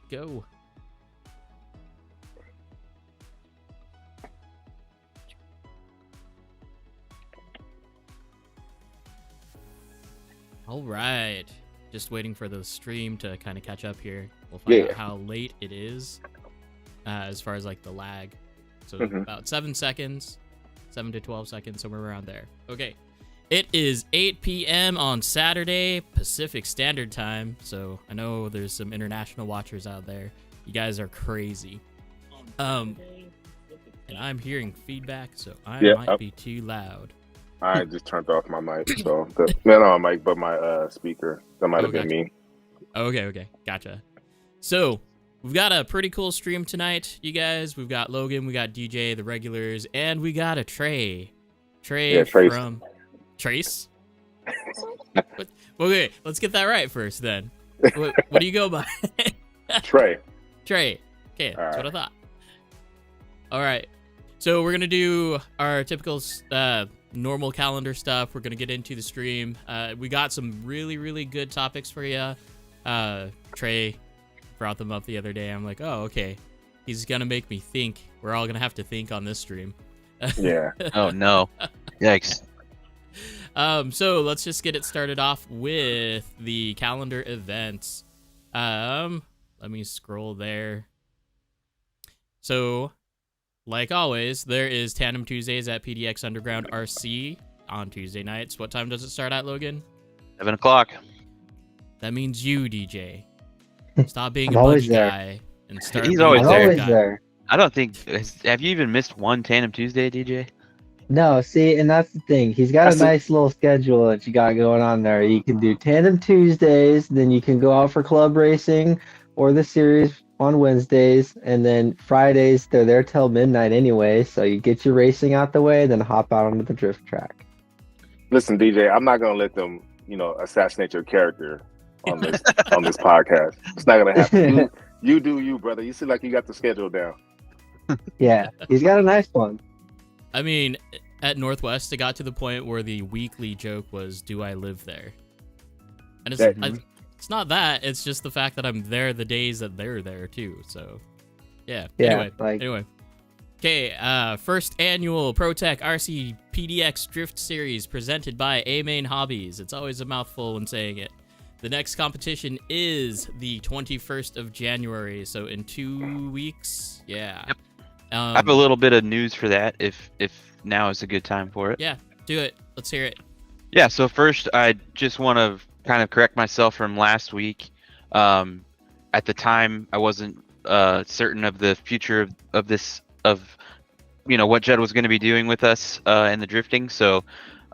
go. All right. Just waiting for the stream to kind of catch up here. We'll find out how late it is as far as like the lag. So about 7 seconds, 7 to 12 seconds, somewhere around there. Okay. It is 8 p.m. on Saturday, Pacific Standard Time. So I know there's some international watchers out there. You guys are crazy. And I'm hearing feedback, so I might be too loud. I just turned off my mic, so not my mic, but my speaker. That might have been me. Okay, gotcha. So we've got a pretty cool stream tonight, you guys. We've got Logan, we got DJ, the regulars, and we got a Trey. Trace. From Trace. Okay, let's get that right first, then. What do you go by? Trey. Okay, that's what I thought. All right, so we're gonna do our typical normal calendar stuff. We're gonna get into the stream. We got some really good topics for you. Trey brought them up the other day. I'm like, oh, okay. He's gonna make me think. We're all gonna have to think on this stream. Yeah. Oh no. Yikes. So let's just get it started off with the calendar events. Let me scroll there. So, like always, there is Tandem Tuesdays at PDX Underground RC on Tuesday nights. What time does it start at, Logan? 7 o'clock. That means you, DJ. Stop being I'm a always budgie there. guy and start. He's being always a there. always guy. there. I don't think. Have you even missed one Tandem Tuesday, DJ? No, see, and that's the thing. He's got a nice little schedule that you got going on there. You can do Tandem Tuesdays, then you can go out for club racing or the series on Wednesdays, and then Fridays, they're there till midnight anyway, so you get your racing out the way, then hop out onto the drift track. Listen, DJ, I'm not gonna let them, assassinate your character on this on this podcast. It's not gonna happen. You do you, brother. You seem like you got the schedule down. Yeah, he's got a nice one. I mean, at Northwest, it got to the point where the weekly joke was, "Do I live there?" And it's not that. It's just the fact that I'm there the days that they're there too. So, yeah. Anyway. Okay. First annual ProTech RC PDX Drift Series presented by A Main Hobbies. It's always a mouthful when saying it. The next competition is the 21st of January. So in 2 weeks. Yeah. Yep. I have a little bit of news for that. If now is a good time for it. Yeah. Do it. Let's hear it. Yeah. So first, I just want to kind of correct myself from last week. At the time, I wasn't certain of the future of this, what Judd was going to be doing with us in the drifting. So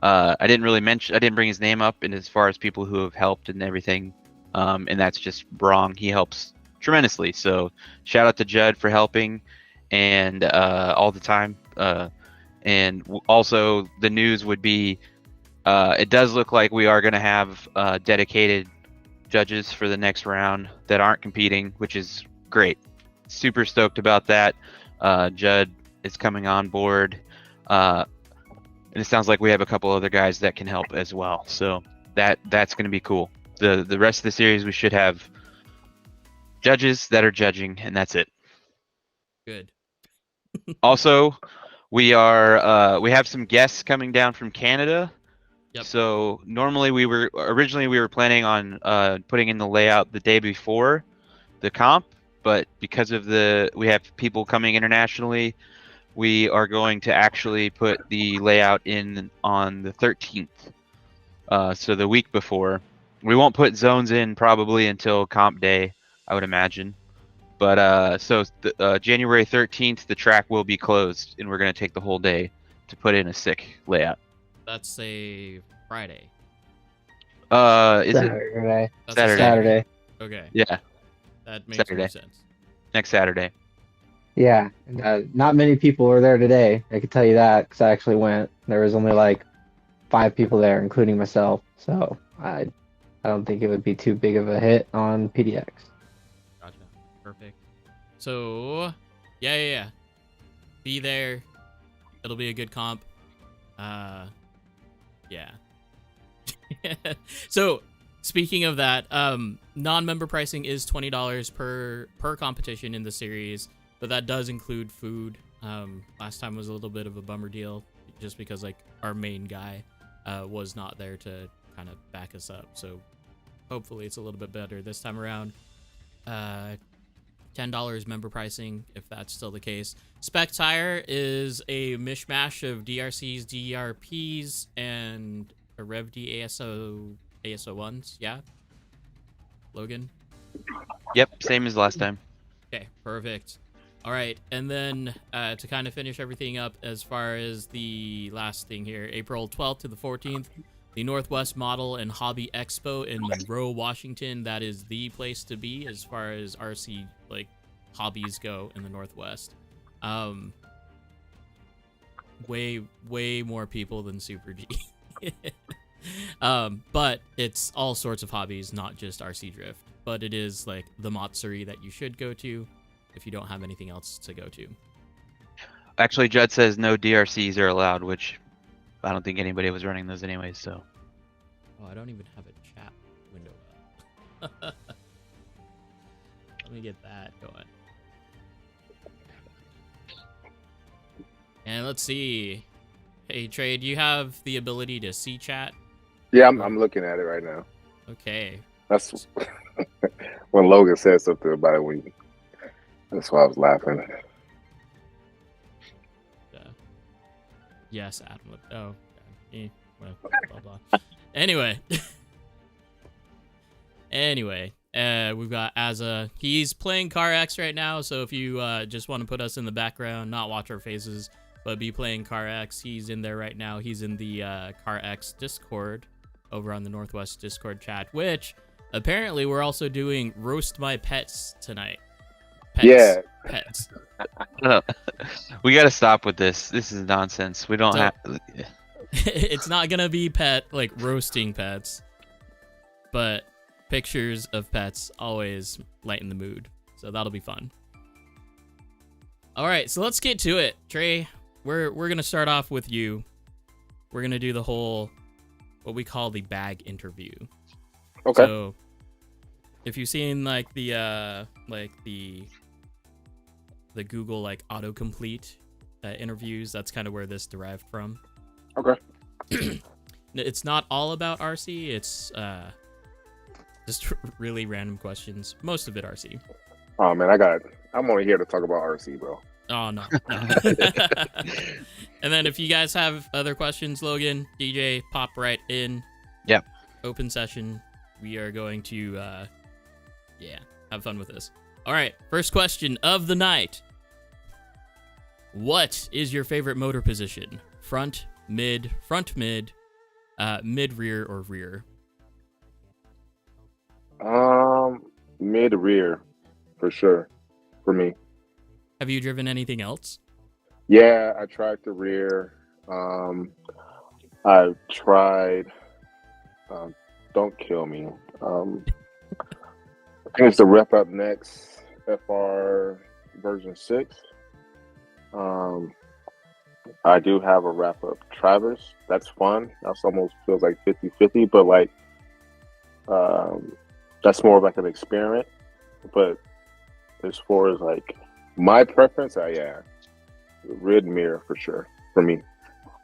I didn't bring his name up in as far as people who have helped and everything. And that's just wrong. He helps tremendously. So shout out to Judd for helping and all the time. And also the news would be, it does look like we are going to have dedicated judges for the next round that aren't competing, which is great. Super stoked about that. Judd is coming on board. And it sounds like we have a couple other guys that can help as well. So that's going to be cool. The rest of the series, we should have judges that are judging, and that's it. Good. Also, we have some guests coming down from Canada. Yep. So normally we were planning on putting in the layout the day before the comp, but because of we have people coming internationally, we are going to actually put the layout in on the 13th. So the week before. We won't put zones in probably until comp day, I would imagine. But so January 13th, the track will be closed, and we're going to take the whole day to put in a sick layout. That's a Friday. Is Saturday. it That's Saturday. Okay. Yeah. That makes Saturday. more sense. Next Saturday. Yeah, not many people were there today. I can tell you that because I actually went. There was only like 5 people there, including myself. So I don't think it would be too big of a hit on PDX. Gotcha. Perfect. So, yeah. Be there. It'll be a good comp. Yeah. So, Speaking of that, non-member pricing is $20 per competition in the series, but that does include food. Last time was a little bit of a bummer deal, just because like our main guy was not there to kind of back us up. So hopefully it's a little bit better this time around. $10 member pricing, if that's still the case. Spec Tire is a mishmash of DRCs, DRPs, and a RevD ASO1s. Yeah, Logan? Yep, same as last time. Okay, perfect. All right, and then to kind of finish everything up as far as the last thing here, April 12th to the 14th, the Northwest Model and Hobby Expo in Monroe, Washington. That is the place to be as far as RC like hobbies go in the Northwest. Way more people than Super G. But it's all sorts of hobbies, not just RC drift. But it is like the Matsuri that you should go to if you don't have anything else to go to. Actually, Judd says no DRCs are allowed, which I don't think anybody was running those anyways, so. Oh, I don't even have a chat window up. Let me get that going. And let's see. Hey, Trey, do you have the ability to see chat? Yeah, I'm looking at it right now. Okay. That's when Logan said something about it. That's why I was laughing. Yes, Adam. Oh, well, blah blah. Anyway, we've got Azza. He's playing Car X right now. So if you just want to put us in the background, not watch our faces, but be playing Car X, he's in there right now. He's in the Car X Discord over on the Northwest Discord chat, which apparently we're also doing Roast My Pets tonight. Pets, yeah. Pets. We got to stop with this. This is nonsense. We don't have. It's not gonna be like roasting pets, but pictures of pets always lighten the mood. So that'll be fun. All right, so let's get to it, Trey. We're gonna start off with you. We're gonna do the whole what we call the bag interview. Okay. So if you've seen like the Google like autocomplete interviews, that's kind of where this derived from. Okay. It's not all about RC. It's just really random questions. Most of it RC. Oh man, I'm only here to talk about RC, bro. Oh no. And then if you guys have other questions, Logan, DJ, pop right in. Yep. Open session. We are going to have fun with this. All right, first question of the night. What is your favorite motor position? Front, mid, mid rear, or rear? Mid rear, for sure, for me. Have you driven anything else? Yeah, I tried the rear. I've tried. Don't kill me. I think it's the Rep Up Next FR version 6. I do have a wrap up Traverse. That's fun. That's almost feels like 50-50, but like that's more of like an experiment. But as far as like my preference, rid mirror for sure for me.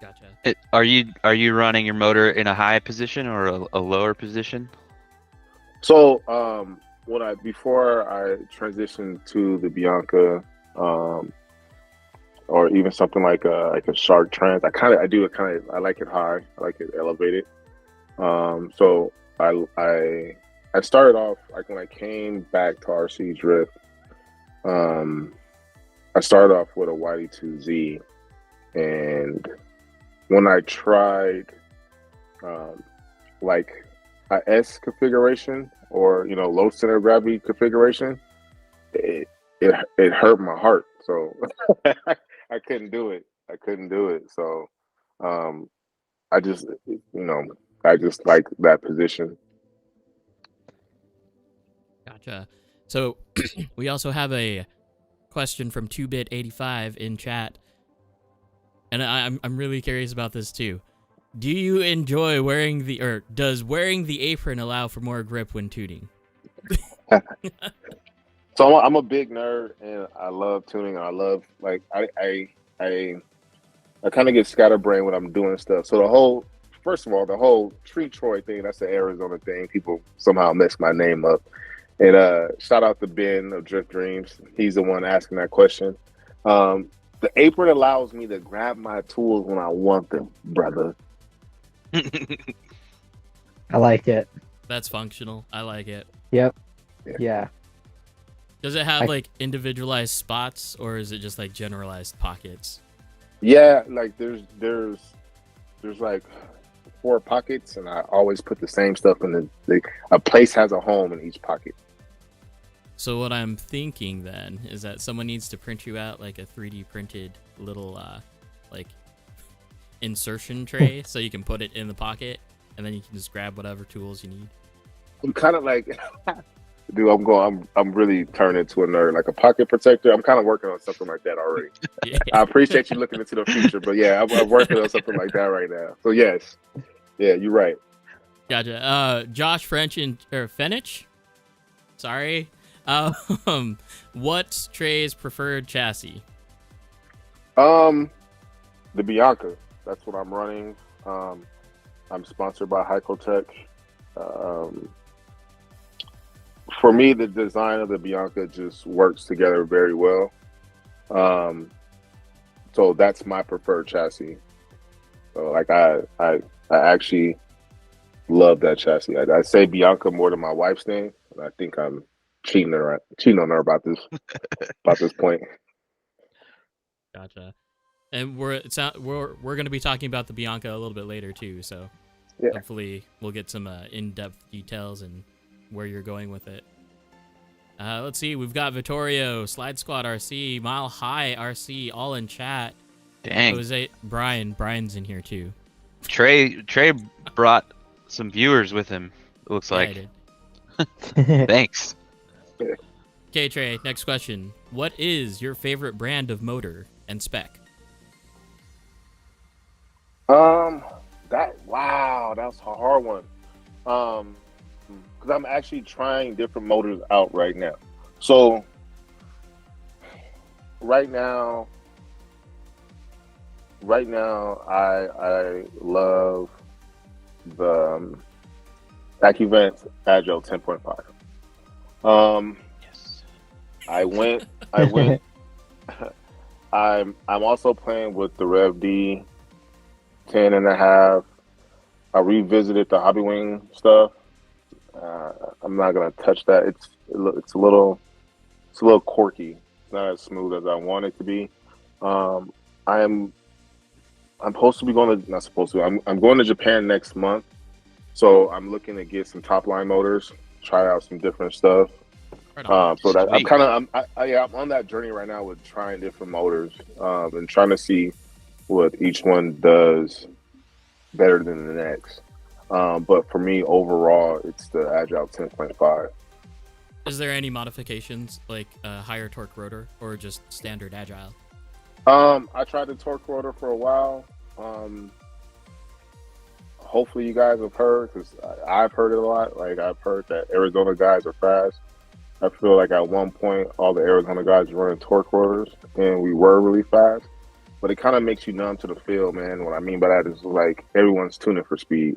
Gotcha. Are you running your motor in a high position or a lower position? So before I transitioned to the Bianca, or even something like a Shark Trans, I like it high. I like it elevated. So I started off like when I came back to RC Drift. I started off with a YD2Z, and when I tried like a S configuration or low center of gravity configuration, it hurt my heart. So I couldn't do it. So I just like that position. Gotcha. So we also have a question from 2bit85 in chat, and I'm really curious about this too. Do you enjoy wearing does wearing the apron allow for more grip when tuning? So I'm a big nerd, and I love tuning. I love I kind of get scatterbrained when I'm doing stuff. So first of all, the whole Tree Troy thing, that's the Arizona thing. People somehow mess my name up. And shout out to Ben of Drift Dreams. He's the one asking that question. The apron allows me to grab my tools when I want them, brother. I like it. That's functional. I like it. Yep. Yeah. Does it have like individualized spots, or is it just like generalized pockets? Yeah, like there's like 4 pockets, and I always put the same stuff in a place has a home in each pocket. So what I'm thinking then is that someone needs to print you out like a 3D printed little like insertion tray so you can put it in the pocket, and then you can just grab whatever tools you need. I'm kind of like, dude, I'm really turning into a nerd, like a pocket protector. I'm kind of working on something like that already. Yeah. I appreciate you looking into the future, but yeah, I'm working on something like that right now. So yes, yeah, you're right. Gotcha. Josh Fenich? Sorry. What's Trey's preferred chassis? The Bianca. That's what I'm running. I'm sponsored by Hycotech. For me, the design of the Bianca just works together very well. So that's my preferred chassis. So like I actually love that chassis. I say Bianca more than my wife's name, and I think I'm cheating on her about this point. Gotcha. And we're going to be talking about the Bianca a little bit later too, so yeah. Hopefully we'll get some in-depth details and where you're going with it. Let's see, we've got Vittorio, Slide Squad RC, Mile High RC, all in chat. Dang. Jose, Brian's in here too. Trey brought some viewers with him, it looks like. Yeah, I did. Thanks. Okay, Trey, next question. What is your favorite brand of motor and spec? That's a hard one. Because I'm actually trying different motors out right now. So right now I love the AccuVent Agile 10.5. Yes. I went I'm also playing with the Rev D 10.5. I revisited the Hobbywing stuff. I'm not gonna touch that. It's a little quirky. It's not as smooth as I want it to be. I'm supposed to be going to, not supposed to. I'm going to Japan next month, so I'm looking to get some top line motors, try out some different stuff. So that I'm on that journey right now with trying different motors and trying to see what each one does better than the next. But for me, overall, it's the Agile 10.5. Is there any modifications, like a higher torque rotor or just standard Agile? I tried the torque rotor for a while. Hopefully you guys have heard, because I've heard it a lot. Like, I've heard that Arizona guys are fast. I feel like at one point, all the Arizona guys were running torque rotors, and we were really fast. But it kind of makes you numb to the feel, man. What I mean by that is, like, everyone's tuning for speed.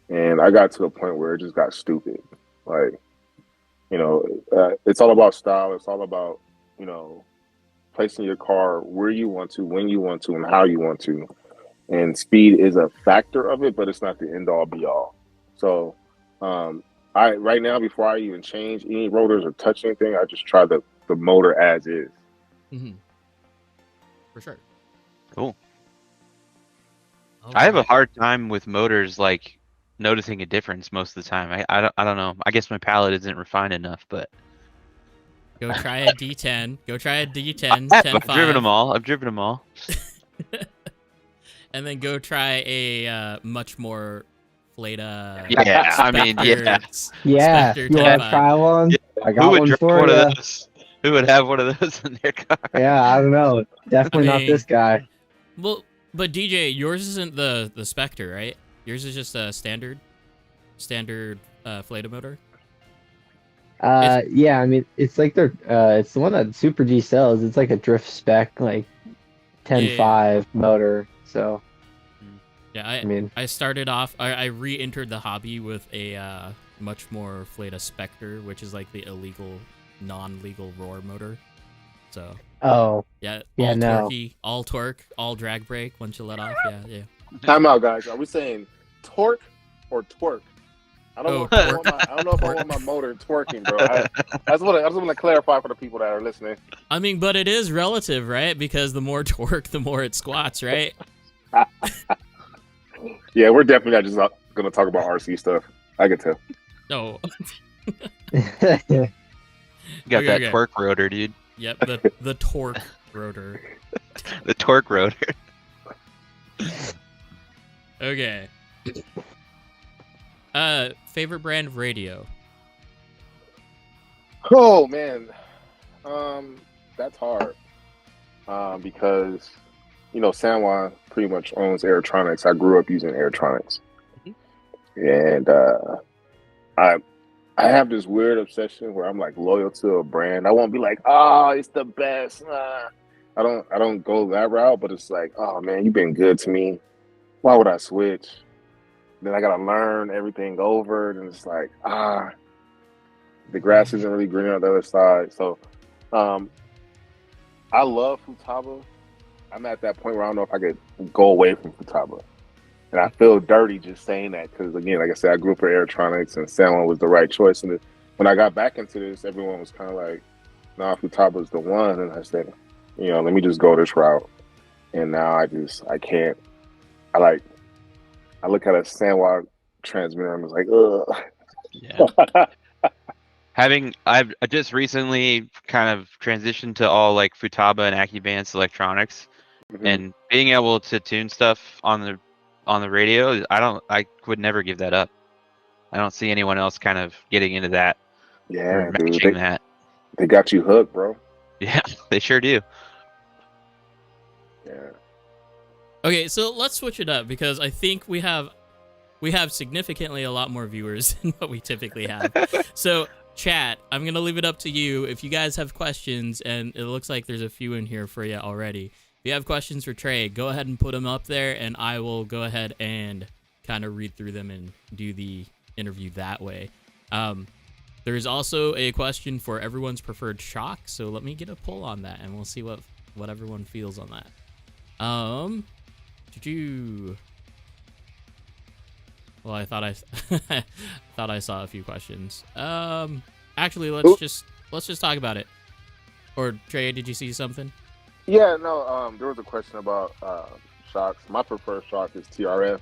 And I got to the point where it just got stupid. Like, it's all about style. It's all about, placing your car where you want to, when you want to, and how you want to. And speed is a factor of it, but it's not the end all be all. So, right now, before I even change any rotors or touch anything, I just try the motor as is. Mm-hmm. For sure. Cool. All I have a right. hard time with motors, like noticing a difference most of the time. I don't know. I guess my palate isn't refined enough, but Go try a D10. Go try a D10. I've driven them all. And then go try a much more Flata. Yeah, I mean, yeah. Yeah, Spectre you want to 10.5. try one? Yeah. I Who got would one drive for one you. of those? Who would have one of those in their car? Yeah, I don't know. Definitely I not mean- this guy. Well, But DJ, yours isn't the Spectre, right? Yours is just a standard Flata motor. Yeah, I mean, it's like it's the one that Super G sells. It's like a drift spec, like 10.5 motor. So, yeah, I mean, I started off. I re-entered the hobby with a much more Flata Spectre, which is like the illegal, non-legal roar motor. So. Yeah, all no. torquey, all torque, all drag brake once you let off. Yeah. Time out, guys. Are we saying torque or twerk? I don't know if I want my motor twerking, bro. I just want to clarify for the people that are listening. I mean, but it is relative, right? Because the more torque, the more it squats, right? Yeah, we're definitely not just going to talk about RC stuff. I can tell. No. Got that torque rotor, dude. Yep, the torque rotor. The torque rotor. Okay. Favorite brand of radio? Oh man, that's hard. Because San Juan pretty much owns Aerotronics. I grew up using Aerotronics, and I have this weird obsession where I'm like loyal to a brand. I won't be like, oh, it's the best. I don't go that route, but it's like, oh man, you've been good to me. Why would I switch? Then I gotta learn everything over, and it's like, the grass isn't really greener on the other side. So, I love Futaba. I'm at that point where I don't know if I could go away from Futaba. And I feel dirty just saying that because, again, like I said, I grew up with Aerotronics and San Juan was the right choice. And when I got back into this, everyone was kind of like, nah, Futaba's the one. And I said, let me just go this route. And now I can't. I look at a San Juan transmitter and I was like, ugh. Yeah. I've just recently kind of transitioned to all like Futaba and Acubance electronics, and being able to tune stuff on the radio, I would never give that up. I don't see anyone else kind of getting into that. Yeah, or matching that. They got you hooked, bro. Yeah, they sure do. Yeah. Okay, so let's switch it up because I think we have significantly a lot more viewers than what we typically have. So, chat, I'm going to leave it up to you. If you guys have questions, and it looks like there's a few in here for you already. If you have questions for Trey, go ahead and put them up there, and I will go ahead and kind of read through them and do the interview that way. There's also a question for everyone's preferred shock, so let me get a poll on that, and we'll see what everyone feels on that. Well, I thought I saw a few questions. Actually, let's just talk about it. Or Trey, did you see something? Yeah, no. There was a question about shocks. My preferred shock is TRF.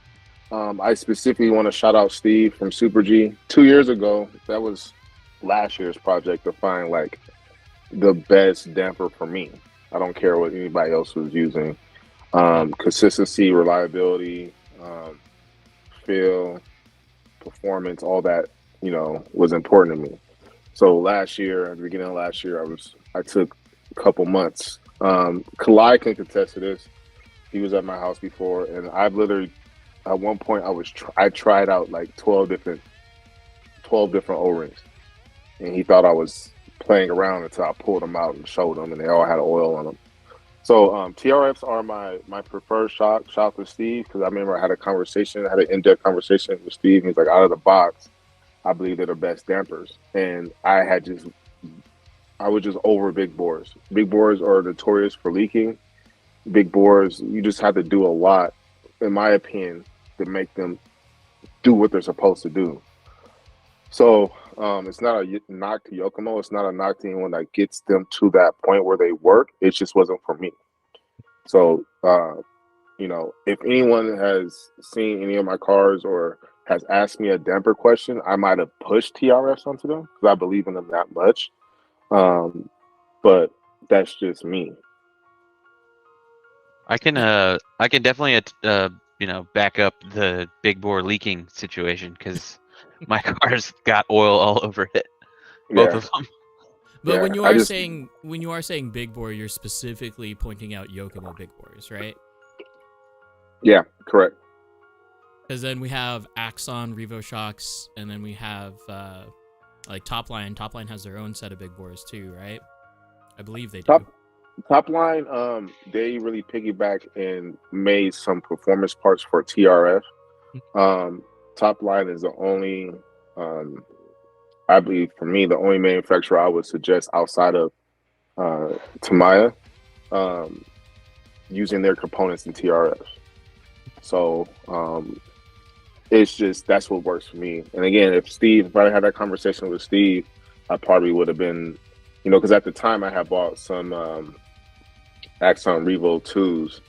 I specifically want to shout out Steve from Super G. 2 years ago, that was last year's project to find like the best damper for me. I don't care what anybody else was using. Consistency, reliability, feel, performance, all that, was important to me. So last year, at the beginning of last year, I took a couple months. Kalai can contest to this. He was at my house before, and I've literally, at one point, I tried out like 12 different O-rings, and he thought I was playing around until I pulled them out and showed them, and they all had oil on them. So TRFs are my preferred shock. Shout out to Steve, because I remember I had an in-depth conversation with Steve, and he's like, out of the box, I believe they're the best dampers. And I was just over big bores. Big bores are notorious for leaking. Big bores, you just have to do a lot, in my opinion, to make them do what they're supposed to do. So it's not a knock to Yokomo. It's not a knock to anyone that gets them to that point where they work. It just wasn't for me. So, if anyone has seen any of my cars or has asked me a damper question, I might have pushed TRFs onto them because I believe in them that much. But that's just me. I can definitely back up the big bore leaking situation because my car's got oil all over it. Both of them. But when you are saying big bore, you're specifically pointing out Yokomo big bores, right? Yeah, correct. Because then we have Axon, Revo shocks, and then we have like Topline. Topline has their own set of big bores too, right? I believe they do. Top line, they really piggyback and made some performance parts for TRF. Top line is the only, I believe for me, the only manufacturer I would suggest outside of Tamiya using their components in TRF. So it's just, that's what works for me. And again, if I had that conversation with Steve, I probably would have been, because at the time I had bought some Axon Revo 2s,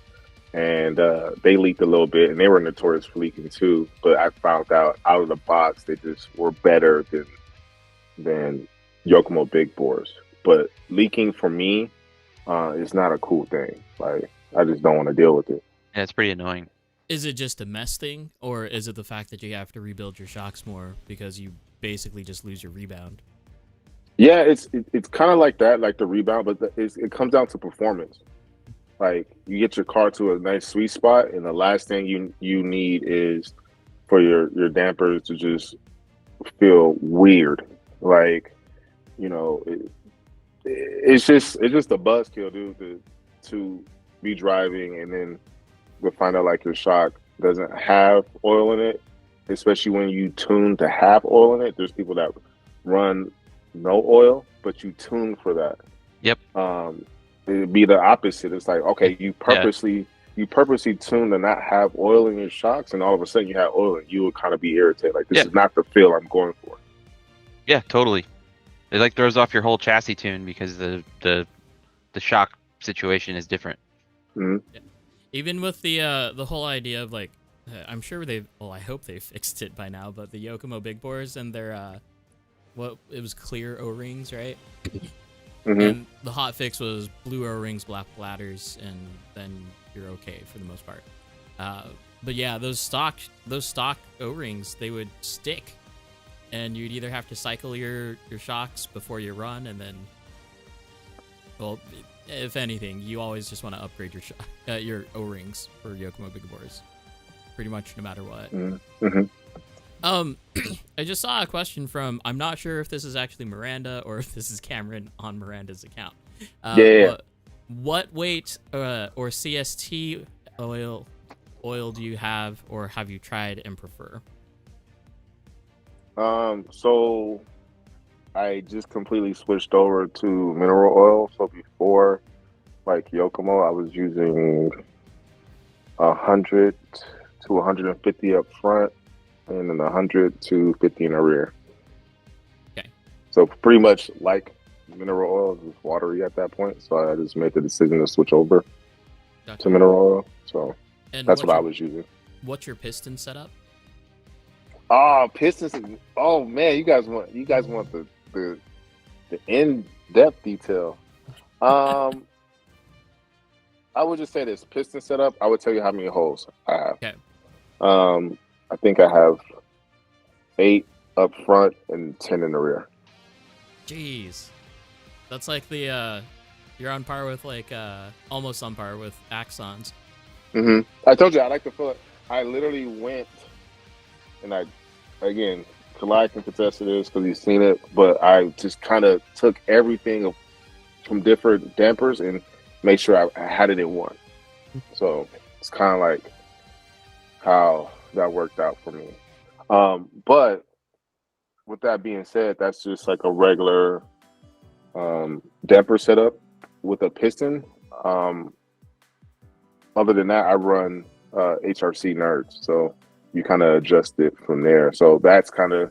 and they leaked a little bit, and they were notorious for leaking too. But I found out of the box they just were better than Yokomo big bores. But leaking for me is not a cool thing. Like, I just don't want to deal with it. Yeah, it's pretty annoying. Is it just a mess thing, or is it the fact that you have to rebuild your shocks more because you basically just lose your rebound? Yeah, it's kind of like that, like the rebound, but it comes down to performance. Like, you get your car to a nice sweet spot, and the last thing you need is for your dampers to just feel weird. Like, it's just a buzzkill, dude, to be driving and then to find out like your shock doesn't have oil in it, especially when you tune to have oil in it. There's people that run no oil, but you tune for that. Yep. It'd be the opposite. It's like, okay, you purposely tune to not have oil in your shocks, and all of a sudden you have oil, and you would kind of be irritated. Like, this is not the feel I'm going for. Yeah, totally. It like throws off your whole chassis tune because the shock situation is different. Mm-hmm. Yeah. Even with the whole idea of like, I'm sure I hope they fixed it by now, but the Yokomo big bores and their it was clear O-rings, right? Mm-hmm. And the hot fix was blue O-rings, black bladders, and then you're okay for the most part. But yeah, those stock O-rings, they would stick, and you'd either have to cycle your shocks before you run, and then, well, if anything, you always just want to upgrade your O-rings for Yokomo big bores, pretty much no matter what. Mm-hmm. I just saw a question from, I'm not sure if this is actually Miranda or if this is Cameron on Miranda's account. What weight or CST oil do you have, or have you tried and prefer? So I just completely switched over to mineral oil. So before, like Yokomo, I was using 100 to 150 up front, and then 100 to 50 in the rear. Okay. So pretty much like mineral oil, just watery at that point. So I just made the decision to switch over to mineral oil. So that's what I was using. What's your piston setup? Oh, pistons! Oh man, you guys want the in-depth detail. I would just say this piston setup. I would tell you how many holes I have. Okay. I think I have 8 up front and 10 in the rear. Jeez, that's like the you're on par with like almost on par with Axons. Mm-hmm. I told you I like to feel it. I literally went, and again, Kalai can contest to this because he's seen it, but I just kind of took everything from different dampers and made sure I had it in one. So it's kind of like how that worked out for me. But with that being said, that's just like a regular damper setup with a piston. Other than that, I run HRC nerds, so you kind of adjust it from there. So that's kind of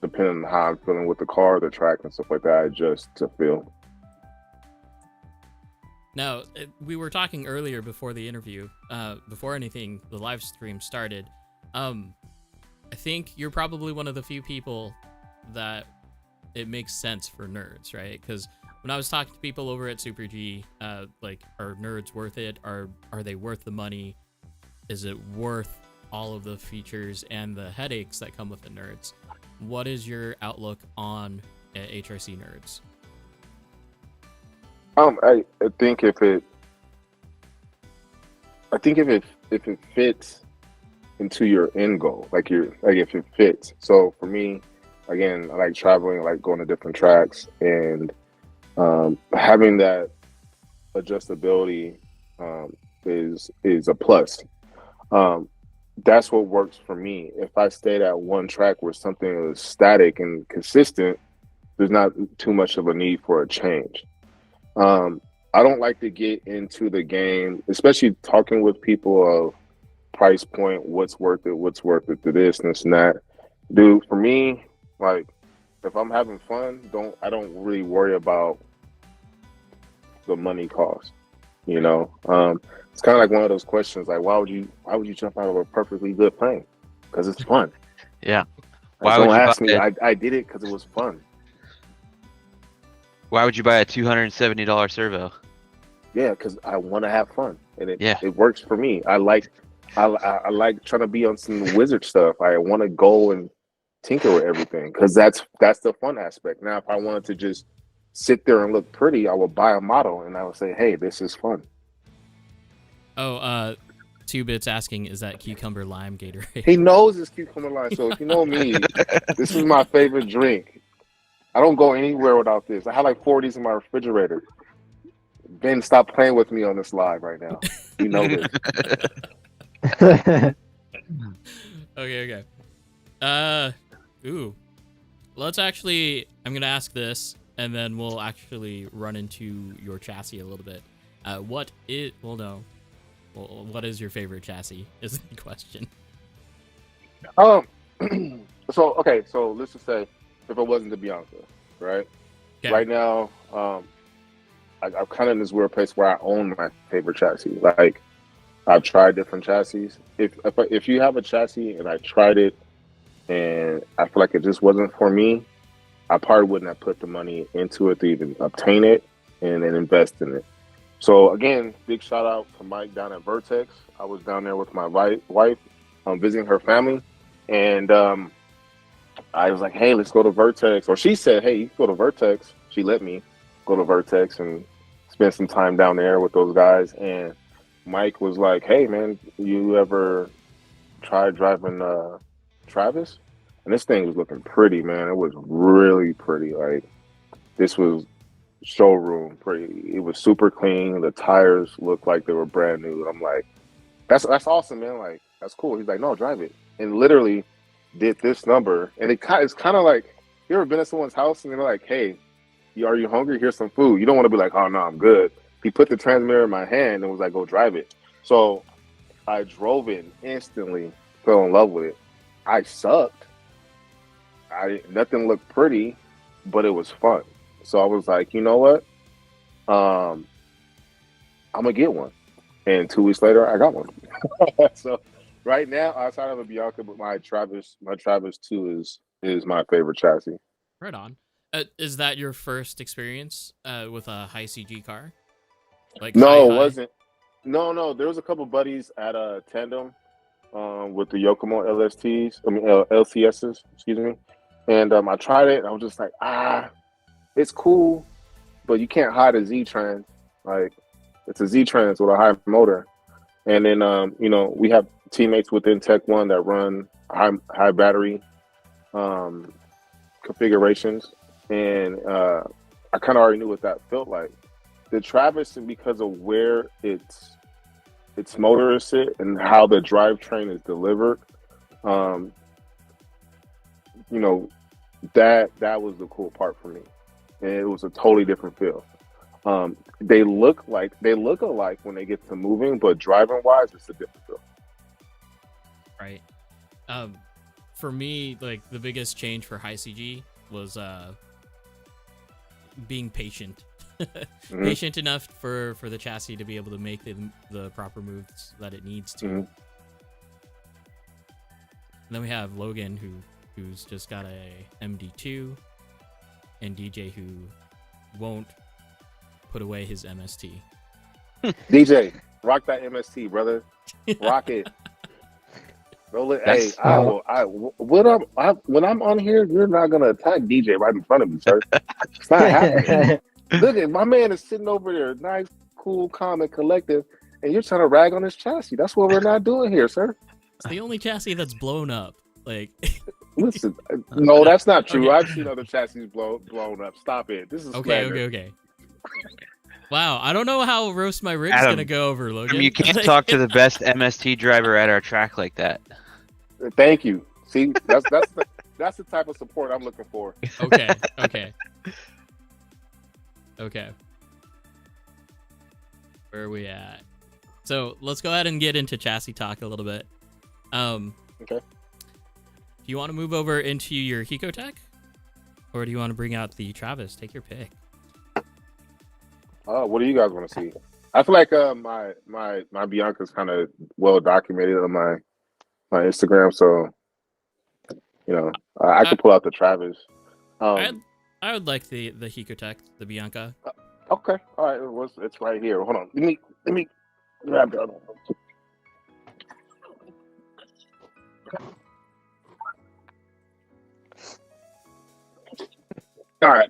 depending on how I'm feeling with the car, the track, and stuff like that. I adjust to feel. Now, we were talking earlier before the interview, before anything, the live stream started. I think you're probably one of the few people that it makes sense for nerds, right? Because when I was talking to people over at Super G, like, are nerds worth it? Are they worth the money? Is it worth all of the features and the headaches that come with the nerds? What is your outlook on HRC nerds? I think if if it fits into your end goal, like if it fits. So for me, again, I like traveling, I like going to different tracks, and having that adjustability is a plus. That's what works for me. If I stayed at one track where something is static and consistent, there's not too much of a need for a change. I don't like to get into the game, especially talking with people of price point, what's worth it to this and this and that. Dude, for me, like, if I'm having fun, I don't really worry about the money cost. You know, it's kind of like one of those questions, like, why would you jump out of a perfectly good plane? Because it's fun. Yeah. Why don't ask me. I did it because it was fun. Why would you buy a $270 servo? Yeah, because I want to have fun, and it works for me. I like trying to be on some wizard stuff. I want to go and tinker with everything because that's the fun aspect. Now, if I wanted to just sit there and look pretty, I would buy a model and I would say, hey, this is fun. Oh, 2Bits asking, is that cucumber lime Gatorade? He knows it's cucumber lime. So if you know me, this is my favorite drink. I don't go anywhere without this. I have like 4 of these in my refrigerator. Ben, stop playing with me on this live right now. You know this. Okay. Let's actually, I'm going to ask this, and then we'll actually run into your chassis a little bit. What is your favorite chassis is the question. So let's just say if it wasn't the Bianca, right? Okay. Right now, I'm kind of in this weird place where I own my favorite chassis. Like, I've tried different chassis. If you have a chassis and I tried it and I feel like it just wasn't for me, I probably wouldn't have put the money into it to even obtain it and then invest in it. So again, big shout out to Mike down at Vertex. I was down there with my wife, visiting her family, and I was like, hey, let's go to Vertex. Or she said, hey, you can go to Vertex. She let me go to Vertex and spend some time down there with those guys. And Mike was like, hey, man, you ever tried driving Travis? And this thing was looking pretty, man. It was really pretty. Like, this was showroom pretty. It was super clean. The tires looked like they were brand new. And I'm like, that's awesome, man. Like, that's cool. He's like, no, drive it. And literally did this number. And it's kind of like, you ever been at someone's house and they're like, hey, are you hungry? Here's some food. You don't want to be like, oh, no, I'm good. He put the transmitter in my hand and was like, go drive it. So I drove it and instantly fell in love with it. I sucked. Nothing looked pretty, but it was fun. So I was like, you know what? I'm gonna get one. And 2 weeks later, I got one. So right now, outside of a Bianca, but my Travis 2 is my favorite chassis. Right on. Is that your first experience with a high CG car? Like, no, it wasn't. No. There was a couple buddies at a Tandem with the Yokomo LCSs, excuse me. And I tried it, and I was just like, it's cool, but you can't hide a Z-Trans. Like, it's a Z-Trans with a high motor. And then, we have teammates within TechOne that run high battery configurations. And I kind of already knew what that felt like. The Travis, because of where its motor is sit and how the drivetrain is delivered, that was the cool part for me. And it was a totally different feel. They look alike when they get to moving, but driving wise, it's a different feel. Right. For me, like, the biggest change for high CG was being patient. Mm-hmm. Patient enough for the chassis to be able to make the proper moves that it needs to. Mm-hmm. And then we have Logan, who's just got a MD2, and DJ, who won't put away his MST. DJ, rock that MST, brother. Rock it. When I'm on here, you're not gonna attack DJ right in front of me, sir. It's not happening. Look at my man is sitting over there, nice, cool, calm, and collective, And you're trying to rag on this chassis. That's what we're not doing here, sir. It's the only chassis that's blown up. Like, Listen, no, that's not true. Okay. I've seen other chassis blown up. Stop it. This is slander. okay. Wow, I don't know how roast my rig's Adam, gonna go over, Logan. You can't talk to the best MST driver at our track like that. Thank you. See, that's the type of support I'm looking for. Okay. Where are we at? So let's go ahead and get into chassis talk a little bit. Okay. Do you want to move over into your Hecotech, or do you want to bring out the Travis? Take your pick. What do you guys want to see? I feel like my Bianca's kind of well documented on my Instagram, so I could pull out the Travis. I would like the Hecotech, the Bianca. Okay, all right, it's right here. Hold on, let me grab the other one. All right.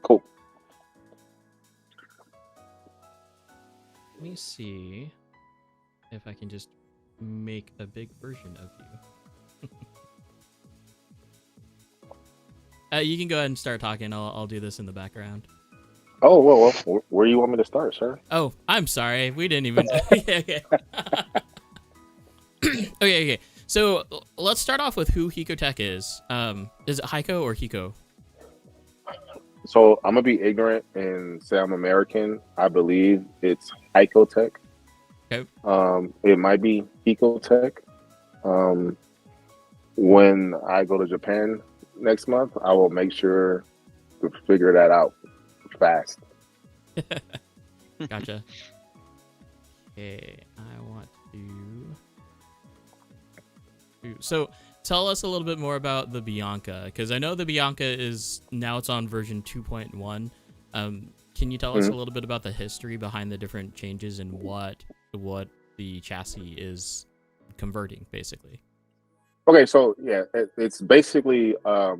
Cool. Let me see if I can just make a big version of you. You can go ahead and start talking. I'll do this in the background. Oh, well, where do you want me to start, sir? Oh, I'm sorry. We didn't even... okay. Okay. So let's start off with who Hecotech is. Is it Heiko or Hiko? So I'm going to be ignorant and say I'm American. I believe it's Hecotech. Okay. It might be Hecotech. When I go to Japan next month, I will make sure to figure that out fast. Gotcha. Okay, I want to... So tell us a little bit more about the Bianca, because I know the Bianca it's on version 2.1. Can you tell us a little bit about the history behind the different changes and what the chassis is converting, basically? Okay, so yeah, it's basically a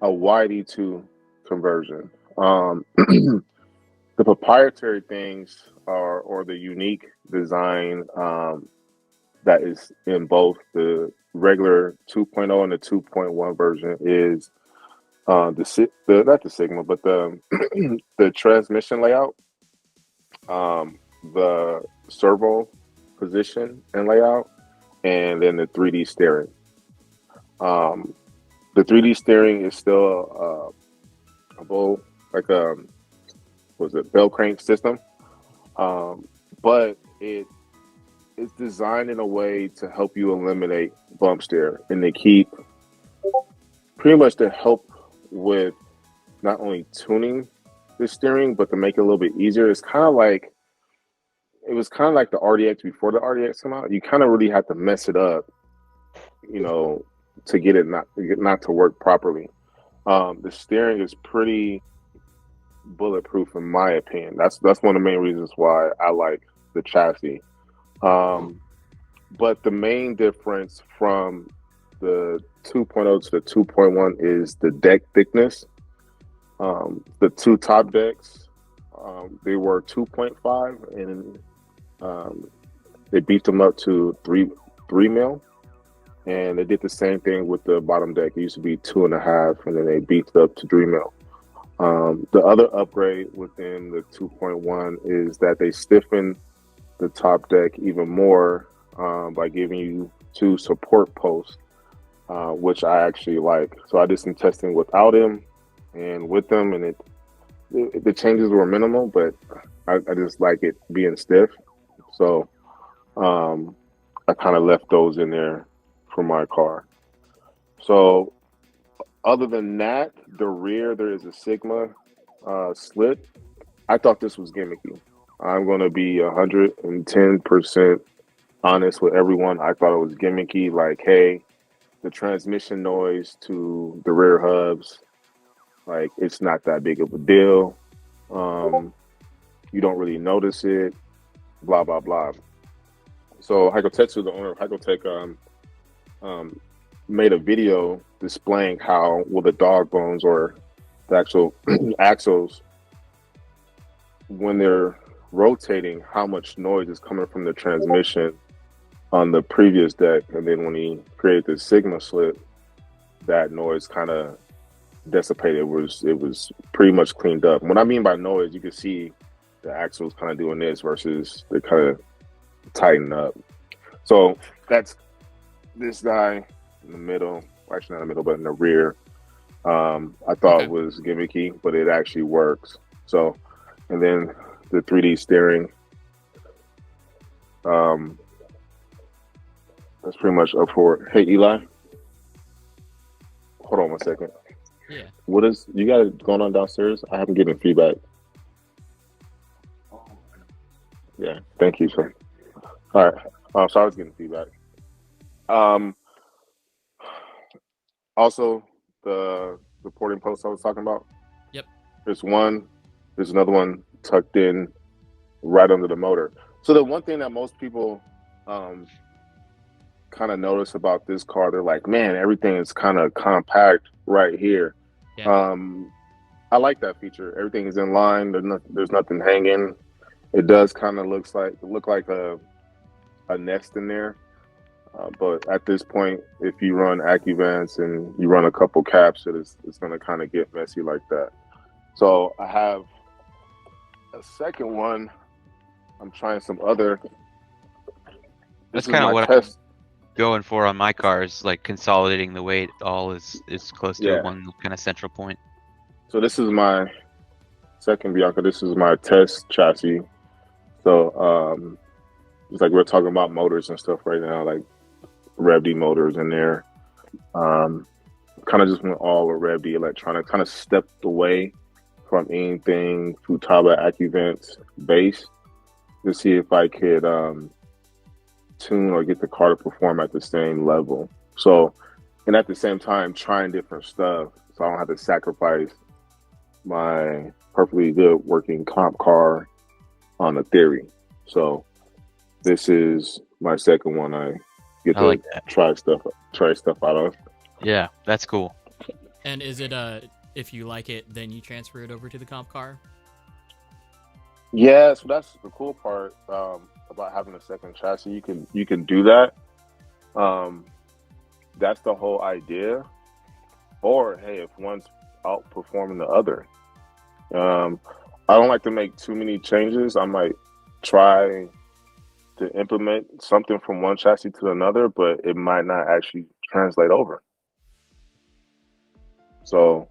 YD2 conversion. The proprietary things or the unique design that is in both the regular 2.0 and the 2.1 version is not the Sigma, but the the transmission layout, the servo position and layout, and then the 3D steering. The 3D steering is still a bowl, like bell crank system, but it's designed in a way to help you eliminate bump steer and to keep pretty much to help with not only tuning the steering but to make it a little bit easier. It was kind of like the RDX before the RDX came out. You kind of really had to mess it up, to get it not to work properly. The steering is pretty bulletproof in my opinion. That's one of the main reasons why I like the chassis. But the main difference from the 2.0 to the 2.1 is the deck thickness. The two top decks, they were 2.5 and they beefed them up to 3 mil. And they did the same thing with the bottom deck. It used to be 2.5, and then they beefed it up to 3 mil. The other upgrade within the 2.1 is that they stiffened the top deck even more by giving you 2 support posts, which I actually like. So I did some testing without him and with them, and the changes were minimal, but I just like it being stiff. So I kind of left those in there for my car. So other than that, the rear, there is a Sigma slit. I thought this was gimmicky. I'm going to be 110% honest with everyone. I thought it was gimmicky. Like, hey, the transmission noise to the rear hubs, like, it's not that big of a deal. You don't really notice it, blah, blah, blah. So Hecotech, the owner of Hecotech, made a video displaying how the dog bones or the actual axles, when they're rotating, how much noise is coming from the transmission on the previous deck, and then when he created the Sigma slip, that noise kind of dissipated. It was pretty much cleaned up. What I mean by noise, you can see the axles kind of doing this versus they kind of tighten up. So that's this guy in the middle, actually not in the middle, but in the rear. I thought it was gimmicky, but it actually works. So, and then the 3D steering. That's pretty much up for it. Hey, Eli. Hold on 1 second. Yeah. What is you got it going on downstairs? I haven't given feedback. Yeah, thank you, sir. All right. So I was getting feedback. Also, the reporting post I was talking about. Yep. There's another one tucked in right under the motor. So the one thing that most people kind of notice about this car, they're like, man, everything is kind of compact right here. Yeah. I like that feature. Everything is in line. There's nothing hanging. It does kind of look like a nest in there. But at this point, if you run AccuVents and you run a couple caps, it's going to kind of get messy like that. So I have a second one. I'm trying some other. That's kind of what I'm going for on my cars, like consolidating the weight all is close to one kind of central point. So this is my second Bianca. This is my test chassis. So it's like we're talking about motors and stuff right now, like RevD motors in there. Kind of just went all with RevD electronic, kind of stepped away from anything Futaba AccuVents base to see if I could tune or get the car to perform at the same level. So, and at the same time, trying different stuff so I don't have to sacrifice my perfectly good working comp car on a theory. So this is my second one. I get to try stuff out of. Yeah, that's cool. And is it if you like it, then you transfer it over to the comp car? Yeah, so that's the cool part about having a second chassis. You can do that. That's the whole idea. Or hey, if one's outperforming the other. I don't like to make too many changes. I might try to implement something from one chassis to another, but it might not actually translate over. So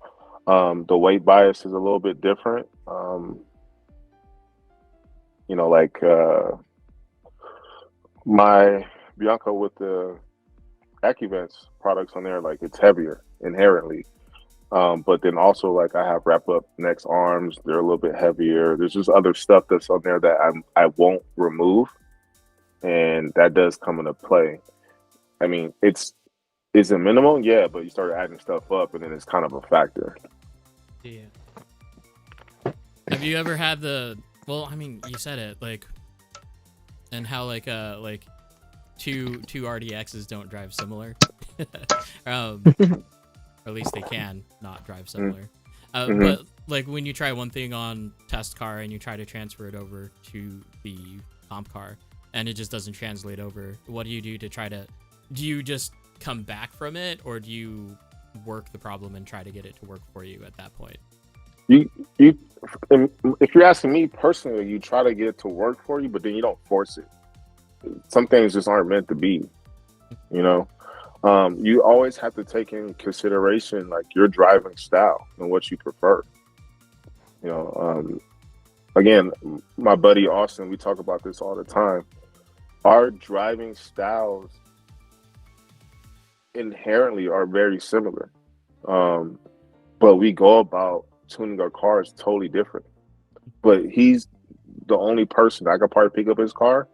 the weight bias is a little bit different. Like my Bianca with the AccuVents products on there, like it's heavier inherently. But then also like I have wrap up next arms, they're a little bit heavier. There's just other stuff that's on there that I won't remove. And that does come into play. I mean, is it minimal? Yeah, but you start adding stuff up and then it's kind of a factor. Yeah. Have you ever had well, I mean, you said it, like, and how like two RDXs don't drive similar. Or at least they can not drive similar. But like when you try one thing on test car and you try to transfer it over to the comp car and it just doesn't translate over, what do you do to try to, do you just come back from it or do you work the problem and try to get it to work for you at that point? If you're asking me personally, you try to get it to work for you, but then you don't force it. Some things just aren't meant to be, you always have to take in consideration like your driving style and what you prefer. Again, my buddy Austin, we talk about this all the time. Our driving styles inherently are very similar, but we go about tuning our cars totally different. But he's the only person I could probably pick up his car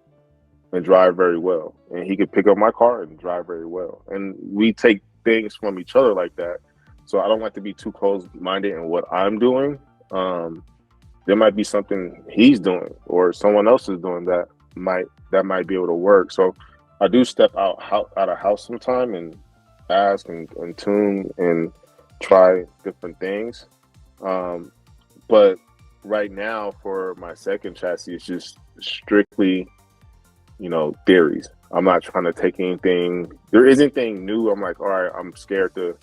and drive very well, and he could pick up my car and drive very well, and we take things from each other like that. So I don't like to be too close-minded in what I'm doing. There might be something he's doing or someone else is doing that might be able to work. So I do step out of house sometime, and ask and tune and try different things. But right now for my second chassis, it's just strictly, theories. I'm not trying to take anything. There isn't anything new. I'm like, all right, I'm scared to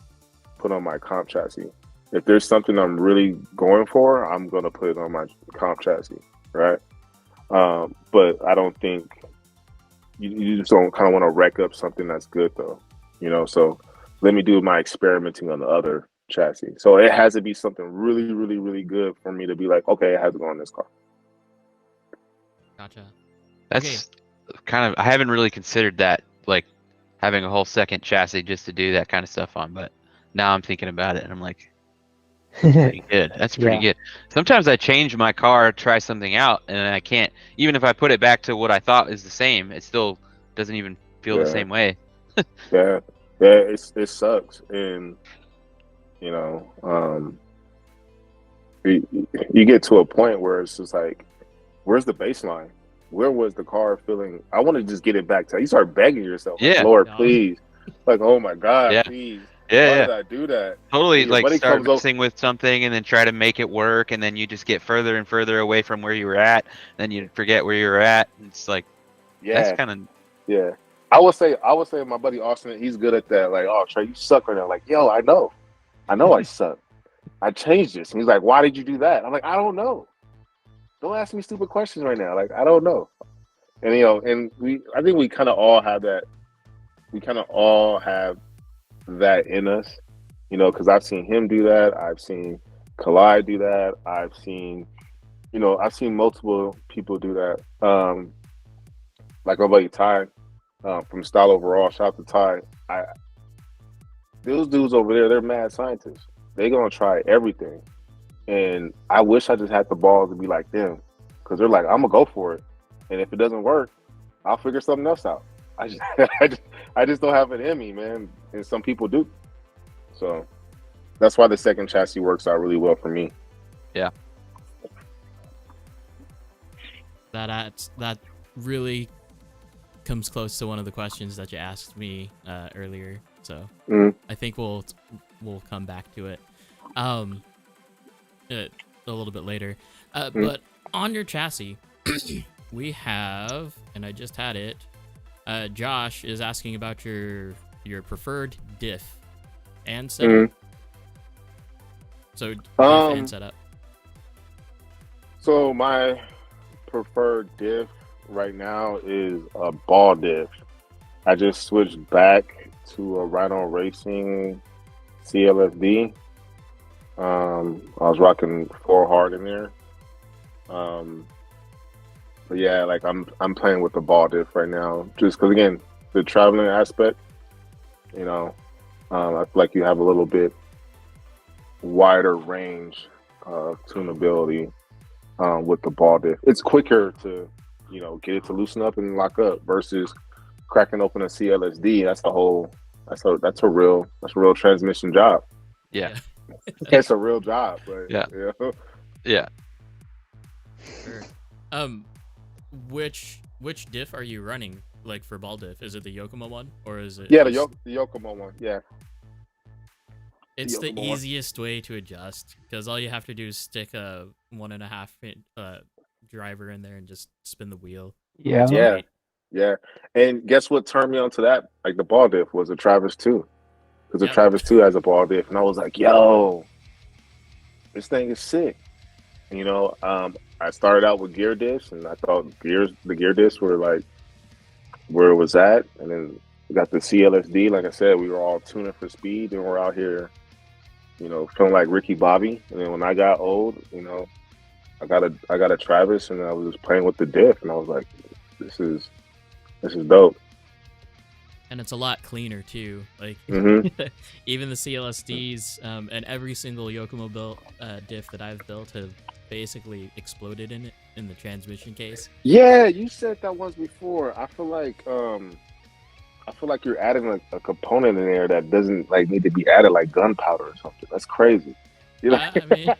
put on my comp chassis. If there's something I'm really going for, I'm going to put it on my comp chassis, right? But I don't think you just don't kind of want to wreck up something that's good though, so let me do my experimenting on the other chassis. So it has to be something really, really, really good for me to be like, okay, it has to go on this car. Gotcha. That's kind of, I haven't really considered that, like having a whole second chassis just to do that kind of stuff on, but now I'm thinking about it and I'm like, pretty good. That's pretty good. Sometimes I change my car, try something out, and I can't. Even if I put it back to what I thought is the same, it still doesn't even feel the same way. It sucks, and you get to a point where it's just like, where's the baseline? Where was the car feeling? I want to just get it back to. You start begging yourself, like, Lord, please, like, oh my God, please. Why did I do that? Totally, like start messing with something and then try to make it work, and then you just get further and further away from where you were at. Then you forget where you were at. It's like, that's kind of I would say my buddy Austin, he's good at that. Like, oh Trey, you suck right now. Like, yo, I know I suck. I changed this. And he's like, why did you do that? I'm like, I don't know. Don't ask me stupid questions right now. Like, I don't know. And I think we kind of all have that. We kind of all have that in us, because I've seen him do that. I've seen Kalai do that. I've seen multiple people do that. Like my buddy Ty from Style Overall. Shout out to Ty. Those dudes over there, they're mad scientists. They're gonna try everything, and I wish I just had the balls to be like them, because they're like, I'm gonna go for it, and if it doesn't work, I'll figure something else out. I just don't have it in me, man. And some people do. So that's why the second chassis works out really well for me. Yeah. That really comes close to one of the questions that you asked me earlier. So I think we'll come back to it a little bit later. But on your chassis, we have, and I just had it. Josh is asking about your preferred diff and setup. So diff and setup. So my preferred diff right now is a ball diff. I just switched back to a Rhino Racing CLSD. I was rocking 4 hard in there. But yeah, like I'm playing with the ball diff right now, just because again, the traveling aspect, I feel like you have a little bit wider range of tunability with the ball diff. It's quicker to, get it to loosen up and lock up versus cracking open a CLSD. That's a real transmission job. Yeah. It's a real job, but yeah. Sure. Which diff are you running, like, for ball diff? Is it the Yokomo one, or is it? Yeah, the Yokomo one. Yeah. It's the easiest way to adjust, because all you have to do is stick a 1.5 driver in there and just spin the wheel. Yeah. And guess what turned me onto that? Like the ball diff was a Travis 2, because the Travis 2 has a ball diff, and I was like, yo, this thing is sick. I started out with gear diffs, and I thought the gear diffs were like where it was at, and then we got the CLSD. Like I said, we were all tuning for speed, and we're out here, feeling like Ricky Bobby. And then when I got old, I got a Travis, and I was just playing with the diff, and I was like, this is dope. And it's a lot cleaner too. Like even the CLSDs and every single Yokomo built diff that I've built have basically exploded in the transmission case. Yeah, you said that once before. I feel like you're adding a component in there that doesn't need to be added, like gunpowder or something. That's crazy. I mean,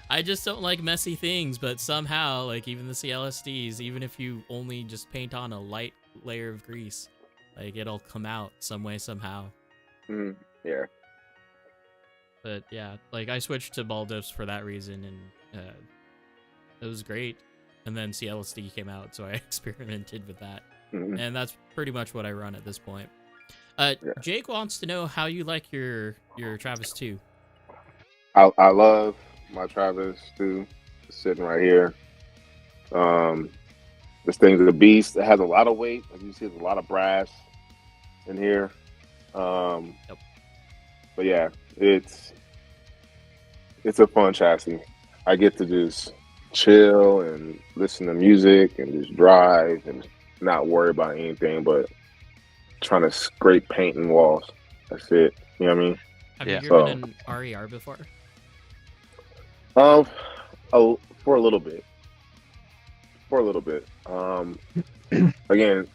I just don't like messy things, but somehow, like, even the CLSDs, even if you only just paint on a light layer of grease, Like it'll come out some way somehow. Yeah. But yeah, like I switched to ball diffs for that reason, and it was great. And then CLSD came out, so I experimented with that, and that's pretty much what I run at this point. Jake wants to know how you like your Travis 2. I love my Travis 2. Sitting right here. This thing's a beast. It has a lot of weight. As you see, there's a lot of brass in here. Yep. But yeah, it's a fun chassis. I get to just chill and listen to music and just drive and not worry about anything but trying to scrape paint and walls. That's it. You know what I mean? Have you driven an RER before? For a little bit. Again,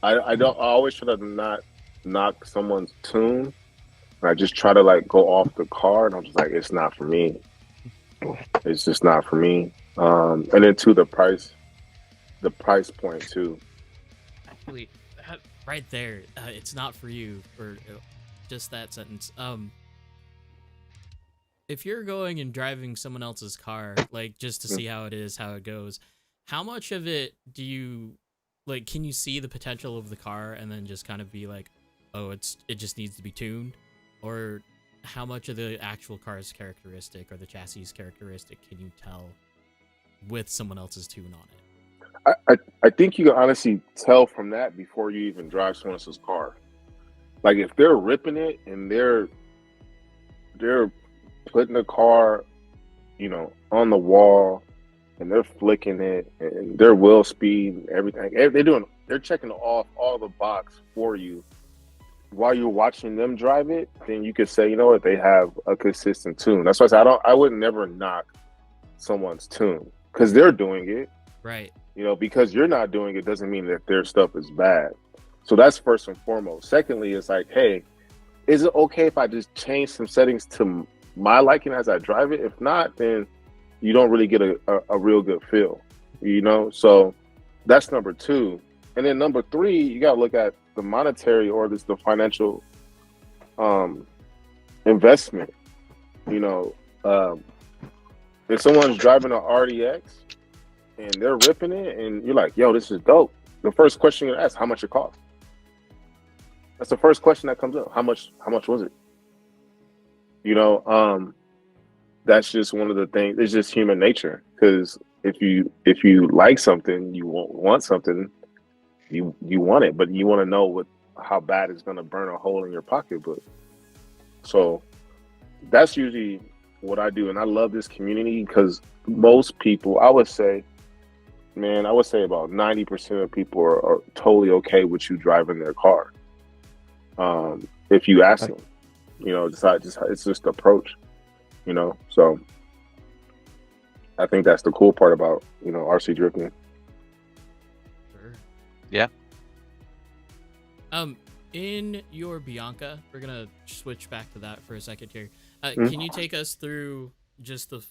I always try to not knock someone's tune. I just try to like go off the car, and I'm just like, it's not for me. It's just not for me. And then to the price point too. Actually, right there, it's not for you. Or just that sentence. If you're going and driving someone else's car, like just to see how it is, how it goes, how much of it do you like? Can you see the potential of the car and then just kind of be like, oh, it just needs to be tuned? Or how much of the actual car's characteristic or the chassis characteristic can you tell with someone else's tune on it? I think you can honestly tell from that before you even drive someone else's car. Like if they're ripping it and they're putting the car, on the wall, and they're flicking it, and their wheel speed, and everything. They're checking off all the box for you. While you're watching them drive it, then you could say, you know what, they have a consistent tune. That's why I said I would never knock someone's tune because they're doing it. Right. Because you're not doing it doesn't mean that their stuff is bad. So that's first and foremost. Secondly, it's like, hey, is it okay if I just change some settings to my liking as I drive it? If not, then you don't really get a real good feel, So that's number two. And then number three, you got to look at the monetary or the financial investment. If someone's driving an RDX and they're ripping it and you're like, yo, this is dope. The first question you're gonna ask, how much it cost? That's the first question that comes up. How much was it? That's just one of the things. It's just human nature. Because if you like something, you want something, you want it, but you want to know how bad it's gonna burn a hole in your pocketbook. So that's usually what I do, and I love this community because most people, I would say about 90% of people are totally okay with you driving their car. If you ask them, it's just approach, So I think that's the cool part about RC drifting. Sure. Yeah. In your Bianca, we're gonna switch back to that for a second here. Can you take us through just the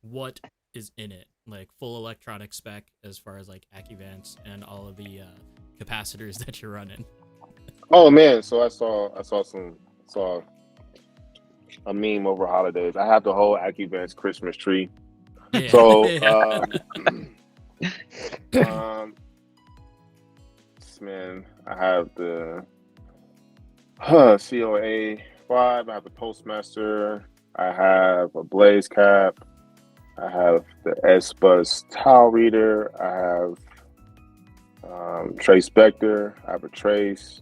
what is in it, like full electronic spec as far as like AccuVents and all of the capacitors that you're running? Oh man, so I saw a meme over holidays. I have the whole AccuVents Christmas tree. Yeah. So man, I have the COA 5, I have the Postmaster, I have a Blaze Cap, I have the S-Bus towel reader, I have Trace Spectre, I have a Trace.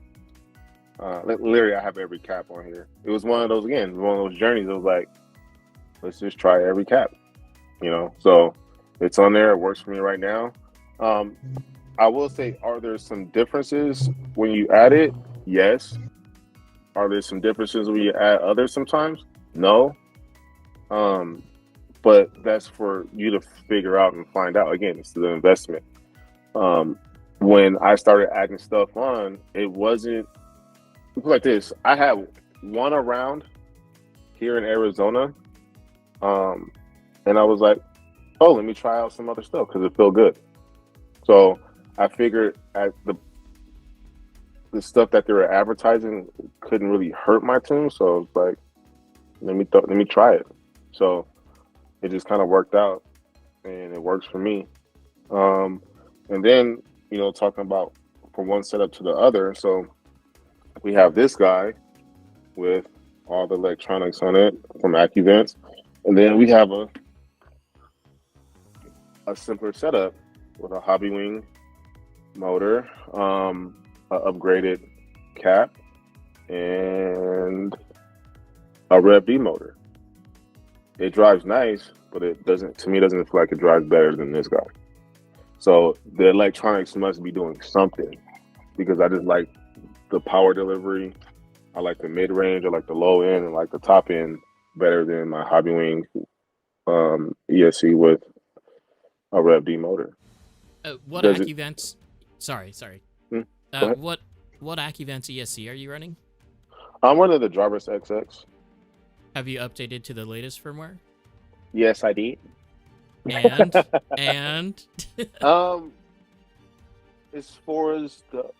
Literally, I have every cap on here. It was one of those journeys. It was like, let's just try every cap, So it's on there. It works for me right now. I will say, are there some differences when you add it? Yes. Are there some differences when you add others sometimes? No. But that's for you to figure out and find out. Again, it's the investment. When I started adding stuff on, it wasn't like this. I had one around here in Arizona, and I was like, oh, let me try out some other stuff because it felt good. So I figured at the stuff that they were advertising couldn't really hurt my tune. So I was like, let me try it. So it just kind of worked out, and it works for me. And then, talking about from one setup to the other. So we have this guy with all the electronics on it from AccuVents, and then we have a simpler setup with a Hobby Wing motor, a upgraded cap, and a Rev B motor. It drives nice, but it doesn't feel like it drives better than this guy. So the electronics must be doing something, because I just like the power delivery. I like the mid range, I like the low end, and like the top end better than my Hobby Wing ESC with a Rev D motor. What AccuVents? Sorry. Hmm? What AccuVents ESC are you running? I'm running the Jarvis XX. Have you updated to the latest firmware? Yes, I did. And as far as the,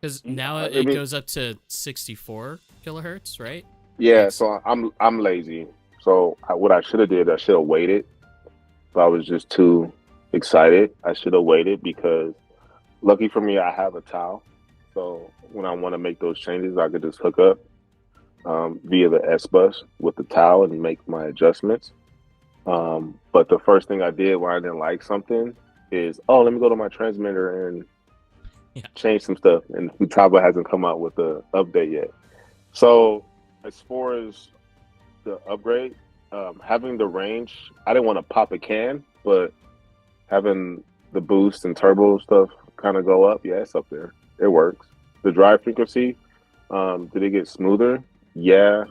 because now it goes up to 64 kilohertz, right? Yeah. So I'm lazy. So what I should have did, I should have waited. But I was just too excited. I should have waited, because lucky for me, I have a towel. So when I want to make those changes, I could just hook up via the S bus with the towel and make my adjustments. But the first thing I did when I didn't like something is, let me go to my transmitter and change some stuff. And Futaba hasn't come out with the update yet. So as far as the upgrade, having the range, I didn't want to pop a can, but having the boost and turbo stuff kind of go up, it's up there. It works. The drive frequency, did it get smoother? Yeah,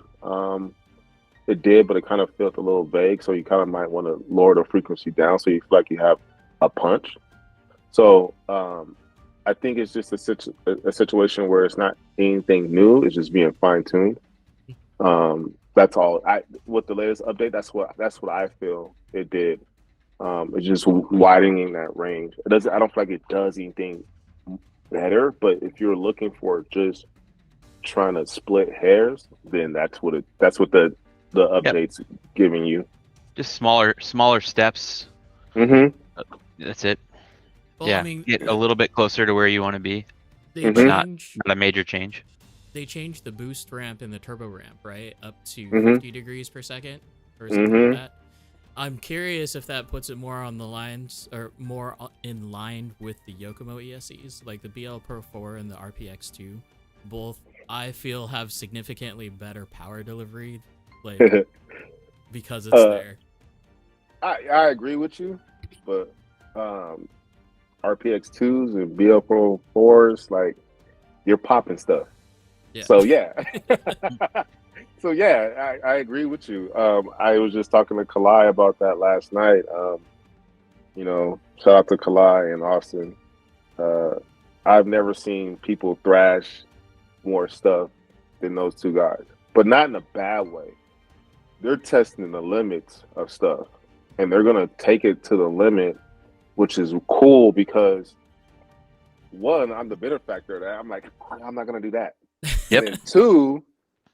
it did, but it kind of felt a little vague. So you kind of might want to lower the frequency down so you feel like you have a punch. So I think it's just a situation where it's not anything new. It's just being fine tuned. That's all. With the latest update, that's what I feel it did. It's just widening that range. I don't feel like it does anything better, but if you're looking for just trying to split hairs, then that's what the update's giving you. Just smaller steps. Mm-hmm. That's it. Well, I mean, get a little bit closer to where you want to be, but not a major change. They changed the boost ramp and the turbo ramp, right, up to 50 degrees per second or something like that. I'm curious if that puts it more on the lines, or more in line with the Yokomo ESCs, like the BL Pro 4 and the RPX2. Both, I feel, have significantly better power delivery, like because it's there. I agree with you, but RPX2s and BL Pro 4s, like, you're popping stuff. Yeah. So I agree with you. I was just talking to Kalai about that last night. Shout out to Kalai and Austin. I've never seen people thrash more stuff than those two guys, but not in a bad way. They're testing the limits of stuff, and they're gonna take it to the limit, which is cool, because one, I'm the benefactor of that. I'm like, I'm not gonna do that. Yep. And two,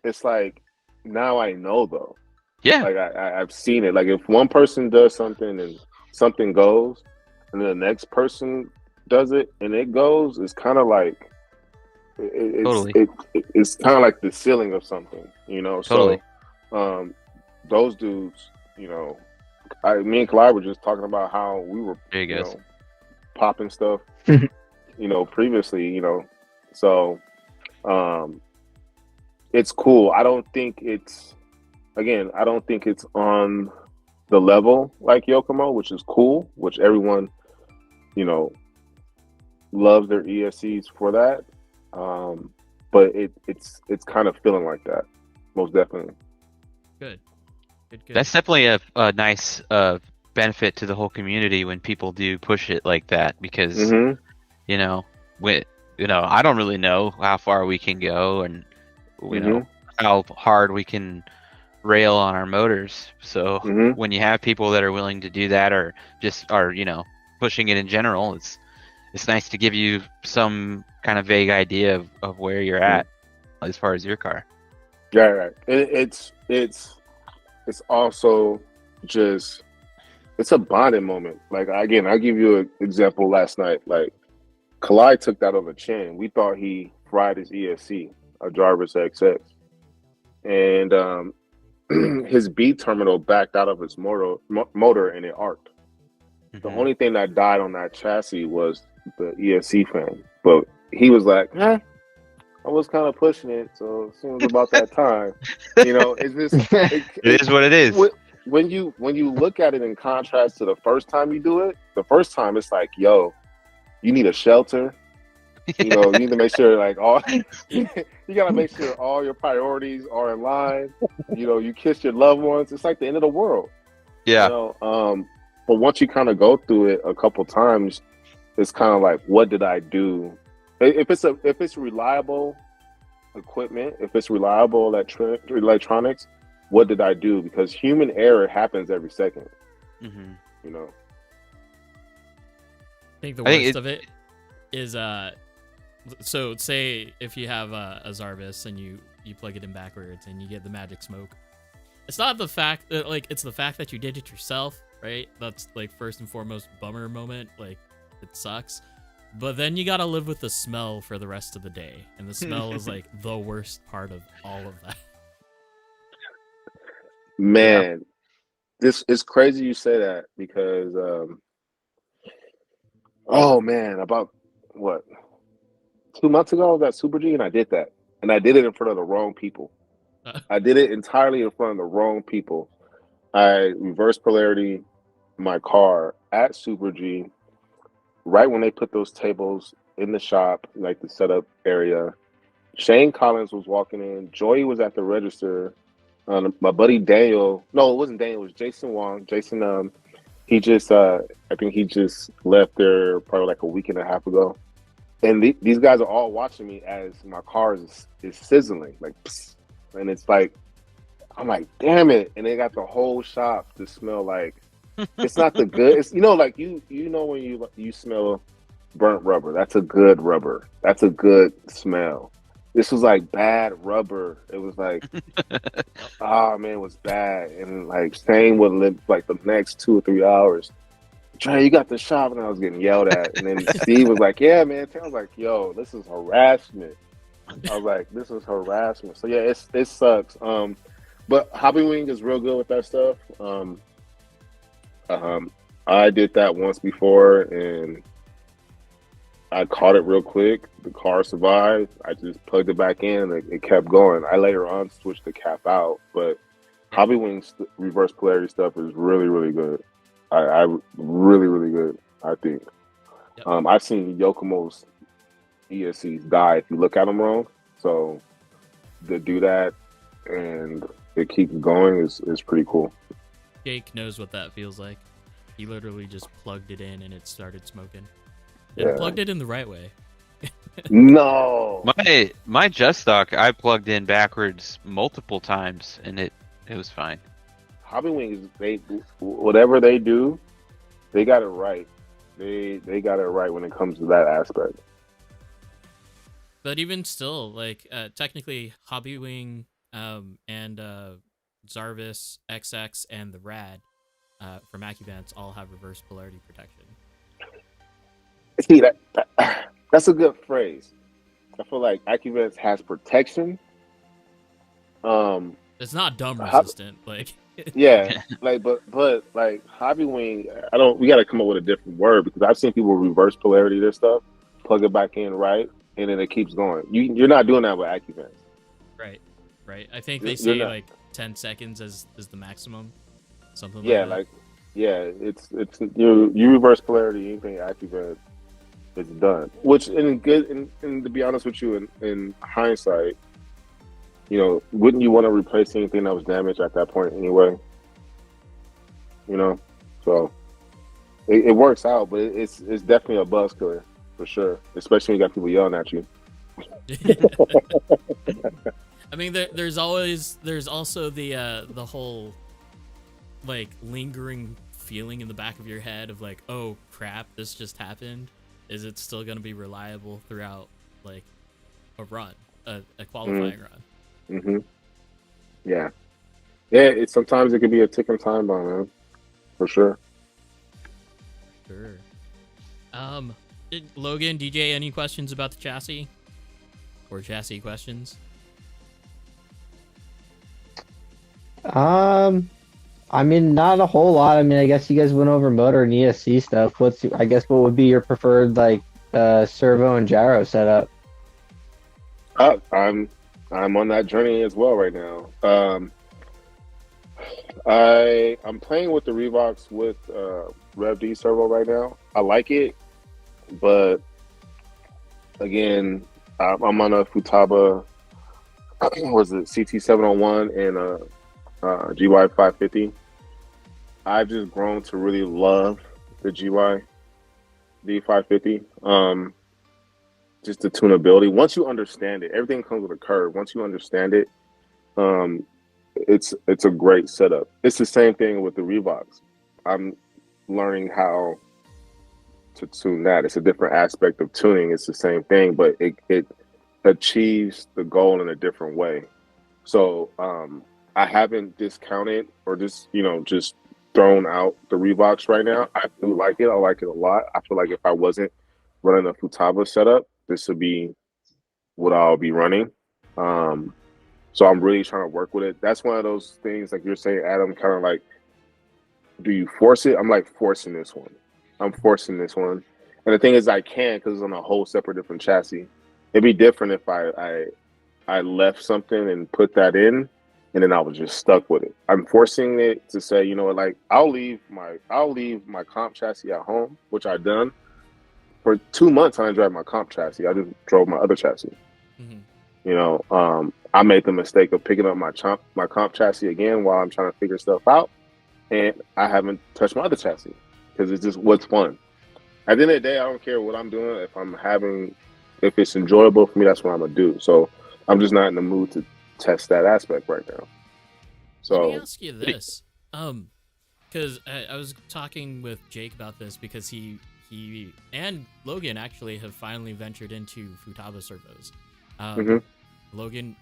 it's like, now I know though. Yeah. Like I've seen it. Like if one person does something and something goes, and then the next person does it and it goes, it's kind of like it's kind of like the ceiling of something, Totally. So, those dudes, me and Clyde were just talking about how we were, popping stuff, previously, so. It's cool. I don't think it's on the level like Yokomo, which is cool, which everyone, loves their ESCs for that. But it's kind of feeling like that, most definitely. Good. That's definitely a nice benefit to the whole community when people do push it like that, because I don't really know how far we can go, and how hard we can rail on our motors. So Mhm. when you have people that are willing to do that, or just are pushing it in general, it's nice to give you some kind of vague idea of where you're at as far as your car. Yeah, right. It's also just it's a bonding moment. Like again, I'll give you an example. Last night, like Kalai took that on the chin. We thought he fried his ESC, a Jarvis XX, and his B terminal backed out of his motor and it arced. The only thing that died on that chassis was the ESC fan. But he was like, I was kind of pushing it, so as soon as about that time, it's just it is what it is. When you look at it in contrast to the first time you do it, the first time it's like, yo, you need a shelter. You need to make sure you gotta make sure all your priorities are in line. You kiss your loved ones. It's like the end of the world. Yeah. But once you kind of go through it a couple times, it's kind of like, what did I do? If it's reliable equipment, if it's reliable electronics, what did I do? Because human error happens every second. I think the worst of it is so say if you have a Zarvis and you plug it in backwards and you get the magic smoke. It's not the fact that it's the fact that you did it yourself, right? That's first and foremost bummer moment. It sucks. But then you gotta live with the smell for the rest of the day. And the smell is the worst part of all of that. Man, this is crazy you say that because oh man, about what? 2 months ago I was at Super G and I did that. And I did it in front of the wrong people. I did it entirely in front of the wrong people. I reversed polarity my car at Super G right when they put those tables in the shop, the setup area. Shane Collins was walking in. Joey was at the register. My buddy Daniel, no, it wasn't Daniel, it was Jason Wong. Jason, he just, I think he just left there probably a week and a half ago. And these guys are all watching me as my car is sizzling, psst. And it's I'm like, damn it. And they got the whole shop to smell it's not the good. It's, when you smell burnt rubber, that's a good rubber. That's a good smell. This was bad rubber. It was oh man, it was bad. And Shane would live the next 2 or 3 hours. Trey, you got the shop, and I was getting yelled at. And then Steve was like, yeah, man. I was like, yo, this is harassment. I was like, this is harassment. So yeah, it sucks. But Hobby Wing is real good with that stuff. I did that once before, and I caught it real quick. The car survived. I just plugged it back in, and it kept going. I later on switched the cap out, but Hobby Wing's reverse polarity stuff is really, really good. I really, really good, I think. Yep. I've seen Yokomo's ESCs die if you look at them wrong. So to do that and it keeps going is pretty cool. Jake knows what that feels like. He literally just plugged it in and it started smoking. And plugged it in the right way. No. My Just Stock, I plugged in backwards multiple times and it was fine. Hobby Wings, whatever they do, they got it right. They got it right when it comes to that aspect. But even still, technically, Hobby Wing and Zarvis, XX, and the Rad from AccuVents all have reverse polarity protection. See, that's a good phrase. I feel like AccuVents has protection. It's not dumb resistant, yeah, but Hobby Wing, we got to come up with a different word because I've seen people reverse polarity their stuff, plug it back in right, and then it keeps going. You're not doing that with AccuVents. Right. I think they say 10 seconds is the maximum, something like that. It's you reverse polarity anything AccuVents, it's done. Which and to be honest with you, in hindsight, wouldn't you want to replace anything that was damaged at that point anyway? So it works out, but it's definitely a buzz killer for sure, especially when you got people yelling at you. I mean, there's also the whole like lingering feeling in the back of your head of like, oh crap, this just happened. Is it still gonna be reliable throughout like a run, a qualifying run? Mm-hmm. Yeah. Yeah. Sometimes it could be a ticking time bomb, man. For sure. Sure. Logan, DJ, any questions about the chassis or chassis questions? I mean, not a whole lot. I mean, I guess you guys went over motor and ESC stuff. I guess what would be your preferred like servo and gyro setup? I'm on that journey as well right now. I'm playing with the Revox with Rev D servo right now. I like it, but again, I'm on a Futaba. Was it CT701 and GY 550? I've just grown to really love the GY D550. Just the tunability. Once you understand it, everything comes with a curve. Once you understand it, it's a great setup. It's the same thing with the Revox. I'm learning how to tune that. It's a different aspect of tuning. It's the same thing, but it achieves the goal in a different way. So I haven't discounted or just thrown out the Revox right now. I do like it. I like it a lot. I feel like if I wasn't running a Futaba setup, this would be what I'll be running. So I'm really trying to work with it. That's one of those things, like you're saying, Adam, kind of like, do you force it? I'm like forcing this one. I'm forcing this one. And the thing is, I can, because it's on a whole separate different chassis. It'd be different if I left something and put that in, and then I was just stuck with it. I'm forcing it to say, you know what, like I'll leave my comp chassis at home, which I've done. For 2 months, I didn't drive my comp chassis. I just drove my other chassis. Mm-hmm. You know, I made the mistake of picking up my comp chassis again while I'm trying to figure stuff out, and I haven't touched my other chassis because it's just what's fun. At the end of the day, I don't care what I'm doing. If it's enjoyable for me, that's what I'm gonna do. So I'm just not in the mood to test that aspect right now. So let me ask you this, because I was talking with Jake about this because he and Logan actually have finally ventured into Futaba servos. Logan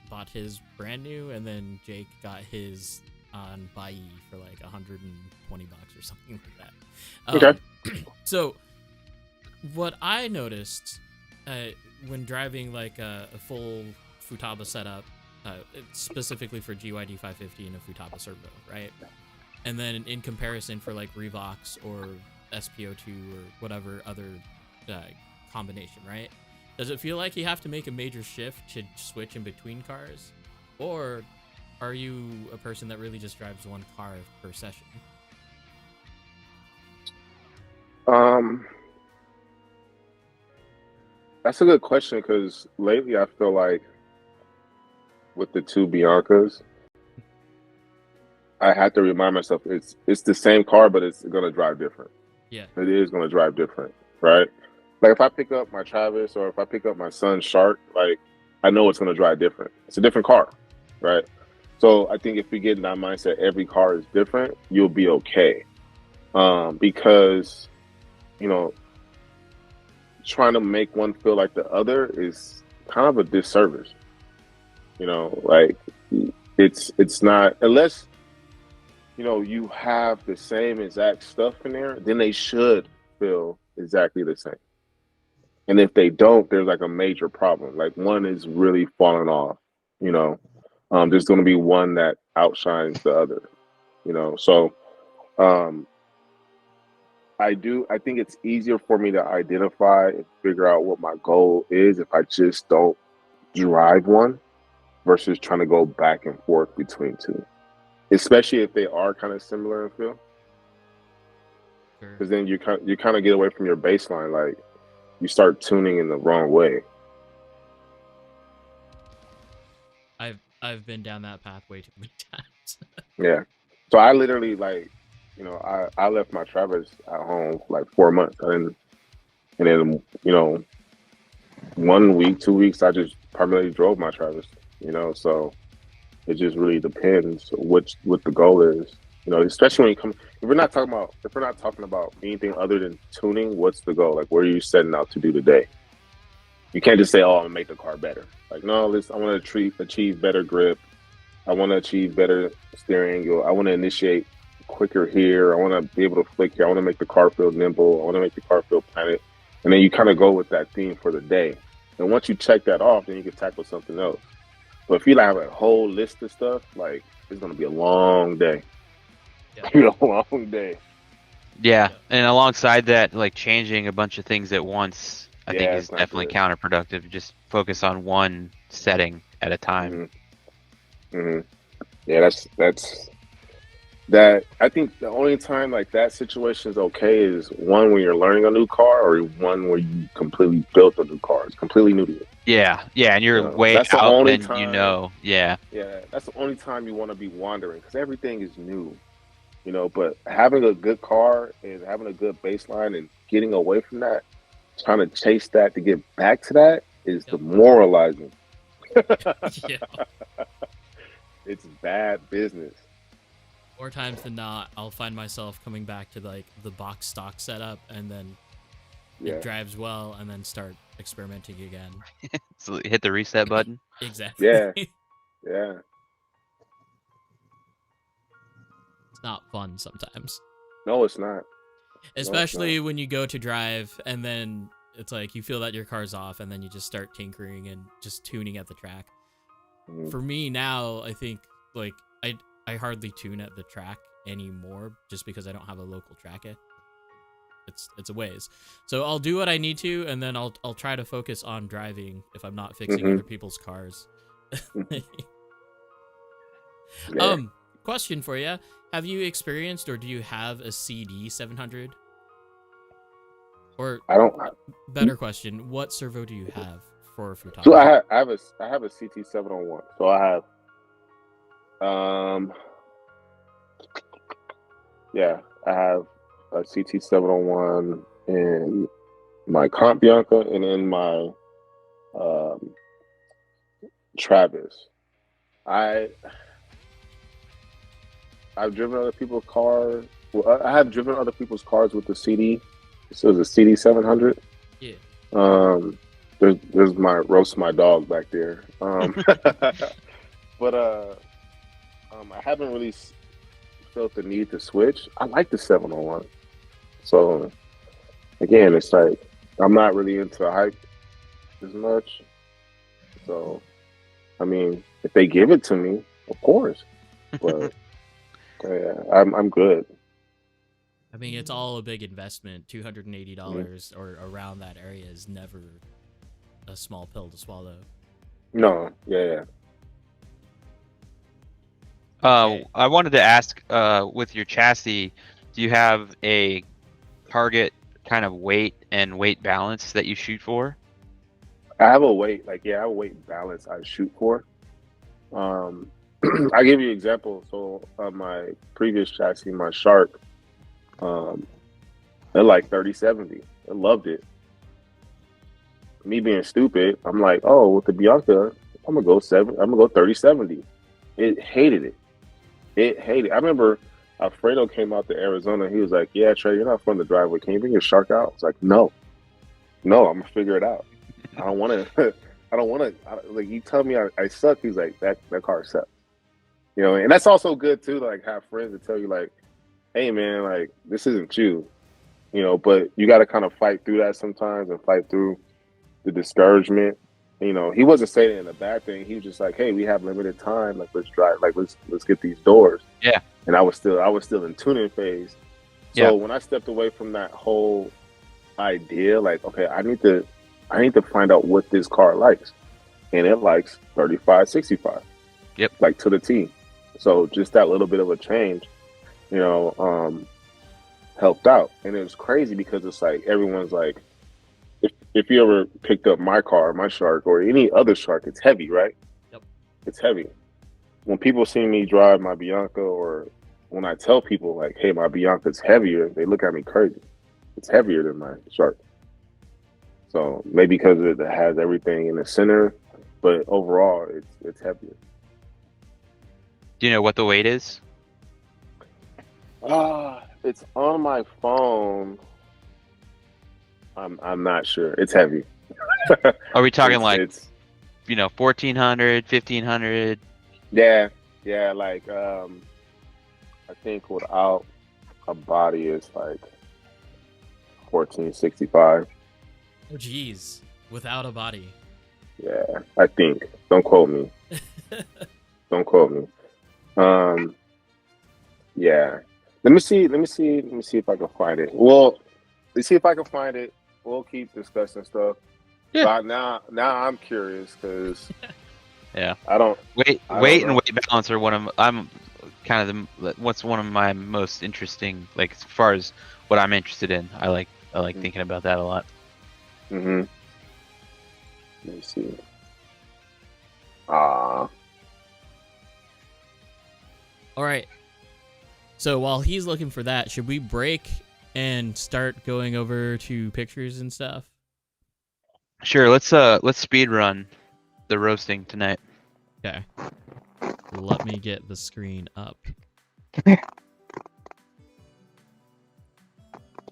bought his brand new, and then Jake got his on Bai for like $120 or something like that. Okay. So what I noticed when driving like a full Futaba setup, specifically for GYD 550 and a Futaba servo, right? And then in comparison for like Revox or SPO2 or whatever other combination, right? Does it feel like you have to make a major shift to switch in between cars? Or are you a person that really just drives one car per session? That's a good question, because lately I feel like with the two Biancas, I had to remind myself it's the same car, but it's gonna drive different. Yeah. It is gonna drive different, right? Like if I pick up my Travis or if I pick up my son's Shark, like I know it's gonna drive different. It's a different car, right? So I think if we get in that mindset, every car is different, you'll be okay. Because, you know, trying to make one feel like the other is kind of a disservice. You know, like it's not, unless, you know, you have the same exact stuff in there, then they should feel exactly the same. And if they don't, there's like a major problem. Like one is really falling off, you know. There's going to be one that outshines the other, you know. So I think it's easier for me to identify and figure out what my goal is if I just don't drive one versus trying to go back and forth between two, especially if they are kind of similar in feel. Because then you kind of get away from your baseline. Like you start tuning in the wrong way. I've been down that path way too many times. Yeah. So I literally, like, you know, I left my Travis at home for like 4 months, and then, you know, 1 week, 2 weeks, I just primarily drove my Travis. So it just really depends what the goal is. Especially when you come. If we're not talking about anything other than tuning, what's the goal? Like, what are you setting out to do today? You can't just say, "Oh, I'm gonna make the car better." Like, no, I want to achieve better grip. I want to achieve better steering angle. I want to initiate quicker here. I want to be able to flick here. I want to make the car feel nimble. I want to make the car feel planted. And then you kind of go with that theme for the day. And once you check that off, then you can tackle something else. But if you have a whole list of stuff, like, it's going to be a long day. Yeah. A long day. Yeah, and alongside that, like changing a bunch of things at once, I think is definitely counterproductive. Just focus on one setting at a time. Yeah, that's that. I think the only time like that situation is okay is one when you're learning a new car, or one where you completely built a new car. It's completely new to you. Yeah, and you're way that's the out only than time, Yeah, that's the only time you want to be wandering, because everything is new. But having a good car and having a good baseline and getting away from that, trying to chase that to get back to that is demoralizing. Yeah. It's bad business. More times than not, I'll find myself coming back to like the box stock setup, and then it drives well, and then start experimenting again. So hit the reset button. Exactly. Yeah. It's not fun sometimes. No, it's not. Especially when you go to drive, and then it's like you feel that your car's off, and then you just start tinkering and just tuning at the track. For me now, I think like I hardly tune at the track anymore, just because I don't have a local track yet. It's a ways. So I'll do what I need to, and then I'll try to focus on driving if I'm not fixing other people's cars. Question for you. Have you experienced, or do you have a CD 700? Or I don't. Better question, what servo do you have for Futaba? So I have a CT 701. So I have I have a CT 701 in my Comp Bianca and in my Travis. I've driven other people's cars. Well, I have driven other people's cars with the CD. This was a CD 700. Yeah. There's my roast my dog back there. But I haven't really felt the need to switch. I like the 701. So again, it's like I'm not really into the hype as much. So I mean, if they give it to me, of course. But yeah, I'm good. I mean, it's all a big investment. $280 or around that area is never a small pill to swallow. No, yeah. I wanted to ask, with your chassis, do you have a target kind of weight and weight balance that you shoot for? I have a weight, I have a weight balance I shoot for. I'll give you an example. So my previous chassis, my Shark, it like 3070. I loved it. Me being stupid, I'm like, oh, with the Bianca, I'm gonna go 3070. It hated it. I remember Alfredo came out to Arizona. He was like, yeah, Trey, you're not fun to drive with. Can you bring your Shark out? I was like, no, I'm gonna figure it out. I don't want to. Like, you tell me I suck. He's like, that car sucks. And that's also good too. Like, have friends that tell you like, hey man, like, this isn't you. But you got to kind of fight through that sometimes, and fight through the discouragement. He wasn't saying it in a bad thing. He was just like, hey, we have limited time. Like, let's drive. Like, let's get these doors. Yeah. And I was still in tuning phase. So when I stepped away from that whole idea, like, okay, I need to find out what this car likes, and it likes 35, 65. Yep. Like, to the T. So just that little bit of a change, helped out. And it was crazy because it's like everyone's like, if you ever picked up my car, my Shark, or any other Shark, it's heavy, right? Yep. It's heavy. When people see me drive my Bianca, or when I tell people like, hey, my Bianca's heavier, they look at me crazy. It's heavier than my Shark. So maybe because it has everything in the center, but overall it's heavier. Do you know what the weight is? It's on my phone. I'm not sure. It's heavy. Are we talking it's 1,400, 1,500? Yeah, like I think without a body is like 1465. Oh, geez. Without a body. Yeah, I think. Don't quote me. Don't quote me. Yeah. Let me see if I can find it. Well, let's see if I can find it. We'll keep discussing stuff. Yeah. But now I'm curious because Yeah. I don't Weight I don't and know. weight balance are what's one of my most interesting, like as far as what I'm interested in. I like thinking about that a lot. Mm-hmm. Let me see. Ah. All right. So while he's looking for that, should we break and start going over to pictures and stuff? Sure, let's speed run the roasting tonight. Okay. Let me get the screen up.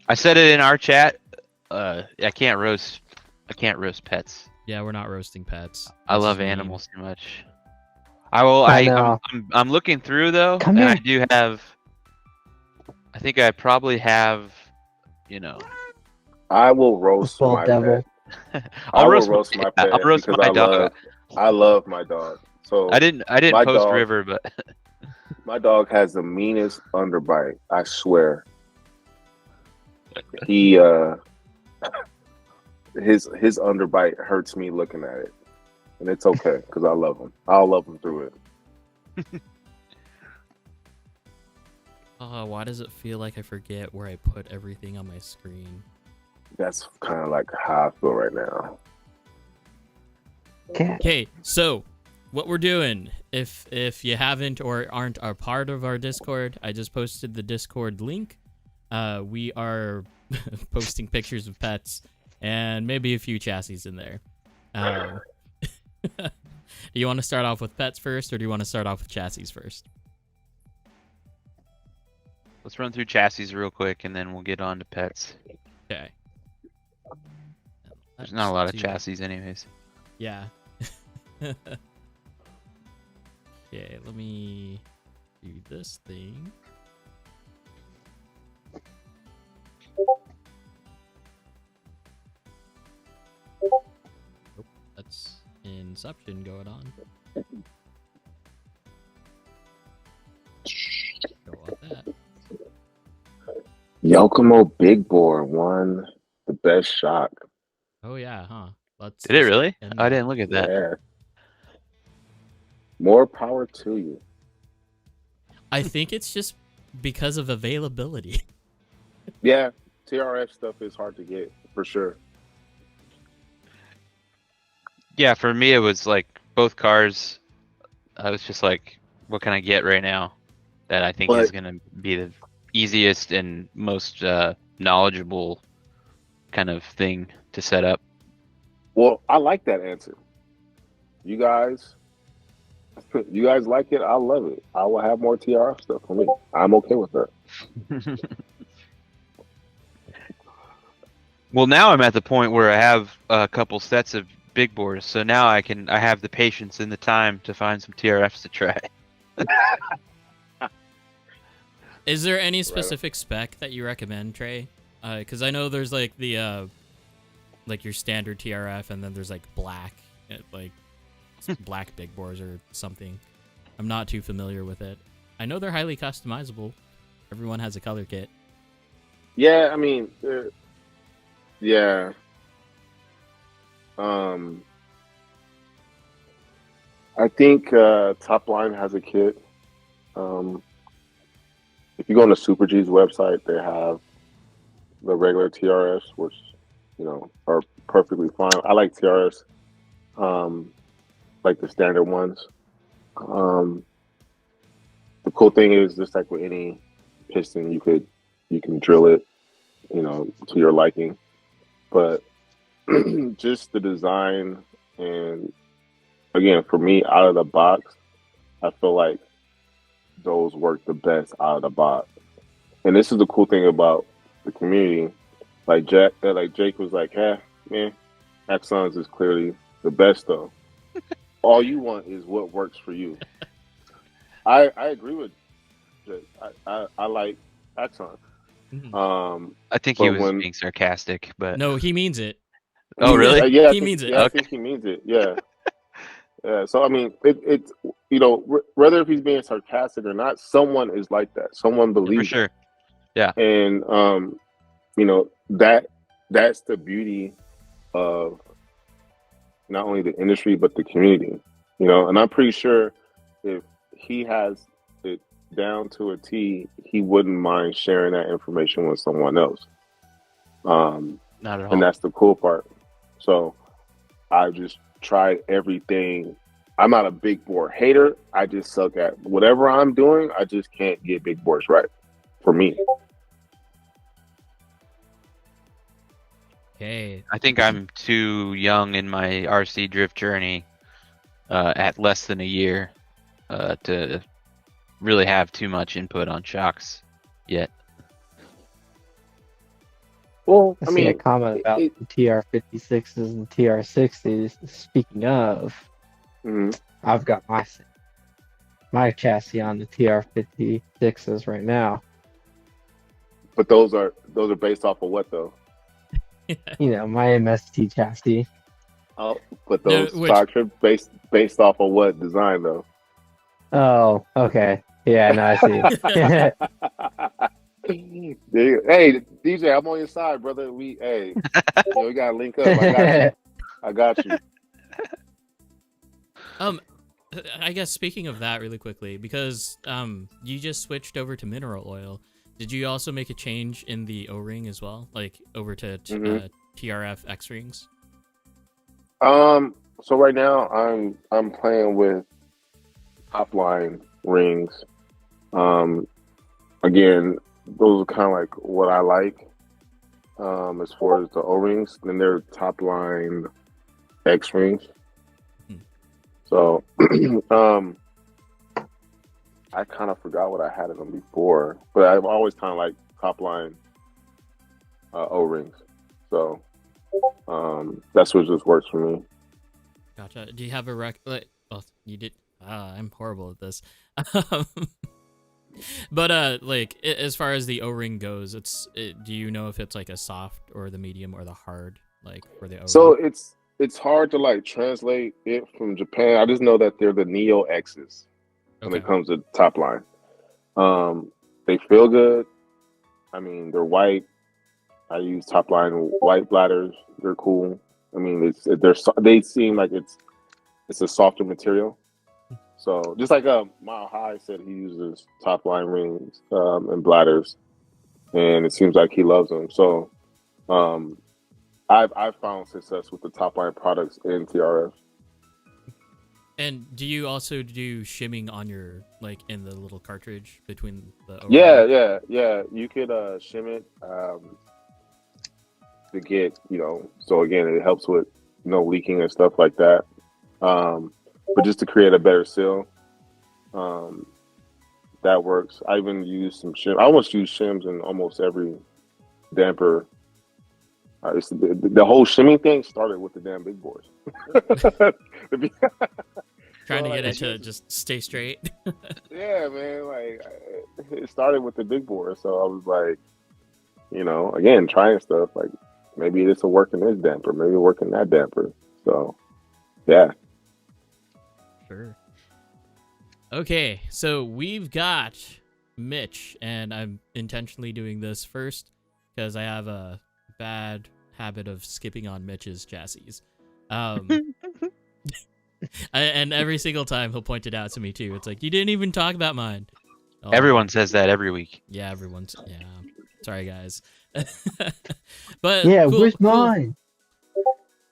I said it in our chat. I can't roast pets. Yeah, we're not roasting pets. I That's love just mean. animals too much. I will. I know. I'm looking through though, Come and here. I do have. I think I probably have. I will roast Little my devil. pet. I'll will roast my pet I'll roast because my dog. I love my dog. So I didn't my post dog- River, but my dog has the meanest underbite. I swear. He his underbite hurts me looking at it, and it's okay because I love him. I'll love him through it. Why does it feel like I forget where I put everything on my screen? That's kind of like how I feel right now. Okay, so what we're doing, if you haven't or aren't a part of our Discord, I just posted the Discord link. We are posting pictures of pets and maybe a few chassis in there. Do you want to start off with pets first, or do you want to start off with chassis first? let's run through chassis real quick, and then we'll get on to pets. Okay. There's not a lot of Let's do- chassis, anyways. Yeah. Okay, let me do this thing. Oh, that's Inception going on. Go on that. Yokomo Big Bore won the best shock. Oh yeah, huh? Let's. Did it just really? end I that. didn't look at that. Yeah. More power to you. I think it's just because of availability. Yeah, TRF stuff is hard to get for sure. Yeah, for me it was like both cars. I was just like, what can I get right now that I think is But- gonna be the easiest and most knowledgeable kind of thing to set up. Well, I like that answer. You guys like it? I love it. I will have more TRF stuff for me. I'm okay with that. Well, now I'm at the point where I have a couple sets of big bores, so now I have the patience and the time to find some TRFs to try. Is there any specific spec that you recommend, Trey? Because I know there's like the like your standard TRF, and then there's like black, like black big bores or something. I'm not too familiar with it. I know they're highly customizable. Everyone has a color kit. Yeah, I mean, yeah. I think Top Line has a kit. If you go on the Super G's website, they have the regular TRS, which are perfectly fine. I like TRS, like the standard ones. The cool thing is, just like with any piston, you can drill it, to your liking. But just the design, and again, for me, out of the box, I feel like those work the best out of the box. And this is the cool thing about the community. Like Jake was like, "Yeah, man, Axons is clearly the best though. All you want is what works for you." I agree with Jake. I like Axon. I think he was being sarcastic, but no, he means it. Oh, really? Yeah, he means it. Yeah, I think he means it. Yeah, yeah. So I mean, it's whether if he's being sarcastic or not, someone is like that. Someone believes for sure. Yeah, and that's the beauty of not only the industry but the community. And I'm pretty sure if he has it down to a T, he wouldn't mind sharing that information with someone else. not at all. And that's the cool part. So I just tried everything. I'm not a big board hater. I just suck at whatever I'm doing. I just can't get big boards right for me. Okay. I think I'm too young in my RC drift journey, at less than a year, to really have too much input on shocks yet. Well, I see a comment about the TR56s and TR60s. Speaking of, I've got my chassis on the TR56s right now. But those are based off of what though? My MST chassis. Oh, but those stocks are based off of what design though? Oh, okay. Yeah, no, I see. Hey, DJ, I'm on your side, brother. We gotta link up. I got you. I guess speaking of that really quickly, because you just switched over to mineral oil. Did you also make a change in the O-ring as well, like over to TRF X rings? So right now I'm playing with top line rings. Again, those are kind of like what I like as far as the O-rings. Then they're top line X rings. So I kind of forgot what I had in them before, but I've always kind of like top line O-rings. So that's what just works for me. Gotcha. Do you have a well, you did. I'm horrible at this. But like as far as the O-ring goes, do you know if it's like a soft or the medium or the hard, like for the O-ring? So it's hard to like translate it from Japan. I just know that they're the Neo X's when it comes to top line. They feel good. I mean, they're white. I use top line white bladders. They're cool. I mean, they seem like it's a softer material. So just like Mile High said, he uses top line rings and bladders, and it seems like he loves them. So I've found success with the top line products in TRF. And do you also do shimming on your, like, in the little cartridge between the Yeah. You could shim it to get, so again, it helps with no leaking and stuff like that. But just to create a better seal, that works. I even use some shim. I almost use shims in almost every damper. The whole shimming thing started with the damn big boards. Trying to get it to just stay straight. Yeah, man. Like it started with the big board, so I was like, again, trying stuff. Like maybe this will work in this damper, maybe it'll work in that damper. So, yeah. Sure. Okay, so we've got Mitch, and I'm intentionally doing this first because I have a bad habit of skipping on Mitch's chassis. And every single time he'll point it out to me too. It's like, you didn't even talk about mine. Oh, everyone says that every week. Yeah, sorry guys. But yeah, where's mine?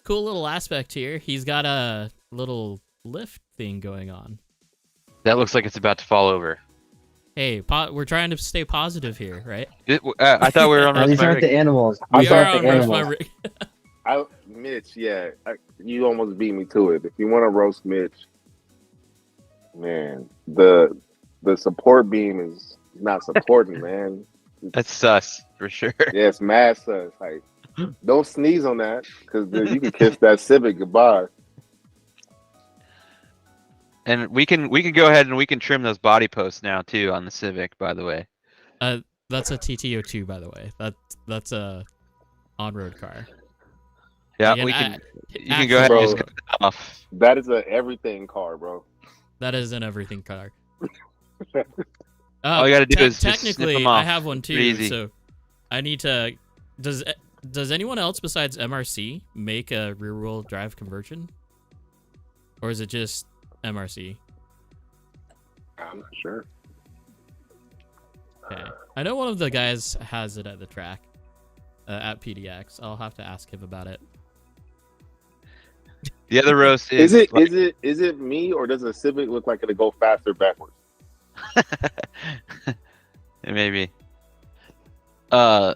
Cool little aspect here. He's got a little lift thing going on. That looks like it's about to fall over. Hey, we're trying to stay positive here, right? I thought we were on These aren't the animals. We are on Roast My Rig. Mitch, yeah, you almost beat me to it. If you want to roast Mitch, man, the support beam is not supporting, man. That's sus for sure. Yeah, it's mad sus. Like, don't sneeze on that because you can kiss that Civic goodbye. And we can go ahead and we can trim those body posts now too on the Civic, by the way. That's a TTO2, by the way. That's a on-road car. Yeah, Again, we can. You actually, can go ahead and just Bro, cut that off. that is a everything car, bro. That is an everything car. All you gotta do is just snip technically, them off. I have one too, Pretty easy. so I need to. Does anyone else besides MRC make a rear-wheel drive conversion, or is it just MRC? I'm not sure. Okay, I know one of the guys has it at the track, at PDX. I'll have to ask him about it. The other roast Is is is it me or does a Civic look like it'll go faster backwards? Maybe. So,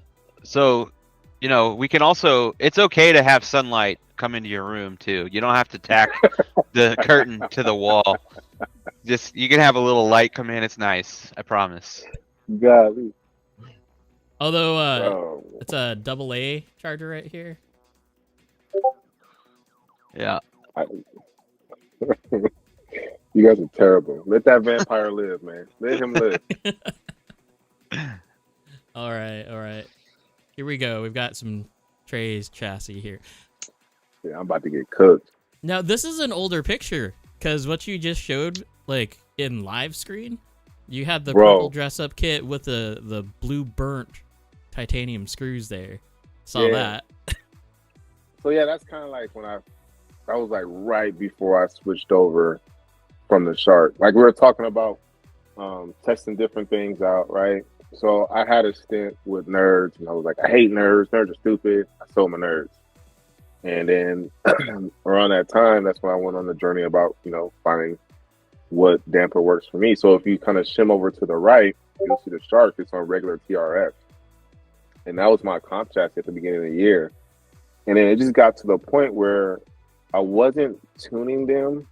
we can also. It's okay to have sunlight come into your room too. You don't have to tack the curtain to the wall. Just you can have a little light come in. It's nice. I promise. Golly. Although it's a AA charger right here. Yeah. You guys are terrible. Let that vampire live, man. Let him live. All right. Here we go. We've got some Trey's chassis here. Yeah, I'm about to get cooked. Now, this is an older picture, because what you just showed, like, in live screen, you had the purple dress-up kit with the blue burnt titanium screws there. Saw that. So, yeah, that's kind of like when that was, like, right before I switched over from the Shark. Like, we were talking about testing different things out, right? So I had a stint with nerds, and I was like, I hate nerds. Nerds are stupid. I sold my nerds. And then around that time, that's when I went on the journey about, finding what damper works for me. So if you kind of shim over to the right, you'll see the Shark. It's on regular TRF. And that was my comp chassis at the beginning of the year. And then it just got to the point where I wasn't tuning them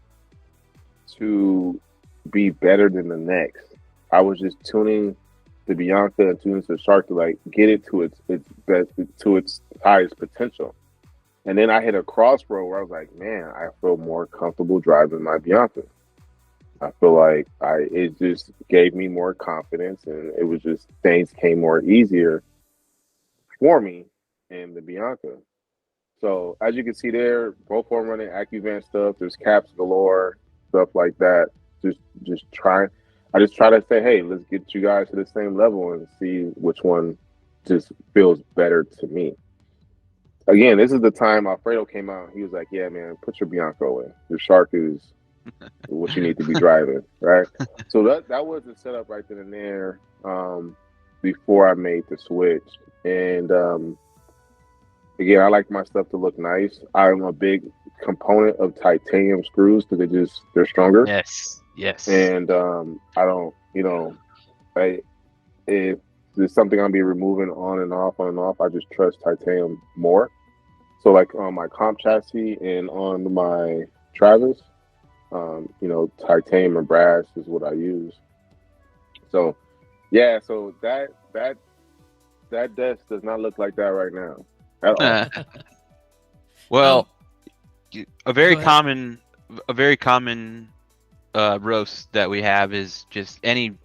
to be better than the next. I was just tuning the Bianca and tuning the Shark to like get it to its best, to its highest potential. And then I hit a crossroad where I was like, man, I feel more comfortable driving my Bianca. I feel like it just gave me more confidence, and it was just things came more easier for me in the Bianca. So as you can see there, both of them running AccuVent stuff. There's caps galore, stuff like that. Just try. I just try to say, hey, let's get you guys to the same level and see which one just feels better to me. Again, this is the time Alfredo came out. He was like, yeah, man, put your Bianca away. Your Shark is what you need to be driving, right? So that was the setup right then and there before I made the switch. And again, I like my stuff to look nice. I'm a big component of titanium screws because they're stronger. Yes. And I don't, if there's something I'll be removing on and off, I just trust titanium more. So like on my comp chassis and on my Travis, titanium and brass is what I use. So yeah, so that desk does not look like that right now at all. Well, a very common roast that we have is just any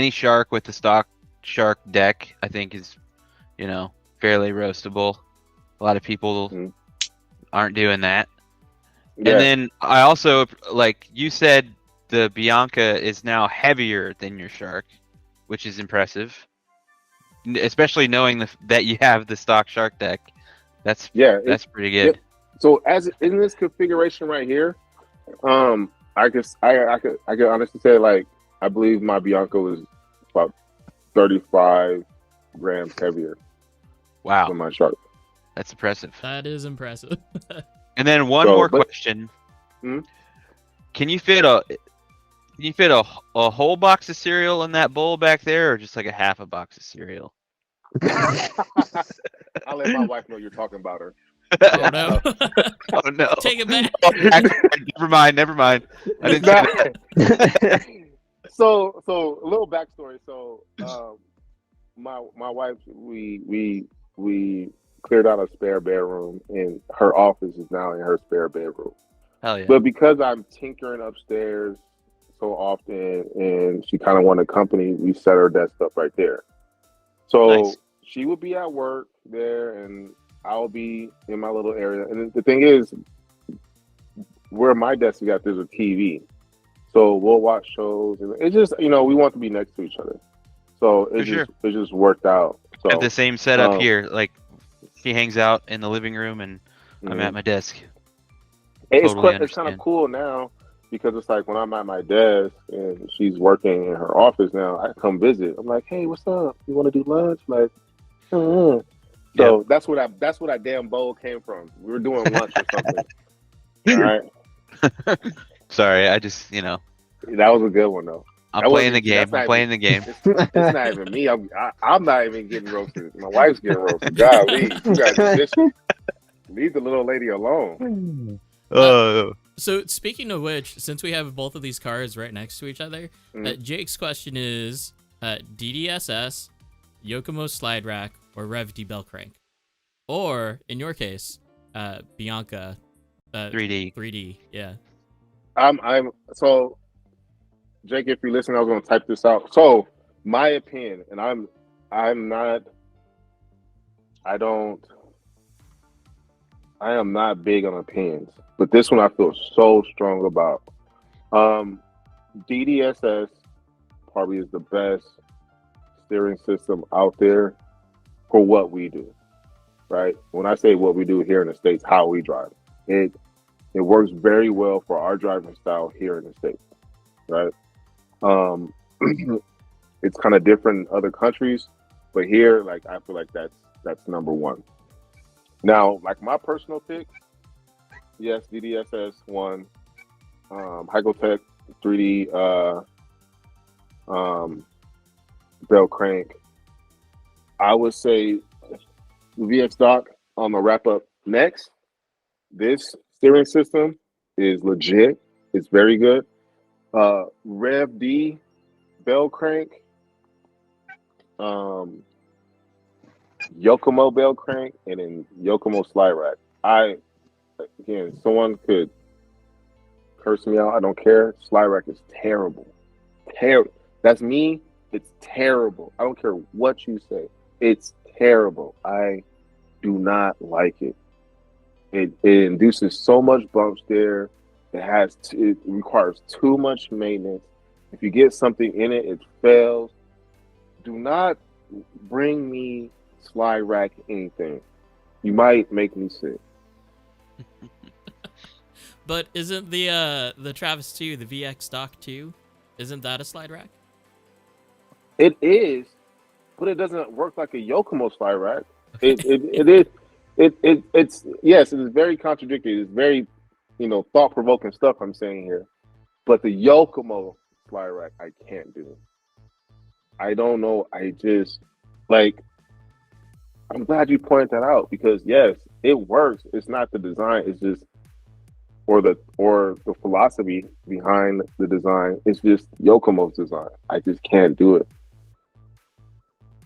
Shark with the stock Shark deck. I think is fairly roastable. A lot of people aren't doing that. Yeah. And then I also, like you said, the Bianca is now heavier than your Shark, which is impressive, especially knowing that you have the stock Shark deck. That's pretty good. So as in this configuration right here, I could honestly say, like, I believe my Bianca was about 35 grams heavier. Wow. Than my Shark. That's impressive. That is impressive. And then one more question. Can you fit a whole box of cereal in that bowl back there, or just like a half a box of cereal? I'll let my wife know you're talking about her. Oh no! Oh no! Take it back. Oh, never mind. I didn't say that. So a little backstory. So my wife, we cleared out a spare bedroom, and her office is now in her spare bedroom. Hell yeah! But because I'm tinkering upstairs so often, and she kind of wanted company, we set her desk up right there. So Nice. she would be at work there, and I'll be in my little area. And the thing is, where my desk is at, there's a TV. So we'll watch shows, and it's just, we want to be next to each other. So it just worked out. So I have the same setup here. Like she hangs out in the living room, and I'm at my desk. It's Totally kind of cool now, because it's like when I'm at my desk and she's working in her office now, I come visit. I'm like, hey, what's up? You want to do lunch? Like, So Yep. that's where that damn bowl came from. We were doing lunch or something. All right. Sorry, I just That was a good one though. I'm playing the game. It's not even me. I'm not even getting roasted. My wife's getting roasted. Golly, you guys just leave the little lady alone. So speaking of which, since we have both of these cars right next to each other, Jake's question is DDSS, Yokomo slide rack, or Rev D bell crank, or in your case, Bianca 3D. 3D. Yeah. I'm so Jake, if you listen, I was going to type this out. So my opinion, and I am not big on opinions, but this one I feel so strong about. DDSS probably is the best steering system out there for what we do, right? When I say what we do here in the States, how we drive, it works very well for our driving style here in the States, right? It's kind of different in other countries, but here, like, I feel like that's number one. Now, like my personal pick, yes, DDSS one, Hycotech 3D, bell crank. I would say VX Doc on the wrap up next. This steering system is legit. It's very good. Rev D bell crank, Yokomo bell crank, and then Yokomo slide rack. Again, someone could curse me out. I don't care. Slide rack is terrible. Terrible. That's me. It's terrible. I don't care what you say. It's terrible. I do not like it. It induces so much bumps there. It requires too much maintenance. If you get something in it, it fails. Do not bring me slide rack anything. You might make me sick. But isn't the Travis 2, the VX Doc 2, isn't that a slide rack? It is, but it doesn't work like a Yokomo slide rack. It's yes, it is very contradictory. It's very, thought-provoking stuff I'm saying here. But the Yokomo slide rack, I can't do. I don't know. I just, I'm glad you pointed that out, because yes, it works. It's not the design. It's just, or the philosophy behind the design. It's just Yokomo's design. I just can't do it.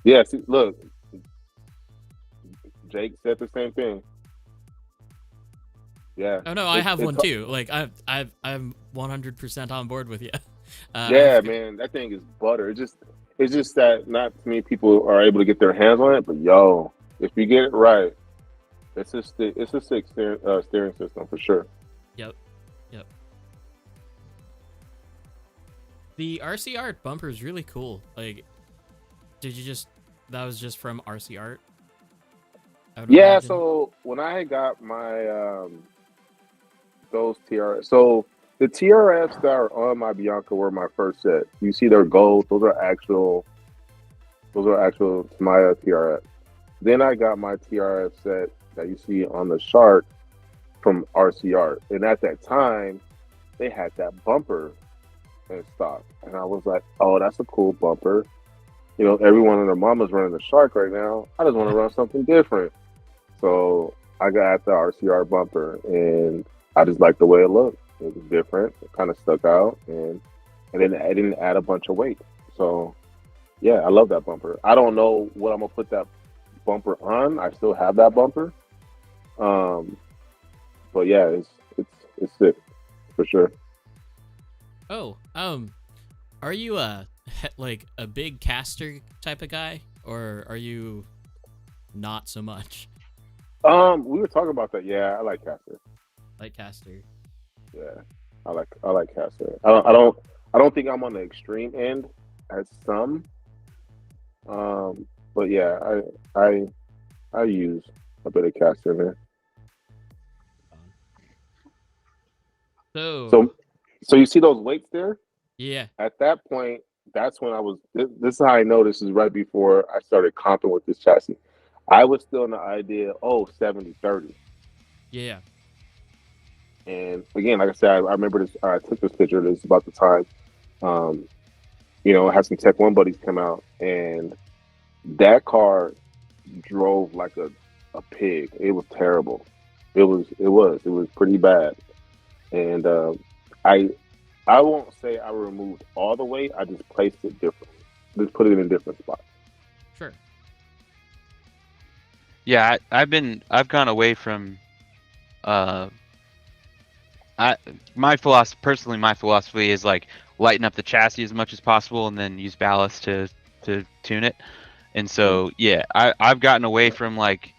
Yes, look, Jake said the same thing. Yeah. Oh no, I have one too. Like I'm 100% on board with you. Yeah, man, that thing is butter. It's just that not many people are able to get their hands on it. But yo, if you get it right, it's a sick steering system for sure. Yep. The RC Art bumper is really cool. Like, that was just from RC Art? Yeah, imagine. So when I got my those TRF, so the TRFs that are on my Bianca were my first set. You see, they're gold. Those are actual Maya TRF. Then I got my TRF set that you see on the Shark from RC Art, and at that time, they had that bumper in stock, and I was like, "Oh, that's a cool bumper." Everyone and their mama's running the Shark right now. I just want to run something different. So I got the RCR bumper, and I just liked the way it looked. It was different. It kind of stuck out, and then I didn't add a bunch of weight. So yeah, I love that bumper. I don't know what I'm gonna put that bumper on. I still have that bumper. Um, but yeah, it's sick for sure. Oh, are you like a big caster type of guy, or are you not so much? We were talking about that. Yeah, I like caster. Like caster. Yeah, I like caster. I don't think I'm on the extreme end as some. But yeah, I use a bit of caster in there. So So you see those weights there? yeah, At that point, that's when I was. This is how I know this is right before I started comping with this chassis. I was still in the idea, 70-30. yeah. And again, like I said, I remember this. I took this picture. This is about the time, I had some TechOne buddies come out, and that car drove like a pig. It was terrible. It was pretty bad. And I I won't say I removed all the weight. I just placed it differently. Just put it in a different spot. Sure. Yeah, I've gone away from my philosophy is like lighten up the chassis as much as possible and then use ballast to tune it. And so yeah, I've gotten away from like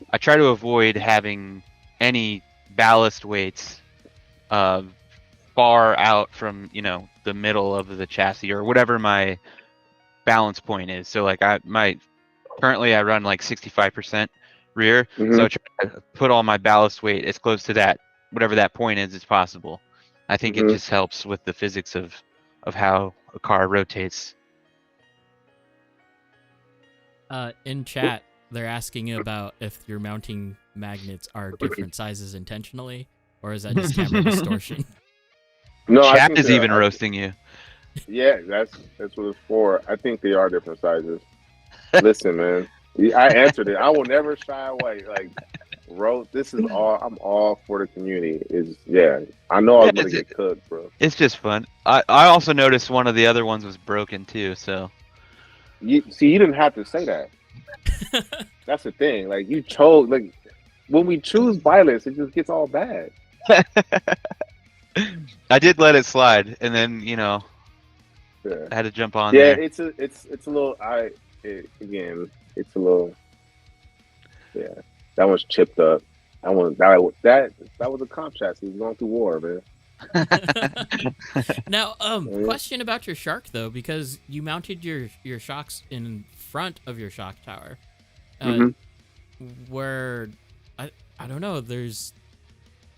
I try to avoid having any ballast weights far out from the middle of the chassis or whatever my balance point is. So like currently I run like 65% rear, so I try to put all my ballast weight as close to that whatever that point is as possible. I think it just helps with the physics of how a car rotates. In chat, they're asking about if your mounting magnets are different sizes intentionally, or is that just camera distortion? No, I Chat think is even roasting you. Yeah, that's what it's for. I think they are different sizes. Listen, man, I answered it. I will never shy away. Like, bro, this is all. I'm all for the community. I know I was gonna get cooked, bro. It's just fun. I also noticed one of the other ones was broken too. So You didn't have to say that. That's the thing. Like, you chose. Like, when we choose violence, it just gets all bad. I did let it slide, and then Yeah. I had to jump on Yeah, there. it's a little. It's a little. Yeah, that one's chipped up. That was a comp chassis. He was going through war, man. Now, question about your shark though, because you mounted your shocks in front of your shock tower, where I don't know.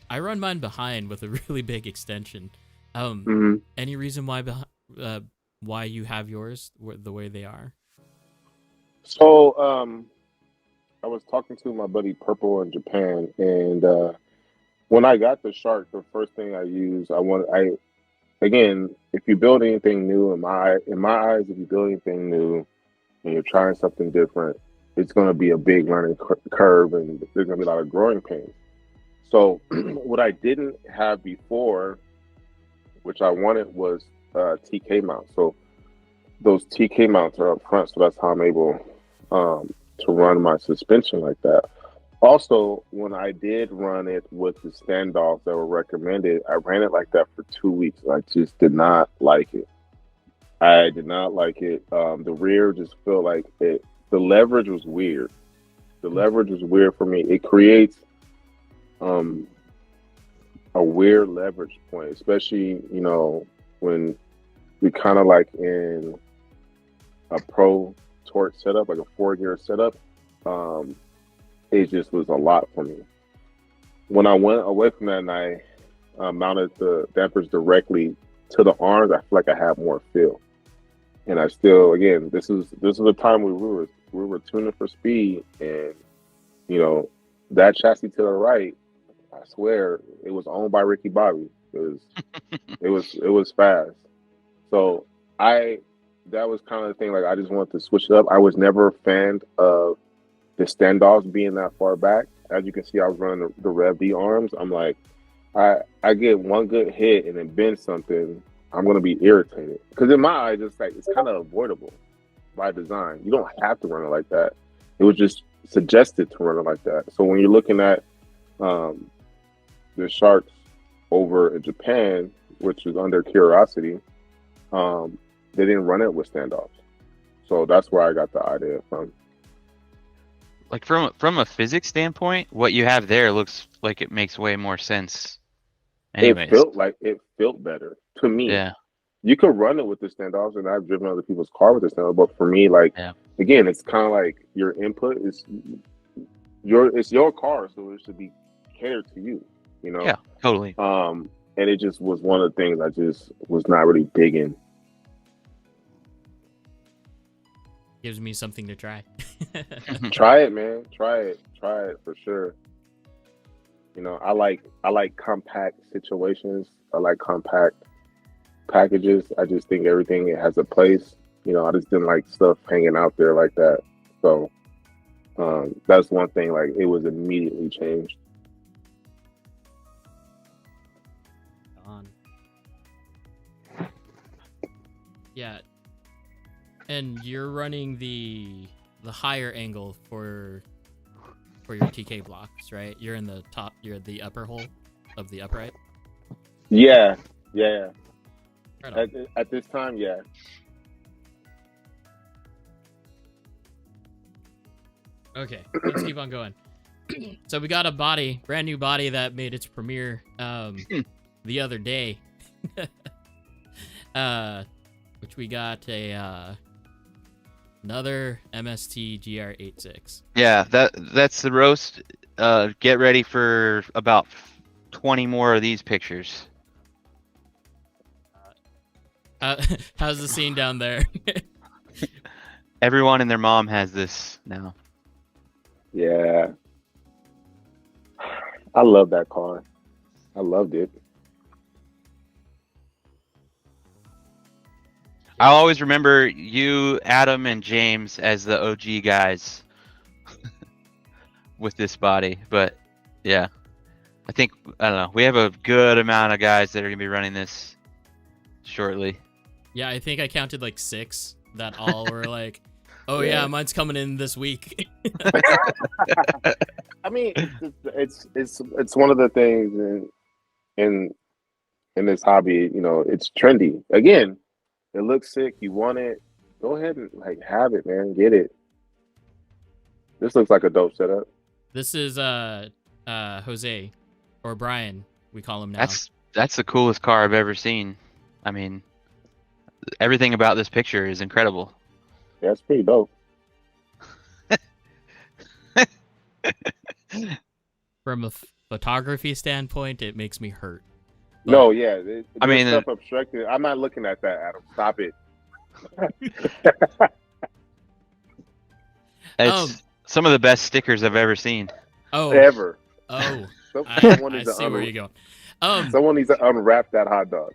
I run mine behind with a really big extension. Any reason why you have yours the way they are? So, I was talking to my buddy Purple in Japan, and when I got the Shark, the first thing I used, again, if you build anything new, in my eyes, if you build anything new and you're trying something different, it's going to be a big learning curve, and there's going to be a lot of growing pains. So, what I didn't have before, which I wanted, was TK mounts. So those TK mounts are up front, so that's how I'm able to run my suspension like that. Also, when I did run it with the standoffs that were recommended, I ran it like that for 2 weeks. I just did not like it. I did not like it. The rear just felt like it. The leverage was weird. The leverage was weird for me. It creates a weird leverage point, especially when we kind of like in a pro torque setup, like a 4-gear setup. It just was a lot for me. When I went away from that and I mounted the dampers directly to the arms, I feel like I had more feel. And I still, again, this is a time we were tuning for speed, and that chassis to the right, I swear it was owned by Ricky Bobby. It was fast. So that was kind of the thing. Like, I just wanted to switch it up. I was never a fan of the standoffs being that far back. as you can see, I was running the Rev D arms. I'm like, I get one good hit and then bend something, I'm gonna be irritated because in my eyes, it's kind of avoidable by design. You don't have to run it like that. It was just suggested to run it like that. So when you're looking at the Sharks over in Japan, which is under Curiosity, they didn't run it with standoffs. So that's where I got the idea from. Like from a physics standpoint, what you have there looks like it makes way more sense. Anyways. It felt better to me. Yeah. You could run it with the standoffs, and I've driven other people's car with the standoff. But for me, again, it's kind of like your input is your car, so it should be catered to you. You know? Yeah, totally. And it just was one of the things I just was not really digging. Gives me something to try. Try it, man. Try it for sure. You know, I like compact situations. I like compact packages. I just think everything it has a place. You know, I just didn't like stuff hanging out there like that. So that's one thing. Like it was immediately changed. Yeah. And you're running the higher angle for your TK blocks, right? You're in the top. You're the upper hole of the upright. Yeah. Right at this time, yeah. Okay, let's keep on going. So we got a brand new body that made its premiere the other day. Which we got another MST GR86. Yeah, that's the roast. Get ready for about 20 more of these pictures. How's the scene down there? Everyone and their mom has this now. Yeah. I love that car. I loved it. I always remember you, Adam, and James as the OG guys with this body. But yeah, I don't know. We have a good amount of guys that are going to be running this shortly. Yeah, I think I counted like 6 that all were like, oh yeah, mine's coming in this week. I mean, it's one of the things in this hobby, you know, it's trendy. Again, it looks sick. You want it? Go ahead and have it, man. Get it. This looks like a dope setup. This is Jose or Brian. We call him now. That's the coolest car I've ever seen. I mean, everything about this picture is incredible. Yeah, it's pretty dope. From a photography standpoint, it makes me hurt. But, no, yeah. I mean, stuff obstructed. I'm not looking at that, Adam. Stop it. It's some of the best stickers I've ever seen. Oh, ever. Oh, Someone I see where you're going. Someone needs to unwrap that hot dog.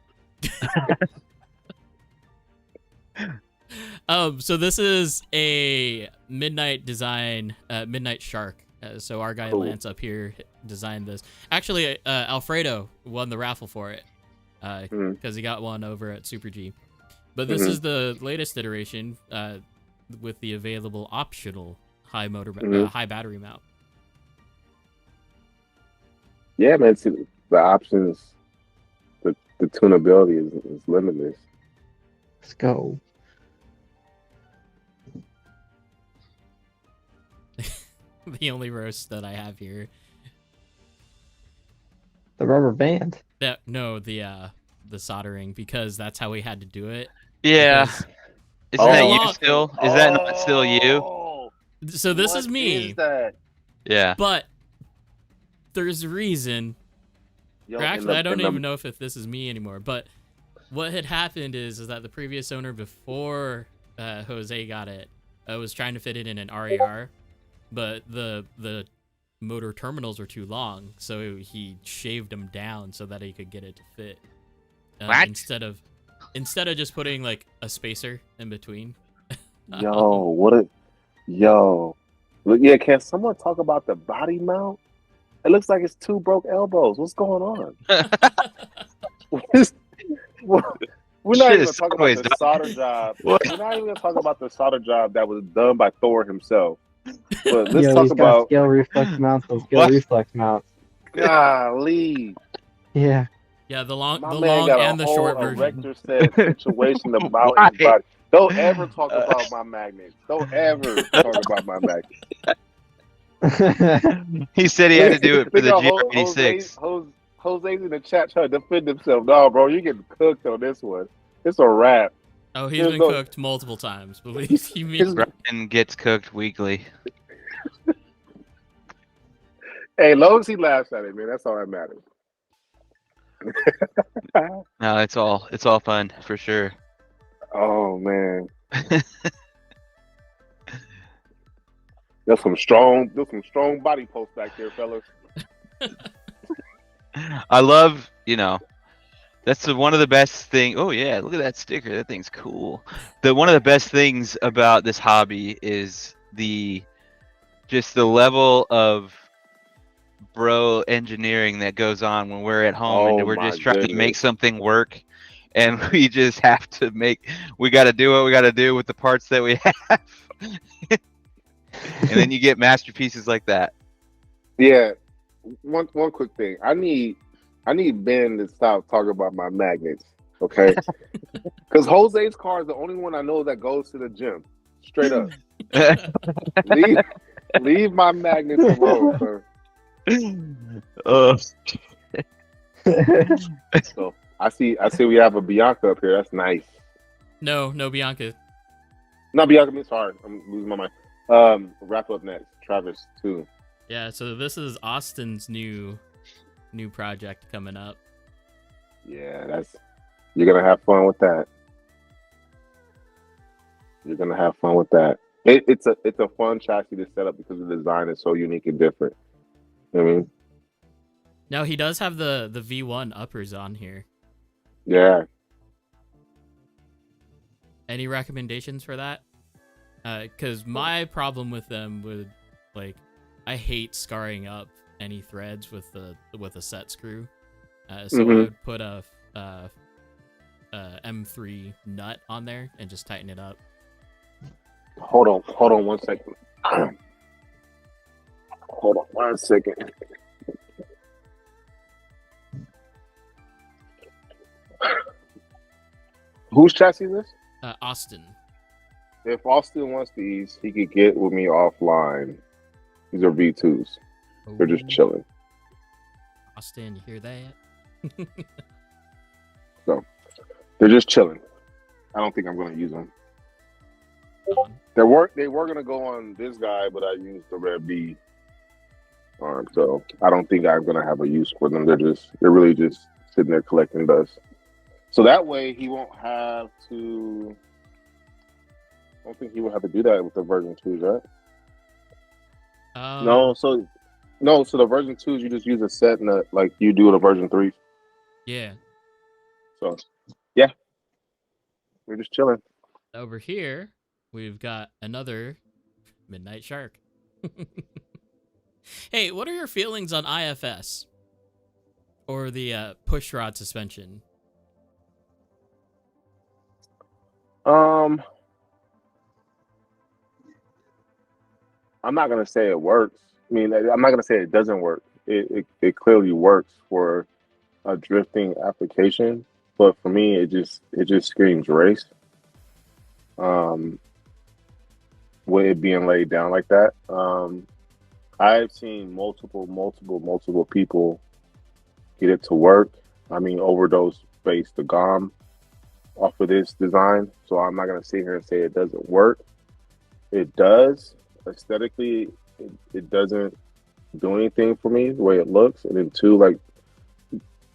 So this is a Midnight design, Midnight Shark. So our guy Lance up here designed this. Actually, Alfredo won the raffle for it because he got one over at Super G. But this is the latest iteration with the available optional high battery mount. Yeah, man. See, the options, the tunability is limitless. Let's go. The only roast that I have here. The rubber band. The soldering, because that's how we had to do it. Yeah. Because, Isn't that you still? Is that not still you? So this is me. Is that? Yeah. But there's a reason. Actually, I don't even know if this is me anymore. But what had happened is that the previous owner before Jose got it was trying to fit it in an RAR, but the motor terminals were too long, so he shaved them down so that he could get it to fit. Instead of just putting like a spacer in between. Yo, Yeah, can someone talk about the body mount? It looks like it's two broke elbows. What's going on? We're not Shit even is talking about sideways, the dog. solder job. What? We're not even gonna talk about the solder job that was done by Thor himself. But let's Yo, talk he's got about scale reflex mounts on scale What? reflex mounts. golly. Yeah. Yeah, the My long man got a and the whole short version. erector set situation about Why? his body. Don't ever talk Uh, about my magnets. Don't ever talk about my magnets. He said he had to do it for Look the how GR86. Jose's in the chat trying to defend himself. No, bro, you getting cooked on this one. It's a wrap. Oh, he's There's been no- cooked multiple times. Believe you me. Brian gets cooked weekly. Hey, long as he laughs at it, man, that's all that matters. No, it's all fun for sure. Oh man, there's some strong body posts back there, fellas. I love, that's one of the best thing. Oh yeah, look at that sticker. That thing's cool. One of the best things about this hobby is just the level of bro engineering that goes on when we're at home and Oh, we're my just trying to make goodness. something work, and we just have to we got to do what we got to do with the parts that we have. And then you get masterpieces like that. Yeah, one quick thing. I need Ben to stop talking about my magnets, okay? Because Jose's car is the only one I know that goes to the gym. Straight up. leave my magnets alone, sir. So I see we have a Bianca up here. That's nice. No, Bianca. Not Bianca, I'm sorry. I'm losing my mind. Wrap up next. Travis too. Yeah, so this is Austin's new project coming up. Yeah, you're gonna have fun with that. You're gonna have fun with that. It's a fun chassis to set up because the design is so unique and different. You know what I mean? Now he does have the V1 uppers on here. Yeah. Any recommendations for that? Because my problem with them would, like, I hate scarring up any threads with a set screw. So I would put a M3 nut on there and just tighten it up. Hold on 1 second. Hold on 1 second. Whose chassis is this? Austin. If Austin wants these, he could get with me offline. These are V2s. They're just chilling. Austin, you hear that? So they're just chilling. I don't think I'm going to use them. They were going to go on this guy, but I used the Red B. So I don't think I'm going to have a use for them. They're really just sitting there collecting dust. So that way he won't have to. I don't think he will have to do that with the version 2s, right? No, so the version 2s you just use a set nut like you do with a version 3. Yeah. So yeah, we're just chilling. Over here, we've got another Midnight Shark. Hey, what are your feelings on IFS or the push rod suspension? I'm not gonna say it works. I mean, I'm not gonna say it doesn't work. It clearly works for a drifting application, but for me, it just screams race. With it being laid down like that, I've seen multiple people get it to work. I mean, overdose based the GOM off of this design. So I'm not gonna sit here and say it doesn't work. It does. Aesthetically, it doesn't do anything for me the way it looks. And then two, like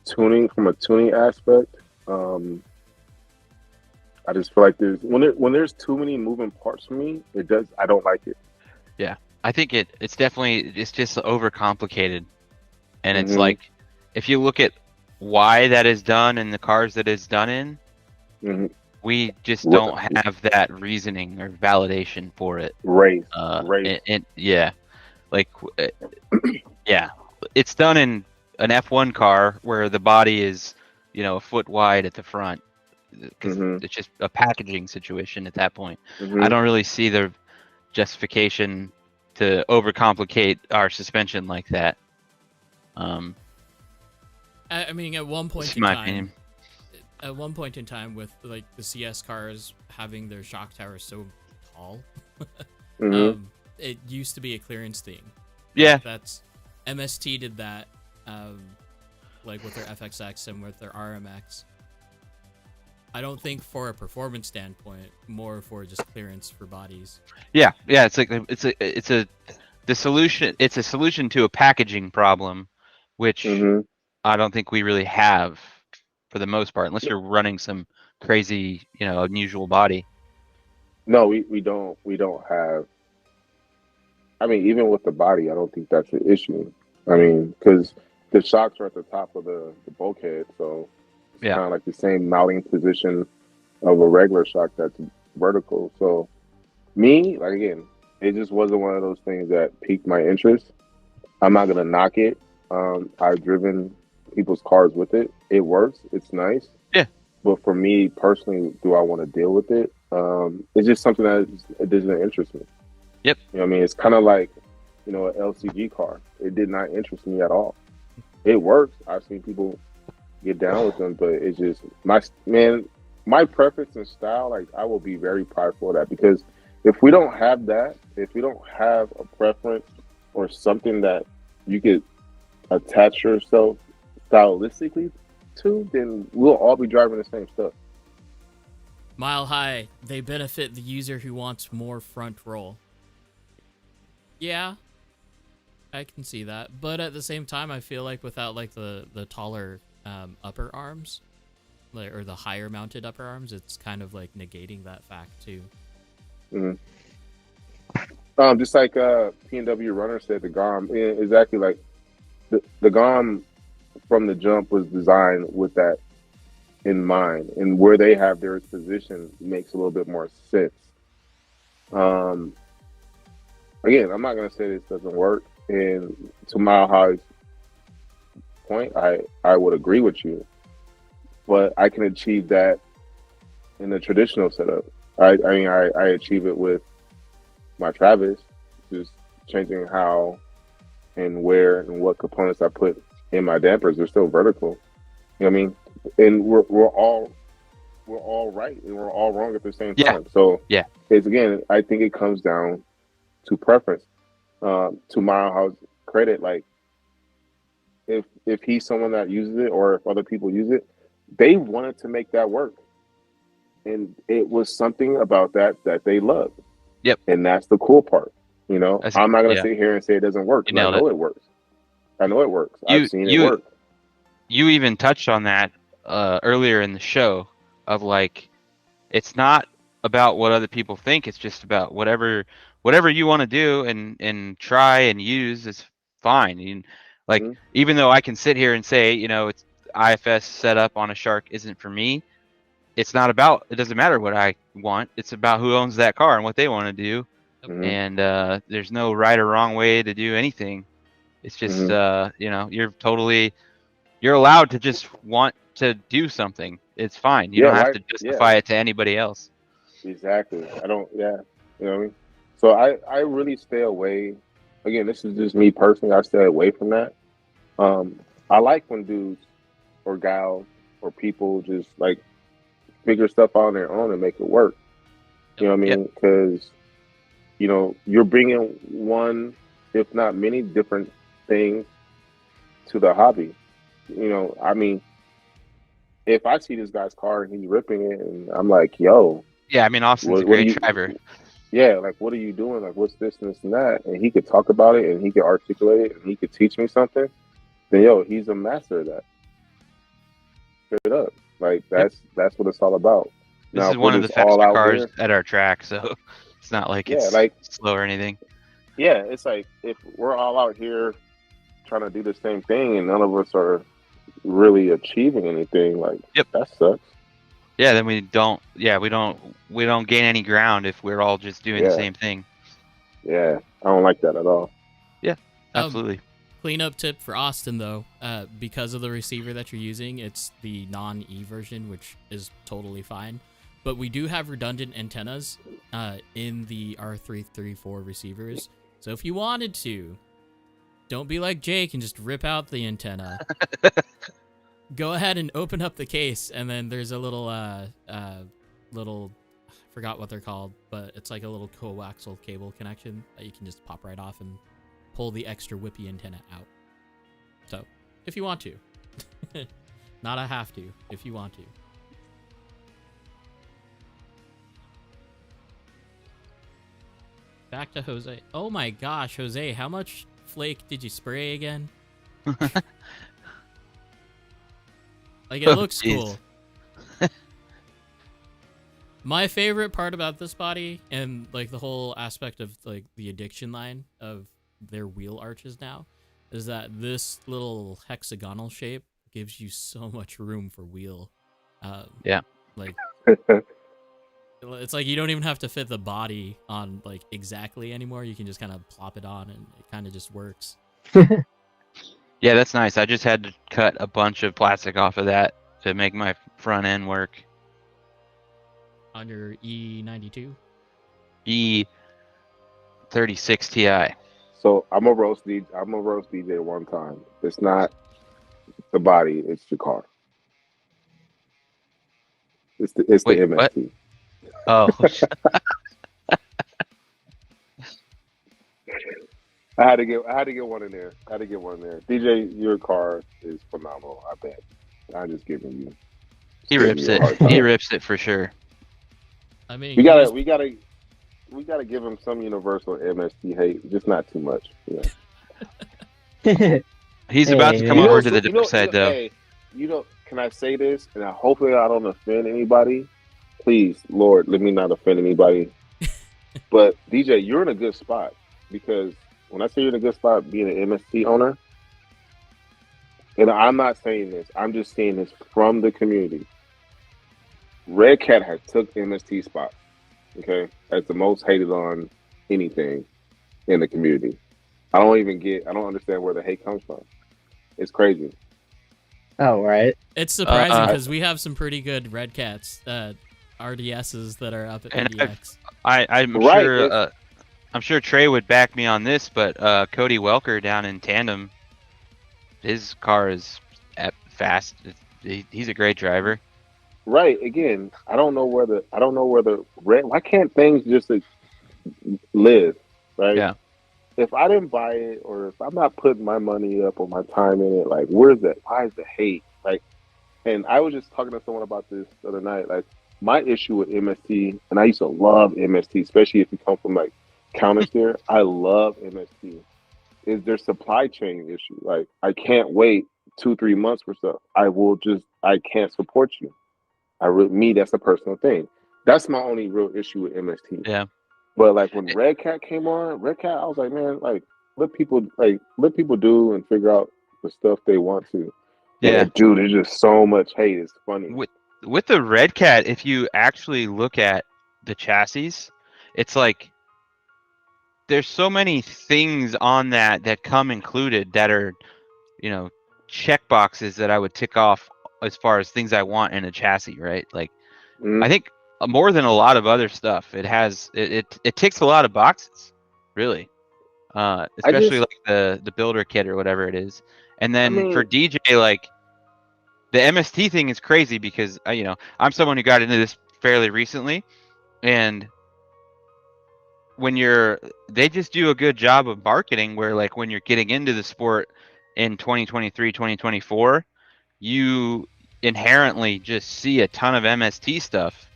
tuning from a tuning aspect, I just feel like when there's too many moving parts for me, I don't like it. Yeah, I think it's just overcomplicated, and it's like if you look at why that is done and the cars that it's done in, We just don't have that reasoning or validation for it. Race. And yeah, like, yeah, it's done in an F1 car where the body is, a foot wide at the front, because it's just a packaging situation at that point. I don't really see the justification to overcomplicate our suspension like that. I mean, at one point in time. At one point in time, with like the CS cars having their shock towers so tall, it used to be a clearance thing. Yeah, that's MST did that, like with their FXX and with their RMX. I don't think for a performance standpoint, more for just clearance for bodies. Yeah. It's like the solution. It's a solution to a packaging problem, which I don't think we really have. For the most part, unless you're running some crazy, unusual body. No, we don't have. I mean, even with the body, I don't think that's an issue. I mean, because the shocks are at the top of the bulkhead, so it's kind of like the same mounting position of a regular shock that's vertical. So, like again, it just wasn't one of those things that piqued my interest. I'm not gonna knock it. I've driven people's cars with it. It works. It's nice. Yeah. But for me personally, do I want to deal with it? It's just something that it doesn't interest me. Yep. You know what I mean? It's kind of like, an LCG car. It did not interest me at all. It works. I've seen people get down with them, but it's just my preference and style. Like, I will be very prideful of that, because if we don't have that, if we don't have a preference or something that you could attach yourself stylistically to, then we'll all be driving the same stuff. Mile High, they benefit the user who wants more front roll. Yeah, I can see that, but at the same time, I feel like without like the taller upper arms, or the higher mounted upper arms, it's kind of like negating that fact too. Just like P&W Runner said, the GOM, exactly, like the GOM from the jump was designed with that in mind, and where they have their position makes a little bit more sense. Again, I'm not going to say this doesn't work, and to Mile High's point, I would agree with you, but I can achieve that in the traditional setup. I achieve it with my Travis, just changing how and where and what components I put in my dampers. They're still vertical. You know what I mean? And we're all right and we're all wrong at the same time. So it's, again, I think it comes down to preference. To Mile High's credit, like if he's someone that uses it, or if other people use it, they wanted to make that work, and it was something about that they loved. Yep. And that's the cool part. I'm not gonna sit here and say it doesn't work. I know it works. I know it works. I've seen it work. You even touched on that earlier in the show, of like, it's not about what other people think. It's just about whatever you want to do and try and use is fine. Even though I can sit here and say, it's IFS setup on a Shark isn't for me. It doesn't matter what I want. It's about who owns that car and what they want to do. And there's no right or wrong way to do anything. It's just, you're allowed to just want to do something. It's fine. You don't have to justify it to anybody else. Exactly. I don't, you know what I mean? So I really stay away. Again, this is just me personally. I stay away from that. I like when dudes or gals or people just like figure stuff out on their own and make it work. You know what I mean? Because, you're bringing one, if not many, different things to the hobby. I mean, if I see this guy's car and he's ripping it, and I'm like, yo. Yeah, I mean, Austin's a great driver. Yeah, like, what are you doing? Like, what's this and this and that? And he could talk about it, and he could articulate it, and he could teach me something. Then, yo, he's a master of that. Straight up. Like, that's what it's all about. This is one of the faster cars at our track, so it's not like it's slow or anything. Yeah, it's like, if we're all out here trying to do the same thing and none of us are really achieving anything, like, that sucks. Yeah, then we don't gain any ground if we're all just doing the Yeah. same thing. Yeah, I don't like that at all. Yeah, absolutely. Cleanup tip for Austin though, because of the receiver that you're using, it's the non-E version, which is totally fine. But we do have redundant antennas in the R334 receivers. So if you wanted to, don't be like Jake and just rip out the antenna. Go ahead and open up the case, and then there's a little I forgot what they're called, but it's like a little coaxial cable connection that you can just pop right off and pull the extra whippy antenna out. So, if you want to. Not a have to, if you want to. Back to Jose. Oh my gosh, Jose, how much flake did you spray again? Like, it looks cool. My favorite part about this body, and like the whole aspect of like the addiction line of their wheel arches now, is that this little hexagonal shape gives you so much room for wheel. Yeah. Like, it's like you don't even have to fit the body on like exactly anymore. You can just kind of plop it on, and it kind of just works. Yeah, that's nice. I just had to cut a bunch of plastic off of that to make my front end work. On your E92? E36 Ti. So I'm a roast DJ one time. It's not the body, it's the car. It's the MST. What? Oh. I had to get one in there. DJ, your car is phenomenal. I bet. I'm just giving you. He rips it. He rips it for sure. I mean, we gotta give him some universal MST hate, just not too much. Yeah. He's about to come over to the dark side, though. Hey, can I say this? And hopefully I don't offend anybody. Please, Lord, let me not offend anybody. But DJ, you're in a good spot, because when I say you're in a good spot being an MST owner, and I'm not saying this, I'm just saying this from the community. Red Cat has took MST spot, okay, as the most hated on anything in the community. I don't understand where the hate comes from. It's crazy. Oh, right. It's surprising because we have some pretty good Red Cats, RDSs that are up at PDX. I'm sure Trey would back me on this, but Cody Welker down in Tandem, his car is fast. He's a great driver. Right. Again, I don't know where the red. Why can't things just live? Right. Yeah. If I didn't buy it, or if I'm not putting my money up or my time in it, like, where's that? Why is the hate? Like, and I was just talking to someone about this the other night. Like, my issue with MST, and I used to love MST, especially if you come from like counter steer. I love MST. Is their supply chain issue? Like, I can't wait 2-3 months for stuff. I can't support you. That's a personal thing. That's my only real issue with MST. Yeah. But like when Red Cat came on, I was like, man, like let people do and figure out the stuff they want to. Yeah. And, dude, there's just so much hate. It's funny. With the Red Cat, if you actually look at the chassis, it's like there's so many things on that come included that are, check boxes that I would tick off as far as things I want in a chassis, right? Like, I think more than a lot of other stuff, it ticks a lot of boxes, really. Especially like the builder kit or whatever it is. And then for DJ, like the MST thing is crazy because I'm someone who got into this fairly recently, and they just do a good job of marketing where, like, when you're getting into the sport in 2023, 2024, you inherently just see a ton of MST stuff.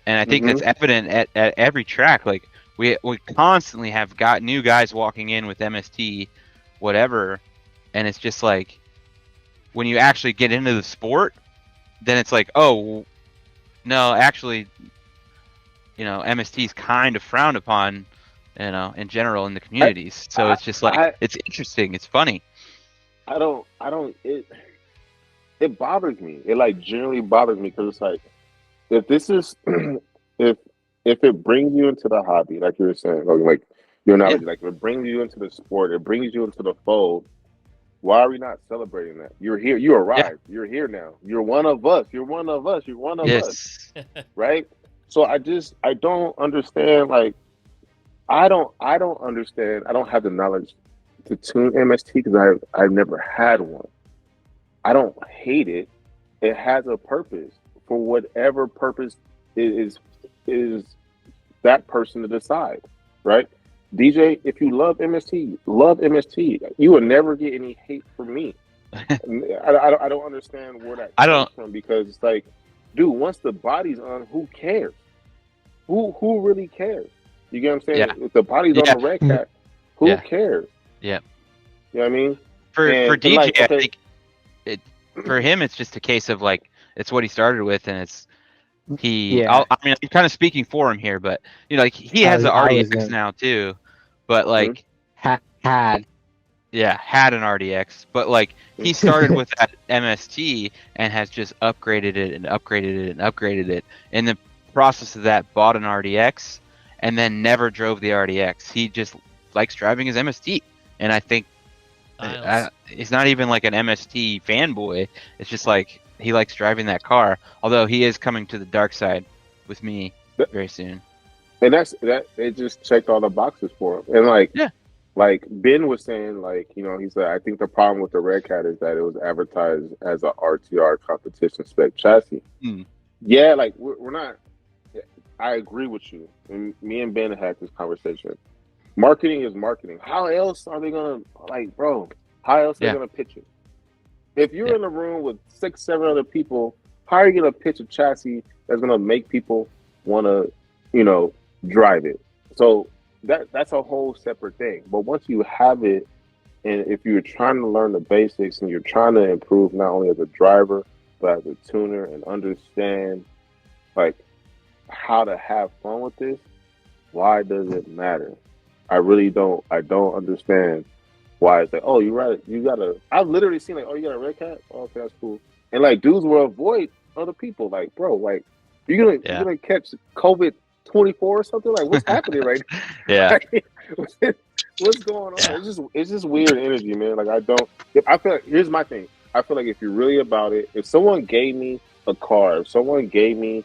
And I think that's evident at every track. Like, we constantly have got new guys walking in with MST, whatever. And it's just like, when you actually get into the sport, then it's like, oh, no, actually, MST is kind of frowned upon, in general in the communities. So it's just like, it's interesting. It's funny. It bothers me. It like generally bothers me because it's like, if this is if if it brings you into the hobby, like you were saying, like your analogy, like if it brings you into the sport, it brings you into the fold. Why are we not celebrating that? You're here. You Yeah. arrived. You're here now. You're one of us. You're one of us. You're one of us. Yes. Right? So I don't understand. Like I don't understand. I don't have the knowledge to tune MST because I've never had one. I don't hate it. It has a purpose for whatever purpose is that person to decide, right? DJ, if you love MST, love MST. You will never get any hate from me. I don't understand where that comes from because it's like, dude, once the body's on, who cares? Who really cares? You get what I'm saying? Yeah. If the body's on the red cat, who cares? Yeah. You know what I mean? For DJ, like, okay, I think for him it's just a case of like it's what he started with, and it's I mean, I'm kind of speaking for him here, but you know, like he has an RDX now too, but like had an RDX, but like he started with that MST and has just upgraded it and upgraded it and upgraded it. In the process of that, bought an RDX and then never drove the RDX. He just likes driving his MST, and I think he's not even like an MST fanboy. It's just like he likes driving that car. Although he is coming to the dark side with me very soon. And it just checked all the boxes for him. And like Ben was saying, like, you know, he said, I think the problem with the Red Cat is that it was advertised as a RTR competition spec chassis. Yeah, like we're not. I agree with you. And me and Ben had this conversation. Marketing is marketing. How else are they gonna how else are they gonna pitch it? If you're in a room with 6, 7 other people, how are you gonna pitch a chassis that's gonna make people wanna, you know, drive it? So that's a whole separate thing. But once you have it, and if you're trying to learn the basics and you're trying to improve not only as a driver but as a tuner and understand like how to have fun with this, why does it matter? I really don't. I don't understand why it's like, oh, you're right. You gotta. I've literally seen like, oh, you got a Red Cat. Oh, okay, that's cool. And like, dudes will avoid other people. Like, bro, like, you're gonna catch COVID-24 or something. Like, what's happening right now? Yeah. What's going on? Yeah. It's just weird energy, man. Like, I feel like here's my thing. I feel like if you're really about it, if someone gave me a car, if someone gave me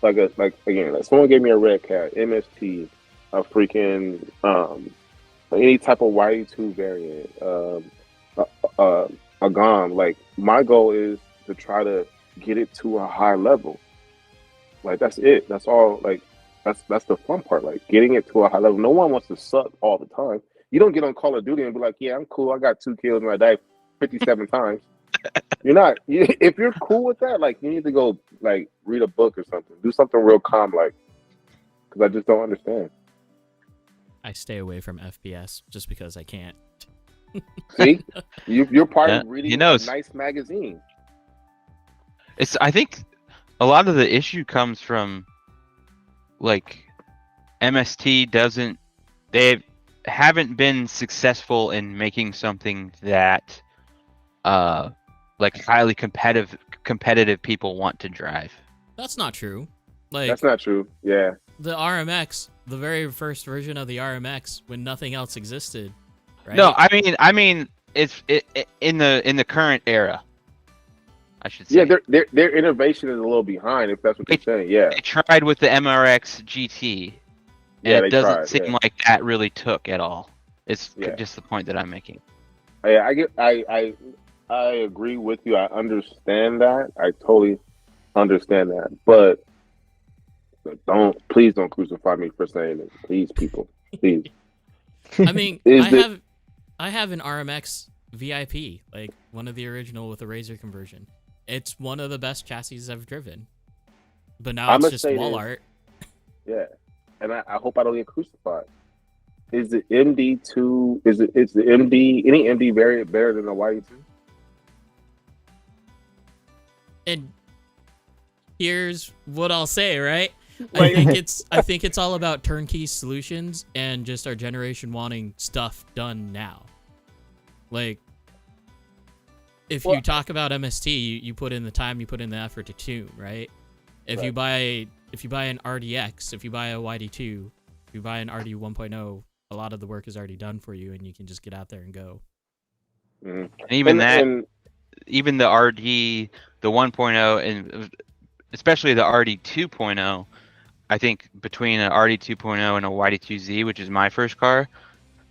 someone gave me a Red Cat, MST, a freaking any type of YE2 variant, a GOM. Like, my goal is to try to get it to a high level. Like, that's it. That's all. Like, that's the fun part. Like, getting it to a high level. No one wants to suck all the time. You don't get on Call of Duty and be like, yeah, I'm cool. I got 2 kills and I died 57 times. You're not. If you're cool with that, like, you need to go like read a book or something. Do something real calm, like, because I just don't understand. I stay away from FPS just because I can't. See, you're part of reading a nice magazine. I think a lot of the issue comes from like MST they haven't been successful in making something that like highly competitive people want to drive. That's not true. Like, that's not true. Yeah. The RMX, the very first version of the RMX, when nothing else existed, right? No, I mean, it's in the current era, I should say. Yeah, their innovation is a little behind, if that's what you're saying. Yeah. They tried with the MRX GT, and it doesn't seem like that really took at all. It's just the point that I'm making. I agree with you. I understand that. I totally understand that. But please don't crucify me for saying it. Please, people. Please. I mean, I have an RMX VIP, like one of the original with a Razor conversion. It's one of the best chassis I've driven. But now it's just wall art. Yeah. And I hope I don't get crucified. Is the MD2 is the MD any MD variant better than the YE2? And here's what I'll say, right? I think it's all about turnkey solutions and just our generation wanting stuff done now. Like, if you talk about MST, you put in the time, you put in the effort to tune, right? If you buy an RDX, if you buy a YD2, if you buy an RD 1.0, a lot of the work is already done for you, and you can just get out there and go. And even the RD, the 1.0, and especially the RD 2.0, I think between an RD 2.0 and a YD2Z, which is my first car,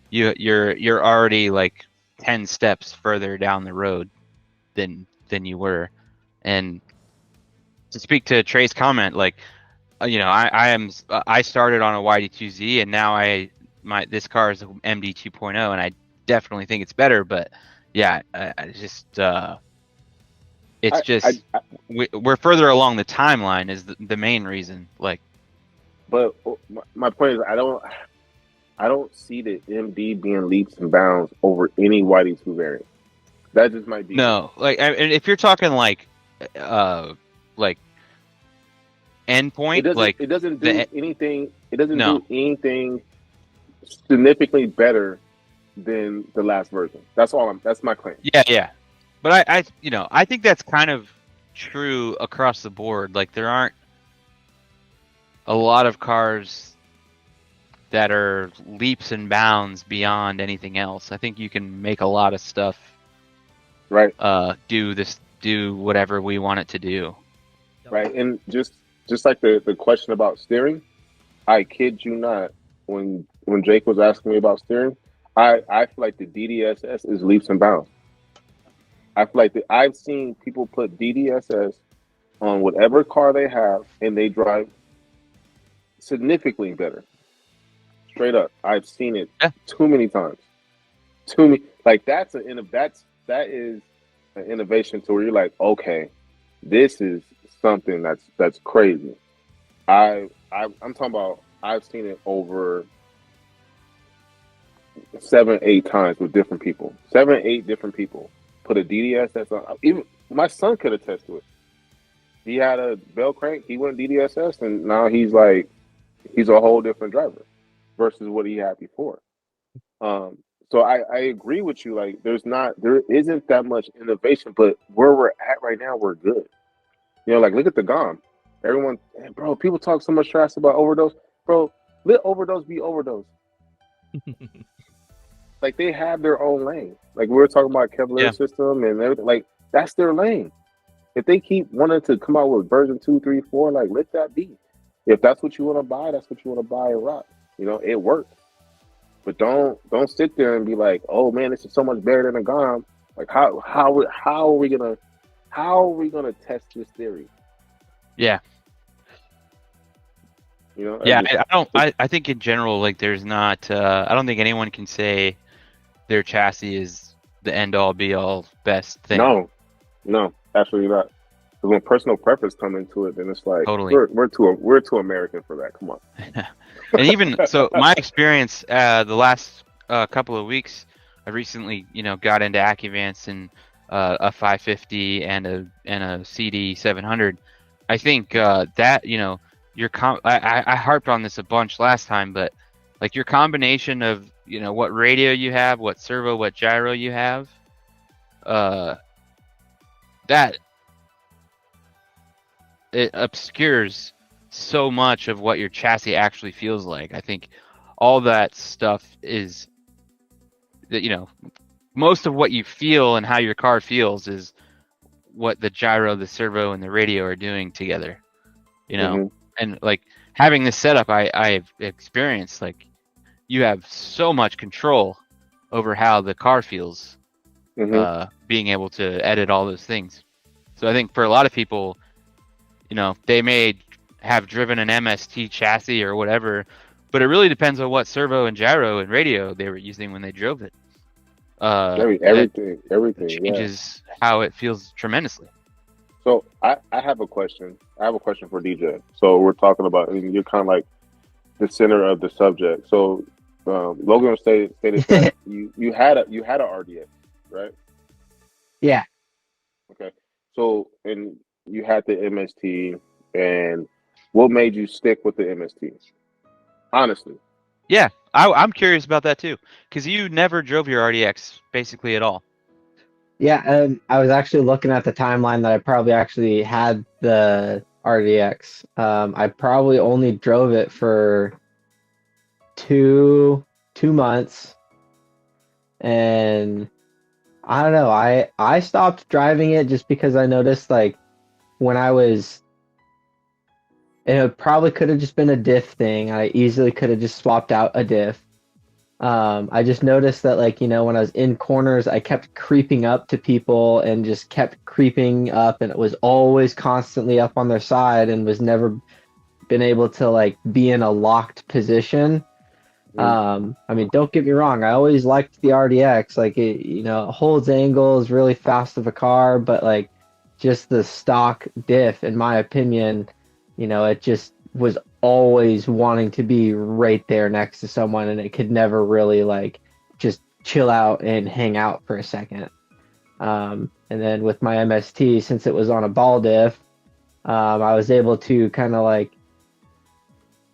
you're already like 10 steps further down the road than you were. And to speak to Trey's comment, like, you know, I started on a YD2Z, and now this car is an MD 2.0, and I definitely think it's better. But yeah, we're further along the timeline is the main reason. Like, but my point is, I don't see the MD being leaps and bounds over any YD2 variant. That just might be no. Like, and if you're talking like endpoint, it doesn't do anything. It doesn't No. do anything significantly better than the last version. That's my claim. Yeah. But I think that's kind of true across the board. Like, there aren't a lot of cars that are leaps and bounds beyond anything else. I think you can make a lot of stuff Right. do whatever we want it to do. Right. And just like the question about steering, I kid you not, when Jake was asking me about steering, I feel like the DDSS is leaps and bounds. I feel like I've seen people put DDSS on whatever car they have, and they drive significantly better. Straight up, I've seen it too many times. Like, that is an innovation to where you're like, okay, this is something that's crazy. I'm talking about, I've seen it over 7-8 times with different people. 7-8 different people put a DDSS on. Even my son could attest to it. He had a bell crank, he went DDSS, and now he's a whole different driver versus what he had before. So I agree with you. Like, there isn't that much innovation, but where we're at right now, we're good. You know, like, look at the GOM. Everyone, bro, people talk so much trash about overdose. Bro, let overdose be overdose. Like, they have their own lane. Like, we were talking about Kevlar system and everything. Like, that's their lane. If they keep wanting to come out with version 2, 3, 4, like, let that be. If that's what you want to buy, that's what you want to buy and rock. You know, it works. But don't sit there and be like, oh man, this is so much better than a GOM. Like, how are we gonna test this theory? Yeah. You know. Yeah, I think in general, like, there's not. I don't think anyone can say their chassis is the end all be all best thing. No, absolutely not. Because when personal preference come into it, then it's like, totally. we're too American for that. Come on. And even so, my experience the last couple of weeks, I recently, got into AccuVance and a 550 and a CD 700. I think that I harped on this a bunch last time, but like, your combination of what radio you have, what servo, what gyro you have, that it obscures so much of what your chassis actually feels like. I think all that stuff is that, most of what you feel and how your car feels is what the gyro, the servo, and the radio are doing together, Mm-hmm. And like, having this setup, I've experienced, like, you have so much control over how the car feels, being able to edit all those things. So I think for a lot of people, they may have driven an MST chassis or whatever, but it really depends on what servo and gyro and radio they were using when they drove it. Everything changes how it feels tremendously. So I have a question. I have a question for DJ. So we're talking about, you're kind of like the center of the subject. So Logan stated that you had a RDX, right? Yeah. Okay. So, and you had the MST, and what made you stick with the MST? Honestly. Yeah, I'm curious about that too, because you never drove your RDX basically at all. Yeah, I was actually looking at the timeline that I probably actually had the RDX. I probably only drove it for two months, and I don't know. I stopped driving it just because I noticed like when I was, and it probably could have just been a diff thing. I easily could have just swapped out a diff. I just noticed that like, you know, when I was in corners, I kept creeping up to people and just kept creeping up, and it was always constantly up on their side and was never been able to like be in a locked position. I mean, don't get me wrong, I always liked the RDX. Like it, you know, it holds angles, really fast of a car, but like just the stock diff, in my opinion, you know, it just was always wanting to be right there next to someone, and it could never really like just chill out and hang out for a second. And then with my MST, since it was on a ball diff, I was able to kind of like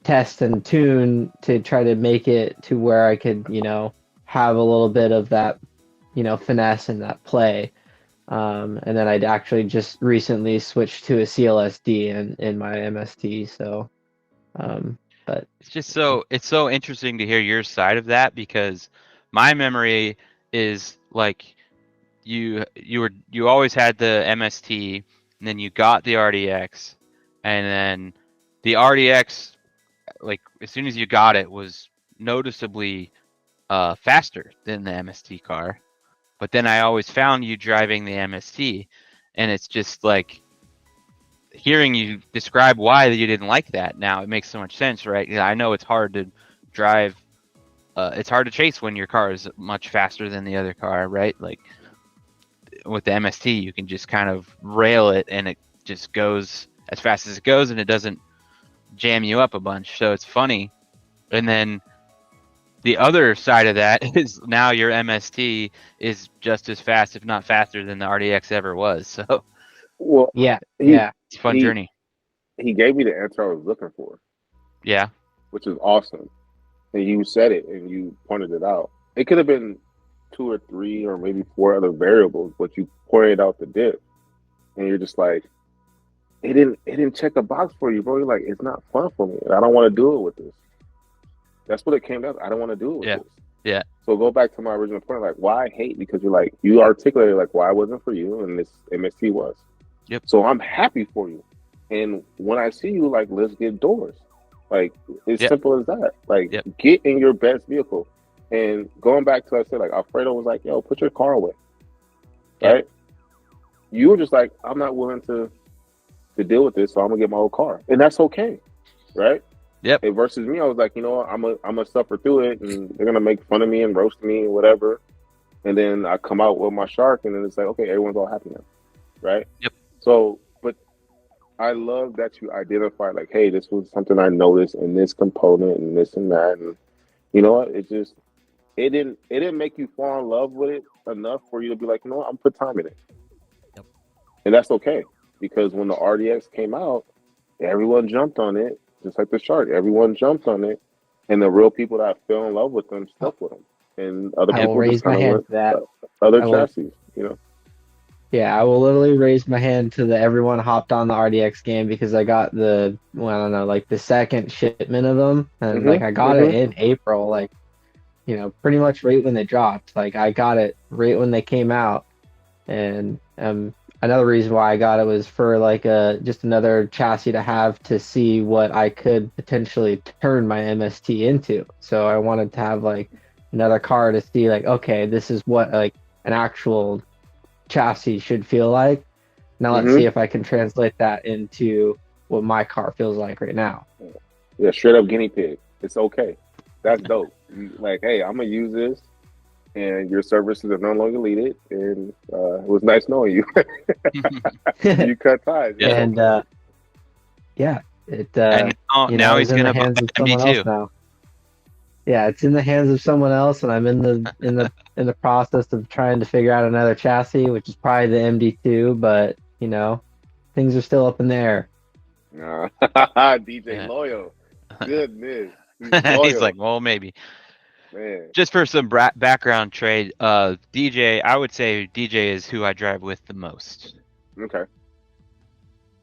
test and tune to try to make it to where I could, you know, have a little bit of that, you know, finesse and that play. And then I'd actually just recently switched to a CLSD in my MST. So, but it's so interesting to hear your side of that, because my memory is like you always had the MST, and then you got the RDX, and then the RDX, like as soon as you got it, was noticeably faster than the MST car. But then I always found you driving the MST, and it's just like hearing you describe why you didn't like that. Now it makes so much sense, right? I know it's hard to drive. It's hard to chase when your car is much faster than the other car, right? Like with the MST, you can just kind of rail it, and it just goes as fast as it goes, and it doesn't jam you up a bunch. So it's funny. And then the other side of that is now your MST is just as fast, if not faster, than the RDX ever was. So Well, yeah, it's a fun journey. He gave me the answer I was looking for. Yeah. Which is awesome. And you said it and you pointed it out. It could have been 2 or 3 or maybe 4 other variables, but you pointed out the dip, and you're just like, it didn't check a box for you, bro. You're like, it's not fun for me. I don't want to do it with this. That's what it came down to. I don't want to do it with this. Yeah. So go back to my original point, like why hate? Because you're like, you articulated like why it wasn't for you, and this MST was. Yep. So I'm happy for you. And when I see you, like, let's get doors. Like, it's simple as that. Like, get in your best vehicle. And going back to, I said, like, Alfredo was like, yo, put your car away. Right? You were just like, I'm not willing to deal with this, so I'm going to get my old car. And that's okay. Right? Yep. And versus me, I was like, you know what, I'm gonna suffer through it, and they're going to make fun of me and roast me and whatever. And then I come out with my shark, and then it's like, okay, everyone's all happy now. Right? Yep. So, but I love that you identify, like, hey, this was something I noticed in this component and this and that, and you know what? It didn't make you fall in love with it enough for you to be like, you know what? I'm put time in it. Yep. And that's okay, because when the RDX came out, everyone jumped on it, just like the shark. Everyone jumped on it, and the real people that fell in love with them stuck with them, and other people just kind of went that other chassis, you know. Yeah, I will literally raise my hand to the everyone hopped on the RDX game, because I got the, well, I don't know, like the second shipment of them, and like I got it in April, like, you know, pretty much right when they dropped. Like I got it right when they came out, and another reason why I got it was for like just another chassis to have to see what I could potentially turn my MST into. So I wanted to have like another car to see like, okay, this is what like an actual chassis should feel like. Now let's see if I can translate that into what my car feels like right now. Yeah, straight up guinea pig. It's okay. That's dope. Like, hey, I'm gonna use this, and your services are no longer needed, and it was nice knowing you. You cut ties. And it and now he's gonna buy MD2 now. Yeah, it's in the hands of someone else, and I'm in the process of trying to figure out another chassis, which is probably the MD2. But you know, things are still up in the air. DJ loyal, goodness. He's like, well, maybe. Man. Just for some background trade, DJ, I would say DJ is who I drive with the most. Okay.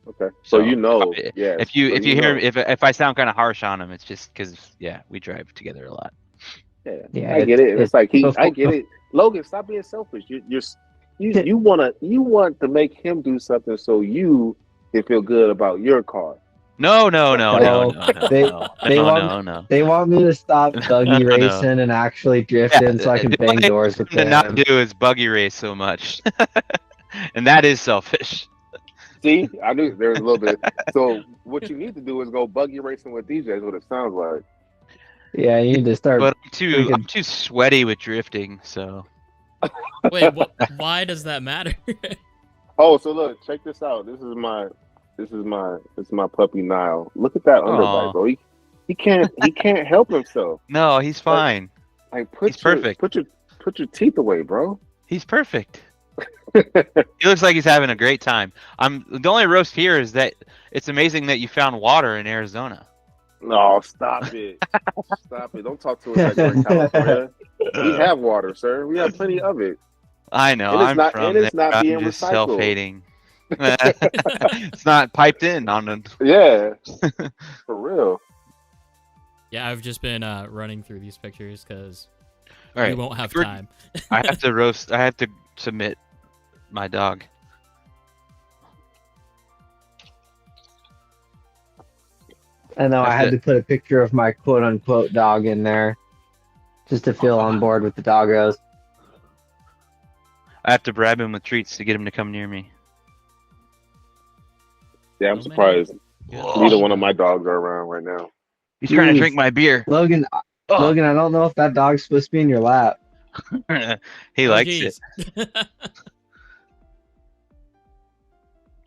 Okay. So you know, if So you hear know. if I sound kind of harsh on him, it's just because we drive together a lot. Yeah, I get it. And it's like I get it. Logan, stop being selfish. You want to make him do something so you can feel good about your car. No. They want me to stop buggy No. racing and actually drifting so I can The bang only doors with thing to not them. do is buggy race so much, and that is selfish. See, I knew there was a little bit. So what you need to do is go buggy racing with DJ. Is what it sounds like. Yeah, you need to start. But I'm freaking- too sweaty with drifting, so. Wait, what? Why does that matter? Oh, so look, check this out. This is my puppy Nile. Look at that underbite, bro. He can't help himself. No, he's fine. Like He's perfect. Put your teeth away, bro. He's perfect. He looks like he's having a great time. The only roast here is that it's amazing that you found water in Arizona. No, stop it. Stop it. Don't talk to us like we're in California. We have water, sir. We have plenty of it. I know. And it's I'm not, from and it's there. not being I'm just recycled. self-hating. It's not piped in on the. Yeah, for real. Yeah, I've just been running through these pictures because All right. we won't have time. I have to roast. I have to submit my dog. I know I had to put a picture of my quote unquote dog in there just to feel on board with the doggos. I have to bribe him with treats to get him to come near me. Yeah, I'm surprised. Neither one of my dogs are around right now. He's trying to drink my beer. Logan, I don't know if that dog's supposed to be in your lap. He likes it.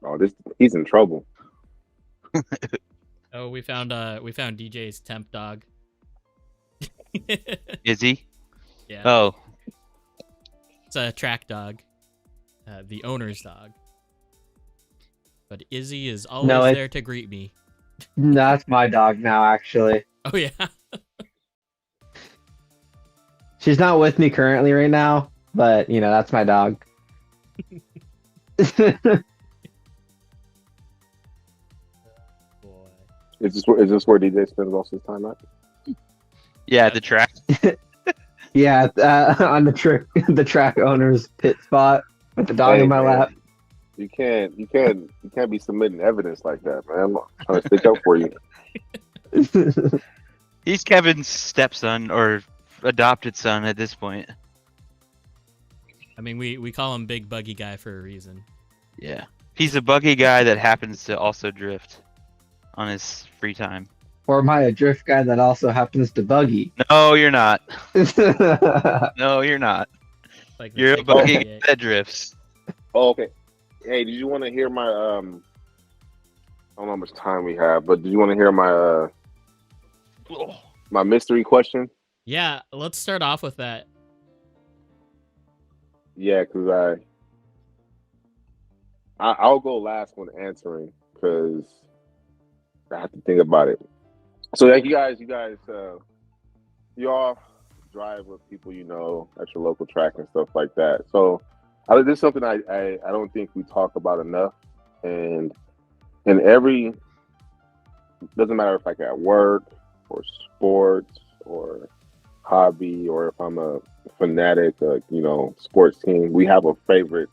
Oh, he's in trouble. Oh, we found DJ's temp dog. Is he? Yeah. Oh. It's a track dog. The owner's dog. But Izzy is always there to greet me. That's my dog now, actually. Oh, yeah. She's not with me currently right now, but, that's my dog. Is this where DJ spends most of his time at? Yeah, the track. Yeah, on the track owner's pit spot with the dog in my lap. You can't be submitting evidence like that, man. I'm trying to stick up for you. He's Kevin's stepson or adopted son at this point. I mean, we call him Big Buggy Guy for a reason. Yeah. He's a buggy guy that happens to also drift on his free time. Or am I a drift guy that also happens to buggy? No, you're not. No, you're not. Like you're a buggy guy that drifts. Oh, okay. Hey, did you want to hear my I don't know how much time we have, but did you want to hear my my mystery question? Yeah, let's start off with that. Yeah, because I'll go last when answering because I have to think about it. So like you guys, you all drive with people you know at your local track and stuff like that. So this is something I don't think we talk about enough, and every doesn't matter if like at work or sports or hobby or if I'm a fanatic, sports team, we have a favorite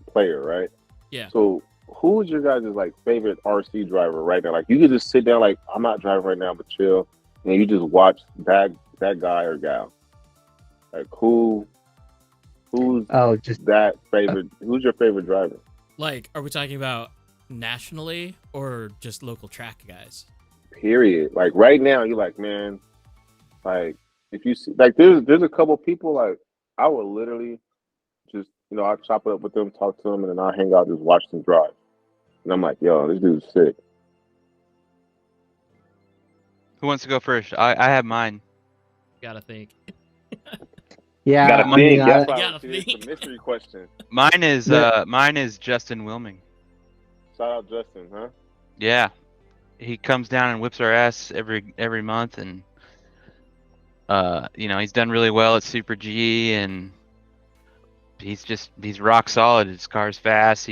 player, right? Yeah. So who is your guys' like favorite RC driver right now? Like you could just sit down, like I'm not driving right now, but chill, and you just watch that guy or gal. Like who's that favorite? Who's your favorite driver? Like, are we talking about nationally or just local track guys? Period. Like right now, you're like, man, like if you see, like there's a couple people like I would literally just I'll chop it up with them, talk to them, and then I'll hang out, just watch them drive. And I'm like, yo, this dude's sick. Who wants to go first? I have mine. Gotta think. Yeah, gotta think. That's why gotta think. It's a mystery question. Mine is Justin Wilming. Shout out Justin, huh? Yeah, he comes down and whips our ass every month, and he's done really well at Super G, and he's rock solid. His car's fast.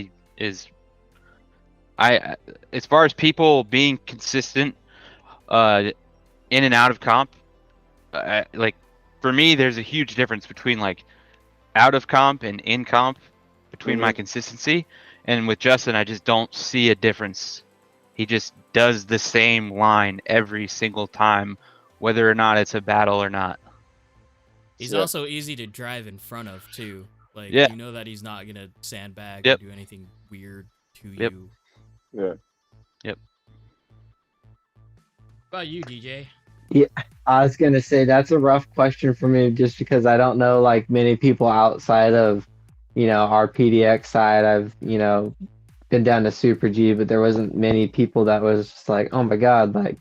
as far as people being consistent, in and out of comp, like for me, there's a huge difference between like out of comp and in comp between my consistency. And with Justin, I just don't see a difference. He just does the same line every single time, whether or not it's a battle or not. He's also easy to drive in front of too. Like you know that he's not gonna sandbag or do anything weird to you. Yeah. Yep. What about you, DJ? Yeah, I was gonna say that's a rough question for me just because I don't know like many people outside of, our PDX side. I've, been down to Super G, but there wasn't many people that was just like, oh my God, like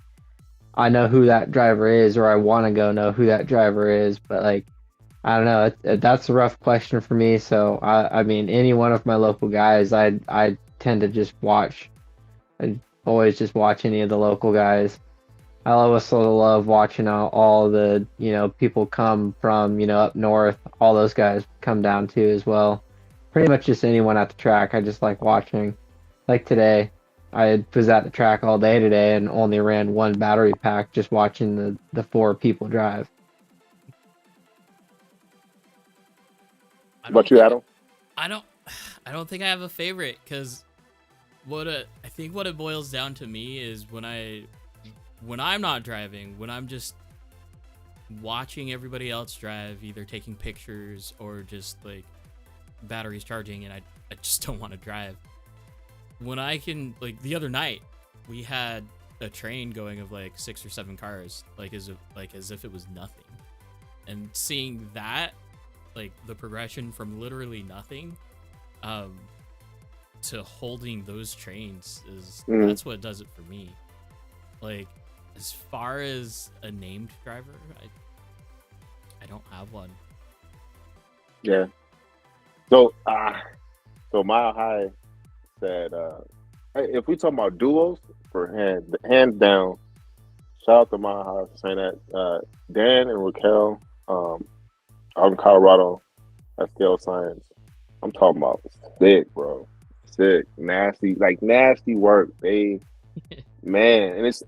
I know who that driver is, or I want to go know who that driver is. But like, I don't know. That's a rough question for me. So I mean, any one of my local guys, I tend to just watch. I always just watch any of the local guys. I also love watching all the, people come from, up north. All those guys come down too as well. Pretty much just anyone at the track. I just like watching. Like today, I was at the track all day today and only ran one battery pack just watching the 4 people drive. What you, Adam? I don't think I have a favorite because I think what it boils down to me is when I'm not driving, when I'm just watching everybody else drive, either taking pictures or just like batteries charging, and I just don't want to drive. When I can, like the other night, we had a train going of like 6 or 7 cars, as if it was nothing, and seeing that, like the progression from literally nothing, to holding those trains that's what does it for me. Like, as far as a named driver, I don't have one. Yeah. So Mile High said, hey, if we talk about duos, for hands down, shout out to Mile High for saying that. Dan and Raquel, out in Colorado at Scale Science, I'm talking about sick, bro. Sick, nasty work. They, man, and it's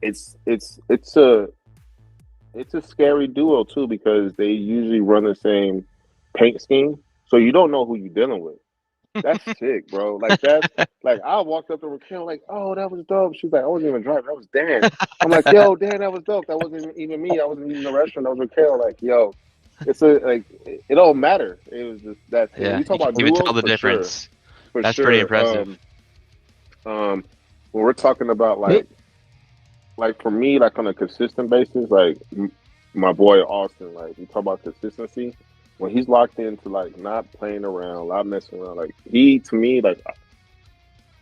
a scary duo too because they usually run the same paint scheme, so you don't know who you're dealing with. That's sick, bro. Like that's like I walked up to Raquel like, oh, that was dope. She's like, I wasn't even driving. That was Dan. I'm like, yo, Dan, that was dope. That wasn't even me. I wasn't even in the restaurant. That was Raquel. Like, yo, it's it don't matter. It was just that. Yeah, you talk you about can even duos, tell the for difference. Sure. For That's sure. pretty impressive. When we're talking about like for me, like on a consistent basis, like my boy Austin, like we talk about consistency. When he's locked into like not playing around, not messing around, like he to me like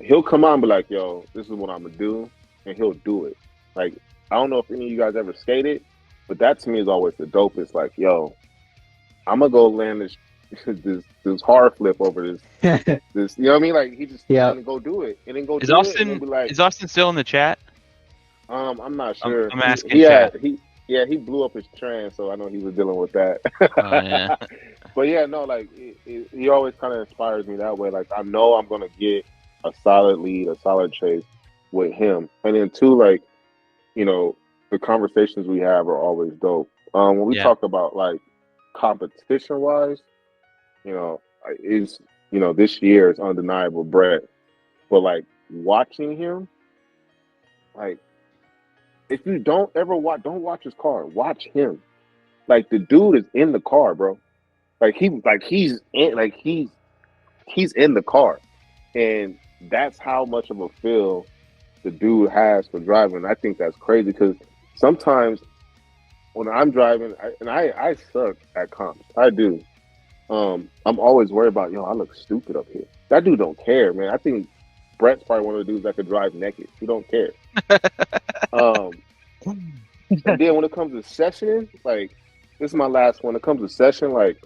he'll come on and be like, yo, this is what I'm gonna do, and he'll do it. Like I don't know if any of you guys ever skated, but that to me is always the dopest. Like, yo, I'm gonna go land this hard flip over this this, you know what I mean? Like he just gonna go do it and then go is do Austin, it and then be like, is Austin still in the chat? I'm not sure. I'm asking chat. He blew up his trans, so I know he was dealing with that. Oh, yeah. But yeah, no, like he always kind of inspires me that way. Like I know I'm gonna get a solid lead, a solid chase with him, and then two, like the conversations we have are always dope. When we talk about like competition wise, this year is undeniable, Brett. But like watching him, like if you don't watch his car, watch him. Like the dude is in the car, bro. He's in the car, and that's how much of a feel the dude has for driving. I think that's crazy because sometimes when I'm driving, I suck at comps. I do. I'm always worried about, I look stupid up here. That dude don't care, man. I think Brett's probably one of the dudes that could drive naked. He don't care. And then when it comes to session, like this is my last one. When it comes to session, like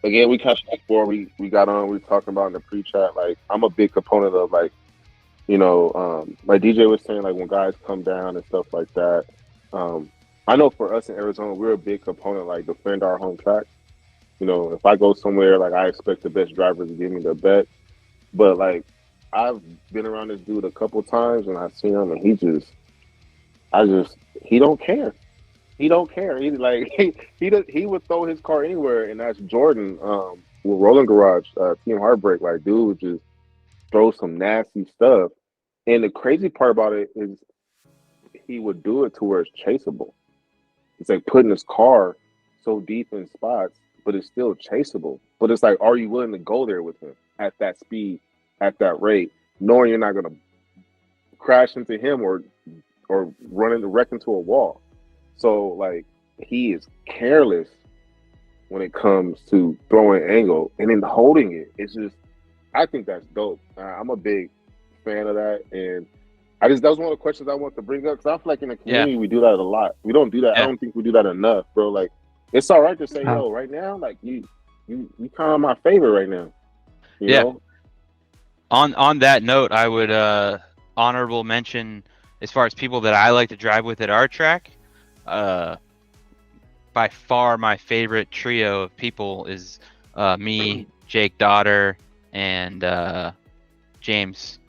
again, we catch up before we got on. We were talking about in the pre-chat. Like I'm a big component of like DJ was saying, like when guys come down and stuff like that. I know for us in Arizona, we're a big component, like defend our home track. If I go somewhere, like I expect the best drivers to give me the bet. But like I've been around this dude a couple times, and I've seen him, and he don't care. He don't care. He like he would throw his car anywhere, and that's Jordan. With Rolling Garage, Team Heartbreak, like dude would just throw some nasty stuff. And the crazy part about it is he would do it to where it's chaseable. It's like putting his car so deep in spots, but it's still chaseable. But it's like, are you willing to go there with him at that speed, at that rate, knowing you're not gonna crash into him or wreck into a wall? So like he is careless when it comes to throwing angle and then holding it. It's just, I think that's dope. I'm a big fan of that, and that was one of the questions I want to bring up, because I feel like in the community we do that a lot. We don't do that. I don't think we do that enough, bro. Like, it's all right to say, yo, right now, like you kind of my favorite right now. You know? On that note, I would honorable mention, as far as people that I like to drive with at our track, by far my favorite trio of people is me, Jake Daughter, and James.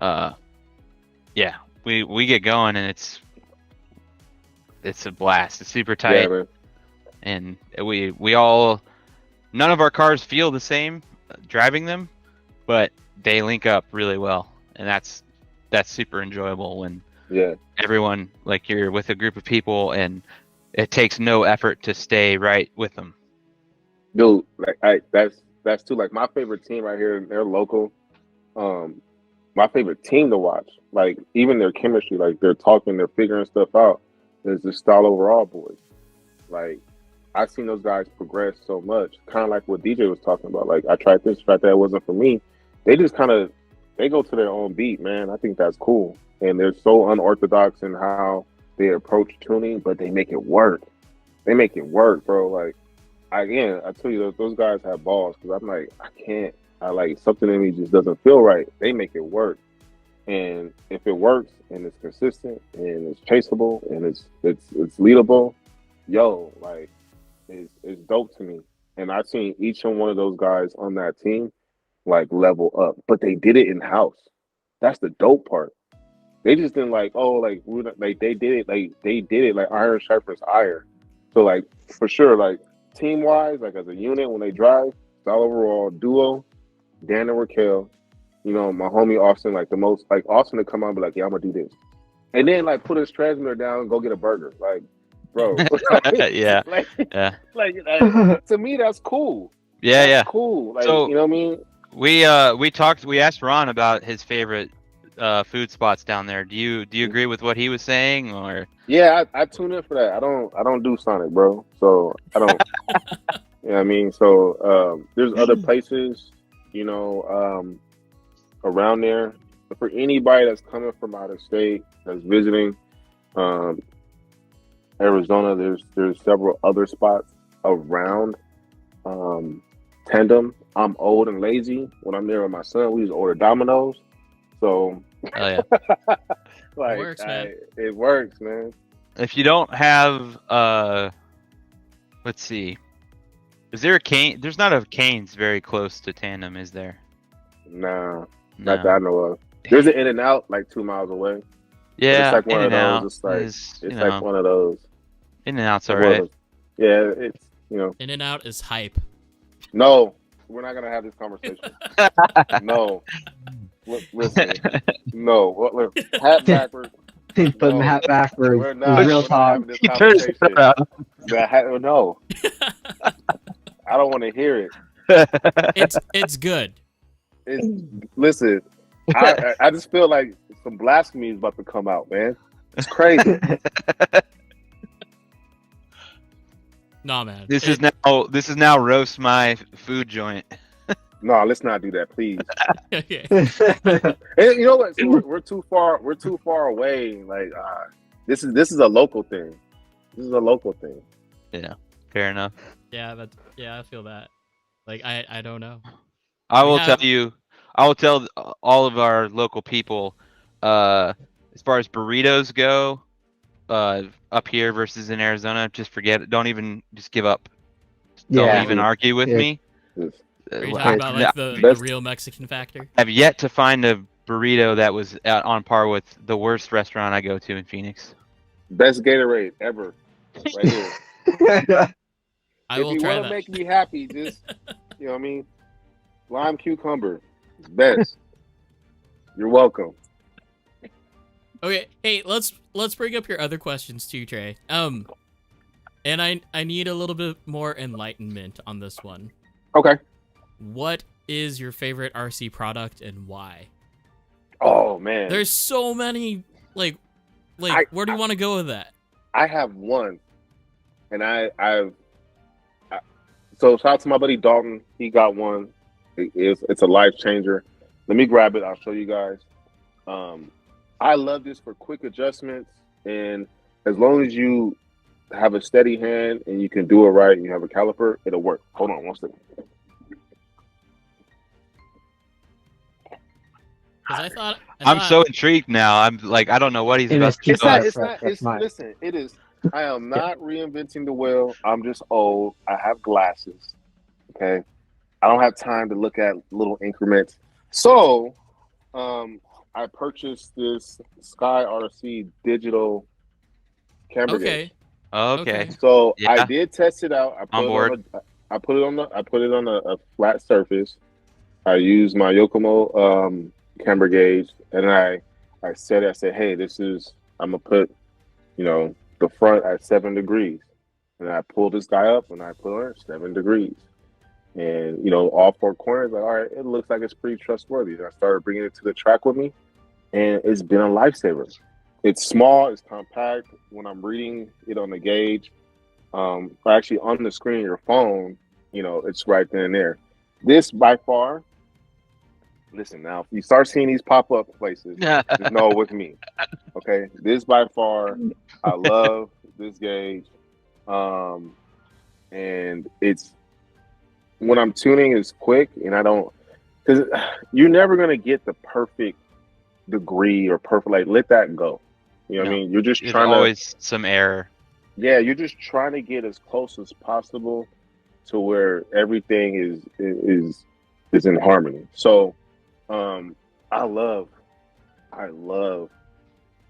Yeah, we get going, and it's a blast. It's super tight, and we all, none of our cars feel the same driving them, but they link up really well, and that's super enjoyable when everyone, like, you're with a group of people and it takes no effort to stay right with them. Dude, like that's too, like, my favorite team right here. They're local. My favorite team to watch, like, even their chemistry, like, they're talking, they're figuring stuff out, is the Style Overall boys. Like, I've seen those guys progress so much, kind of like what DJ was talking about. Like, I tried this, tried that, it wasn't for me. They just they go to their own beat, man. I think that's cool. And they're so unorthodox in how they approach tuning, but they make it work. They make it work, bro. Like, I tell you, those guys have balls, because I'm like, I like, something in me just doesn't feel right. They make it work. And if it works and it's consistent and it's chaseable and it's leadable, yo, like, it's dope to me. And I've seen each and one of those guys on that team, like, level up. But they did it in-house. That's the dope part. They just didn't, like, they did it like iron sharpens iron. So, like, for sure, like, team-wise, like, as a unit, when they drive, Style Overall duo, Dan and Raquel, you know, my homie Austin, like, the most, like, Austin to come out and be like, yeah, I'm gonna do this. And then, like, put his transmitter down and go get a burger. Like, bro. Yeah. Like, to me, that's cool. That's cool. Like, so, you know what I mean? We asked Ron about his favorite food spots down there. Do you agree with what he was saying, or? Yeah, I tune in for that. I don't do Sonic, bro. So I don't. You know what I mean? So there's other places, you know, around there. But for anybody that's coming from out of state, that's visiting Arizona, there's several other spots around Tandem. I'm old and lazy. When I'm there with my son, we just order Domino's. So, like, it works, man. It works, man. If you don't have, let's see, is there a Cane? There's not a Cane's very close to Tandem, is there? Nah, not that I know of. There's an In-N-Out like 2 miles away. Yeah, it's like one of those. It's like like one of those. In-N-Out's alright. Yeah, it's, you know. In-N-Out is hype. No, we're not gonna have this conversation. No, listen. No, look, hat backwards. He's putting the hat backwards. We're not. Real talk. This conversation. No, I don't want to hear it. It's good. Listen, I just feel like some blasphemy is about to come out, man. It's crazy. Nah, man. This is now roast my food joint. No, let's not do that, please. Okay. And you know what? So we're too far away. Like, this is a local thing. This is a local thing. Yeah, fair enough. Yeah, I feel that. Like, I don't know. I will tell all of our local people, as far as burritos go, up here versus in Arizona, just forget it. Don't even, just give up. Don't even argue with me. Are you I- talking about like the Best- real Mexican factor? I've yet to find a burrito that was on par with the worst restaurant I go to in Phoenix. Best Gatorade ever, right here. I If will you try want to that. make me happy, just you know what I mean. Lime cucumber, it's best. You're welcome. Okay, hey, let's bring up your other questions too, Trey. And I need a little bit more enlightenment on this one. Okay. What is your favorite RC product and why? Oh man, There's so many. Like, where do you want to go with that? I have one, and so shout out to my buddy Dalton. He got one. It's a life changer. Let me grab it. I'll show you guys. I love this for quick adjustments, and as long as you have a steady hand and you can do it right, and you have a caliper, it'll work. Hold on one second. Because I'm so intrigued now. I'm like, I don't know what he's about to It's show not. us. It's not. It's listen. It is. I am not reinventing the wheel. I'm just old. I have glasses. Okay. I don't have time to look at little increments. So, I purchased this Sky RC digital camera Okay. gauge. Okay. So Yeah. I did test it out. On board. I put it on a flat surface. I used my Yokomo camera gauge, and I said, hey, I'm gonna put, the front at 7 degrees, and I pulled this guy up, and I put on 7 degrees, and all 4 corners. Like, all right, it looks like it's pretty trustworthy. And I started bringing it to the track with me, and it's been a lifesaver. It's small, it's compact. When I'm reading it on the gauge, or actually on the screen of your phone, it's right then and there. This by far. Listen, now, if you start seeing these pop-up places, just know it was me. Okay? This by far, I love this gauge. And it's, when I'm tuning, it's quick, and because you're never going to get the perfect degree or perfect, like, let that go. You know what I mean? You're just trying always some error. Yeah, you're just trying to get as close as possible to where everything is in harmony. So, I love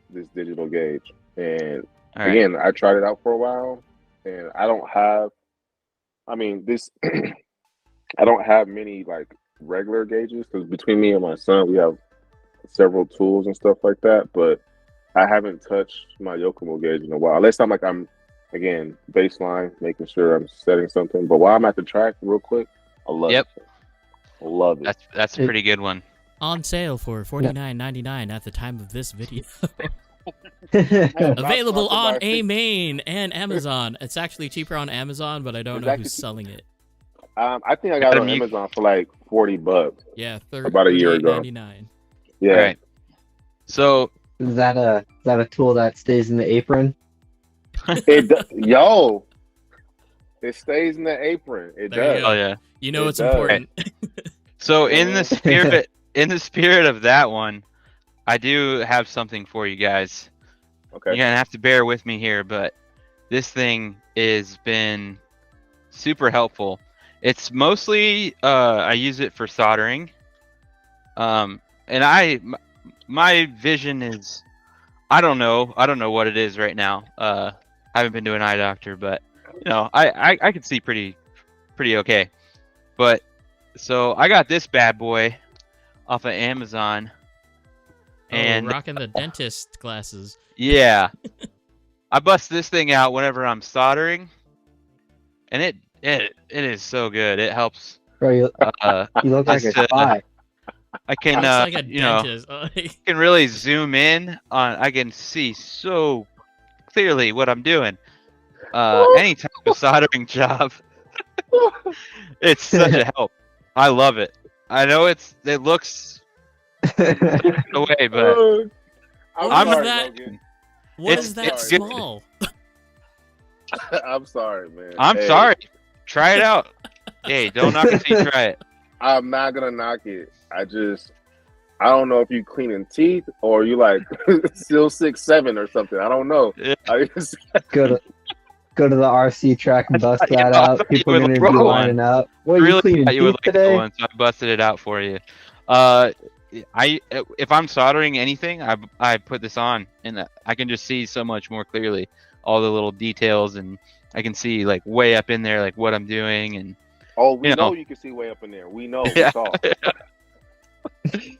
this digital gauge, and again, I tried it out for a while, and I don't have many like regular gauges, because between me and my son, we have several tools and stuff like that, but I haven't touched my Yokomo gauge in a while, unless I'm again, baseline, making sure I'm setting something. But while I'm at the track, real quick, I love it. I love it. That's a pretty good one. On sale for $49.99 at the time of this video. Available on AMain and Amazon. It's actually cheaper on Amazon, but I don't know who's selling it. I think I got it on Amazon for like $40. Yeah, about a year ago. $38.99. Yeah. All right. So is that a tool that stays in the apron? It stays in the apron. It does. Oh yeah. It's important. So in the spirit of that one, I do have something for you guys. Okay. You're gonna have to bear with me here, but this thing has been super helpful. It's mostly I use it for soldering. And my vision is, I don't know what it is right now. I haven't been to an eye doctor, but I can see pretty okay. But so I got this bad boy off of Amazon, and rocking the dentist glasses. Yeah, I bust this thing out whenever I'm soldering, and it is so good. It helps. Bro, you look like a spy. I can like a dentist. Can really zoom in on. I can see so clearly what I'm doing. Any type of soldering job. It's such a help. I love it. I know it looks away, but I'm sorry, that? Logan. What is that it's small? I'm sorry, man. I'm sorry. Try it out. Hey, don't knock it till you try it. I'm not gonna knock it. I don't know if you cleaning teeth or you like still 6'7" or something. I don't know. Yeah. Go go to the RC track and bust that I out. thought you People are would gonna like be the lining up. What, really you cleaning thought you would teeth like the today? one, so I busted it out for you. If I'm soldering anything, I put this on, and I can just see so much more clearly all the little details, and I can see like way up in there like what I'm doing, and Oh, we know you can see way up in there. We know. Yeah. We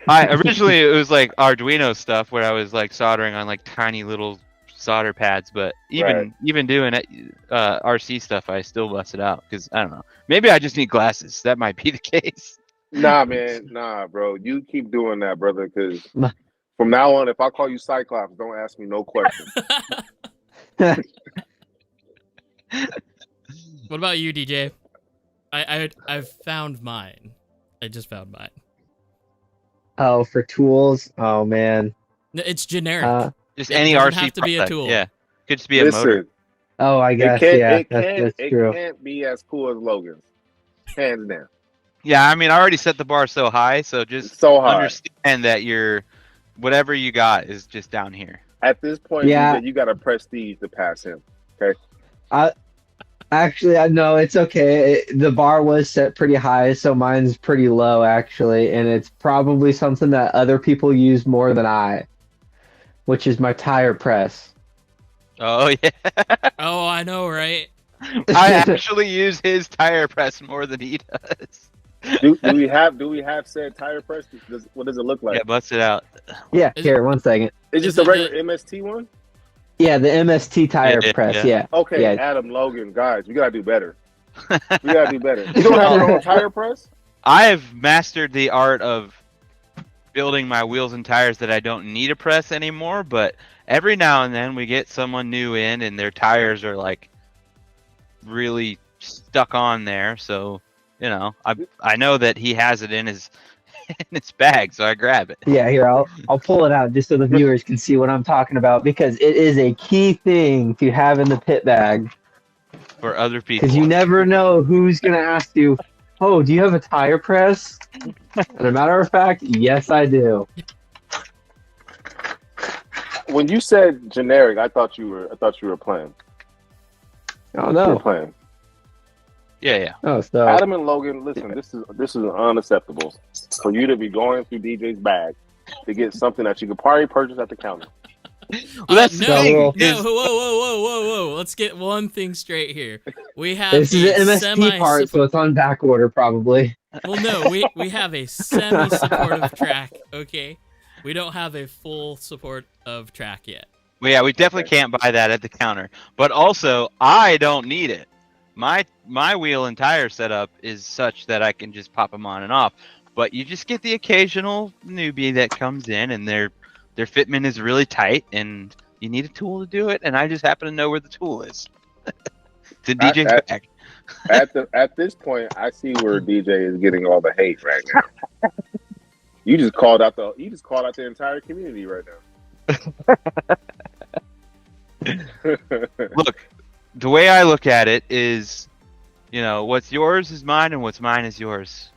saw. Originally it was like Arduino stuff where I was like soldering on like tiny little solder pads, but even doing RC stuff, I still bust it out because I don't know. Maybe I just need glasses. That might be the case. Nah, man. Nah, bro. You keep doing that, brother, because from now on, if I call you Cyclops, don't ask me no questions. What about you, DJ? I've found mine. I just found mine. Oh, for tools? Oh man. No, it's generic. Just It any doesn't RC have to be a product. tool. Yeah, could just be a motor. Oh, I guess that's true. It can't be as cool as Logan's, hands down. Yeah, I mean, I already set the bar so high, so just So high. understand that whatever you got is just down here. At this point, DJ, you got a prestige to pass him. Okay. Actually, no, it's okay. The bar was set pretty high, so mine's pretty low actually, and it's probably something that other people use more than I, which is my tire press. Oh yeah. Oh, I know, right? I actually use his tire press more than he does. Do we have said tire press? What does it look like? Yeah, bust it out. Yeah, here, 1 second. It's just a regular MST one? Yeah, the MST tire press, yeah. Okay, yeah. Adam, Logan, guys, we gotta do better. We gotta do better. You don't have your own tire press? I have mastered the art of building my wheels and tires that I don't need a press anymore, but every now and then we get someone new in and their tires are like really stuck on there, so you know, I know that he has it in his bag, so I grab it. Yeah, here, I'll pull it out just so the viewers can see what I'm talking about, because it is a key thing to have in the pit bag. For other people. Because you never know who's going to ask you, oh, do you have a tire press? And a matter of fact, yes, I do. When you said generic, I thought you were playing. Oh, no. You were playing. Yeah. Oh, so Adam and Logan, listen, this is unacceptable for you to be going through DJ's bag to get something that you could probably purchase at the counter. Well, that's no, whoa. Let's get one thing straight here. We have this is an MST part, so it's on back order probably. Well, no, we have a semi-supportive track, okay? We don't have a full support of track yet. Well, yeah, we definitely can't buy that at the counter. But also, I don't need it. My wheel and tire setup is such that I can just pop them on and off. But you just get the occasional newbie that comes in and their fitment is really tight and you need a tool to do it, and I just happen to know where the tool is. To DJ's back. At this point, I see where DJ is getting all the hate right now. You just called out the entire community right now. Look, the way I look at it is, you know, what's yours is mine, and what's mine is yours.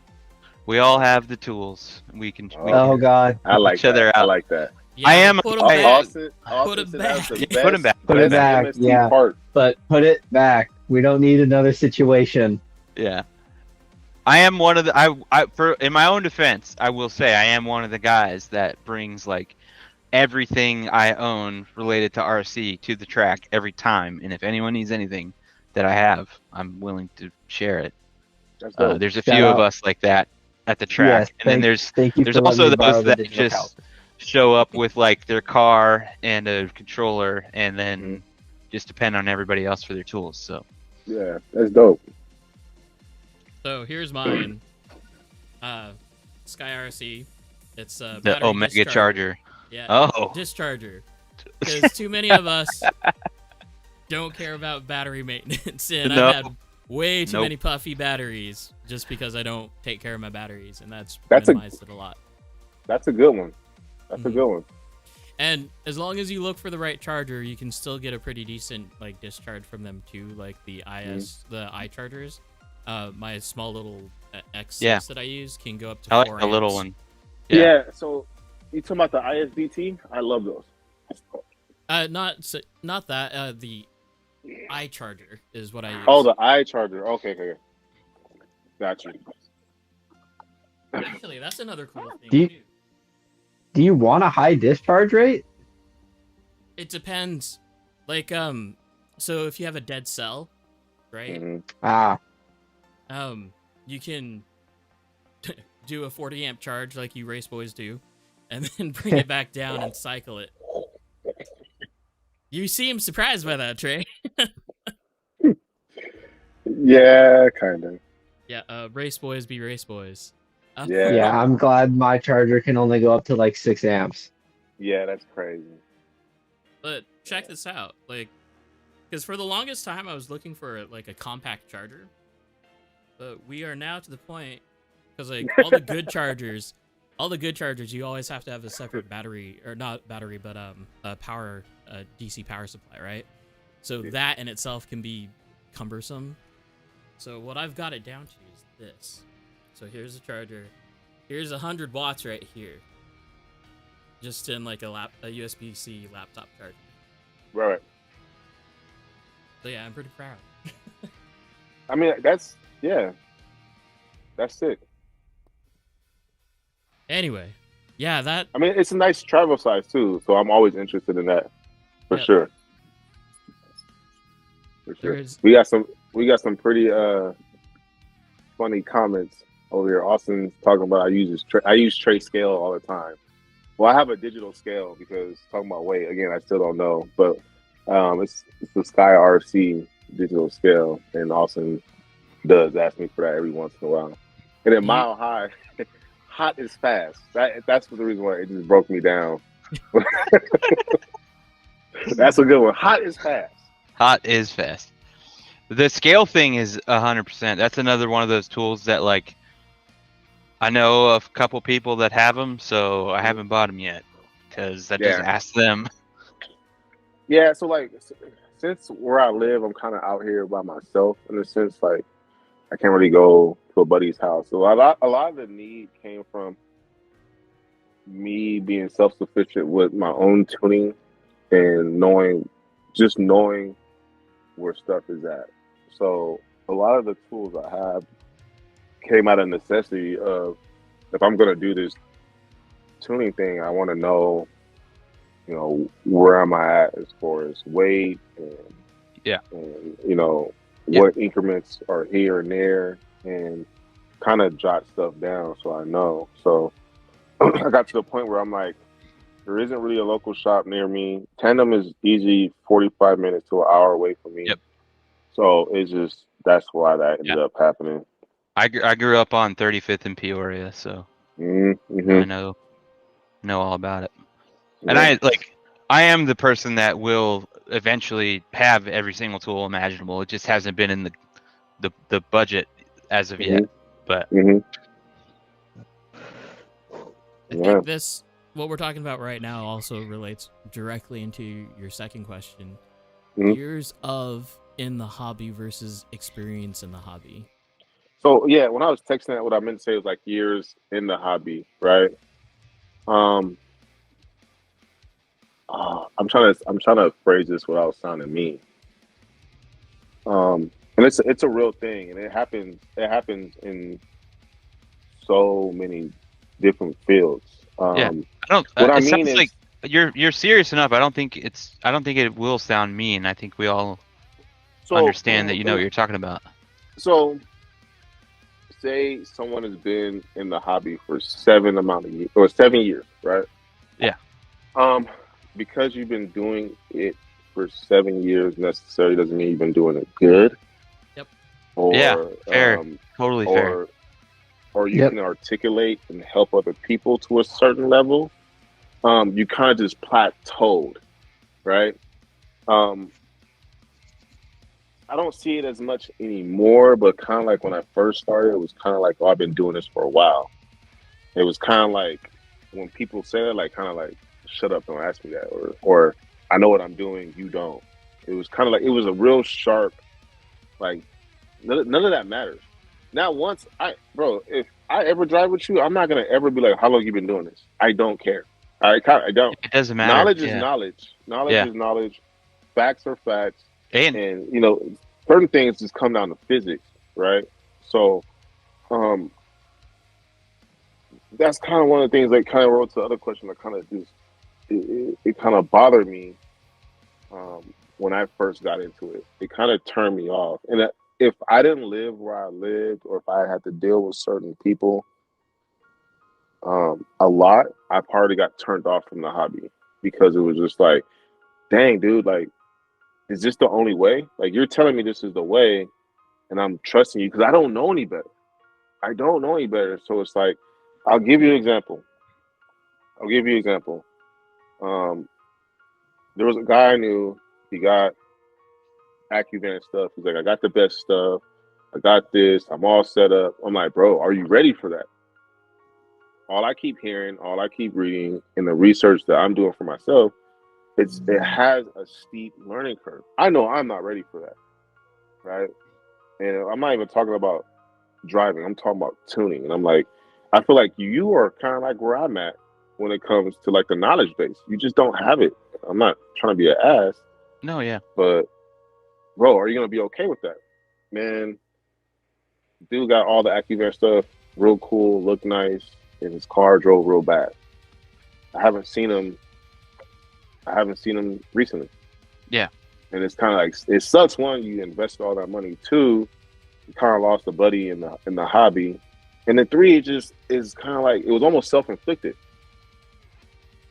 We all have the tools. We can. Oh God! I like each other that. out. I like that. Yeah, I am. Put them back. Put it back. Put 'em back. Put it back. MST Yeah. part. But put it back. We don't need another situation. Yeah. I am one of the. In my own defense, I will say I am one of the guys that brings like everything I own related to RC to the track every time, and if anyone needs anything that I have, I'm willing to share it. There's a few of us like that at the track, Yes, and then there's also those that just show up with like their car and a controller, and then just depend on everybody else for their tools. So yeah, that's dope. So here's mine. Sky RC. It's a the battery Omega discharger. Charger. Yeah. Oh. Discharger. Because too many of us don't care about battery maintenance, and No. I've had way too Nope. many puffy batteries just because I don't take care of my batteries, and that's a- minimized it a lot. That's a good one. That's a good one. And as long as you look for the right charger, you can still get a pretty decent like discharge from them too, like the the iChargers. My small little X6 that I use can go up to 4 I like amps. the little one. Yeah. So you talking about the ISDT? I love those. Not that the iCharger is what I use. Oh, the iCharger. Okay. Got you. Actually, that's another cool thing Do you, too. do you want a high discharge rate? It depends. Like, so if you have a dead cell, right? Mm-hmm. You can do a 40 amp charge like you race boys do, and then bring it back down and cycle it. You seem surprised by that, Trey. Yeah, kind of. Yeah, race boys be race boys. Yeah. Yeah, I'm glad my charger can only go up to like 6 amps. Yeah, that's crazy. But check this out, like, because for the longest time I was looking for like a compact charger, but we are now to the point, because like all the good chargers, you always have to have a separate battery, or not battery, but a power, DC power supply, right? So that in itself can be cumbersome. So what I've got it down to is this. So here's a charger. Here's 100 watts right here. Just in like a USB-C laptop charger. Right. So yeah, I'm pretty proud. I mean, that's sick. Anyway, yeah, that. I mean, it's a nice travel size too, so I'm always interested in that, for Yep. sure. For sure. We got some pretty funny comments over here. Austin's talking about I use tray scale all the time. Well, I have a digital scale because talking about weight again, I still don't know, but it's the Sky RC digital scale, and Austin does ask me for that every once in a while. And then Mile High, hot is fast. That's the reason why it just broke me down. That's a good one. Hot is fast. Hot is fast. The scale thing is 100%. That's another one of those tools that, like, I know of a couple people that have them, so I haven't bought them yet because I just asked them. Yeah, so like, since where I live, I'm kind of out here by myself in a sense. Like, I can't really go to a buddy's house. So a lot of the need came from me being self-sufficient with my own tuning and knowing where stuff is at. So a lot of the tools I have came out of necessity of, if I'm going to do this tuning thing, I want to know, where am I at as far as weight and what increments are here and there, and kind of jot stuff down so I know. So I got to the point where I'm like, there isn't really a local shop near me. Tandem is easy 45 minutes to an hour away from me. Yep. So that's why that ended up happening. I grew up on 35th in Peoria, so mm-hmm. I know all about it. And I am the person that will eventually have every single tool imaginable. It just hasn't been in the budget as of yet. But I think what we're talking about right now also relates directly into your second question. Years of in the hobby versus experience in the hobby. So yeah, when I was texting that, what I meant to say was like years in the hobby, right? I'm trying to phrase this without sounding mean. And it's a real thing, and it happens in so many different fields. I don't. What I mean is, like you're serious enough. I don't think it will sound mean. I think we all understand that you know what you're talking about. So, say someone has been in the hobby for 7 years, right? Yeah. Because you've been doing it for 7 years necessarily doesn't mean you've been doing it good. Yep. Fair. Totally fair. Or you can articulate and help other people to a certain level. You kind of just plateaued, right? I don't see it as much anymore, but kind of like when I first started, it was kind of like, I've been doing this for a while. It was kind of like when people say that, like, kind of like, shut up, don't ask me that, or I know what I'm doing, you don't. It was kind of like, it was a real sharp, like, none of that matters. Now, if I ever drive with you, I'm not gonna ever be like, how long you been doing this? I don't care. I don't. It doesn't matter. Knowledge is knowledge. Knowledge is knowledge. Facts are facts. And you know, certain things just come down to physics, right? So that's kind of one of the things that kind of wrote to the other question that kind of just it kind of bothered me when I first got into it. It kind of turned me off. And if I didn't live where I lived, or if I had to deal with certain people a lot, I probably got turned off from the hobby because it was just like, dang, dude, like, is this the only way? Like, you're telling me this is the way, and I'm trusting you because I don't know any better. I don't know any better. So it's like, I'll give you an example. There was a guy I knew. He got AccuVan stuff. He's like, I got the best stuff. I got this. I'm all set up. I'm like, bro, are you ready for that? All I keep hearing, all I keep reading, in the research that I'm doing for myself, it has a steep learning curve. I know I'm not ready for that, right? And I'm not even talking about driving. I'm talking about tuning. And I'm like, I feel like you are kind of like where I'm at when it comes to like the knowledge base. You just don't have it. I'm not trying to be an ass. No, yeah. But bro, are you gonna be okay with that? Man, dude got all the AccuVan stuff, real cool, looked nice, and his car drove real bad. I haven't seen him recently. Yeah. And it's kind of like, it sucks. One, you invested all that money. Two, you kind of lost a buddy in the hobby. And then three, it just is kind of like, it was almost self-inflicted.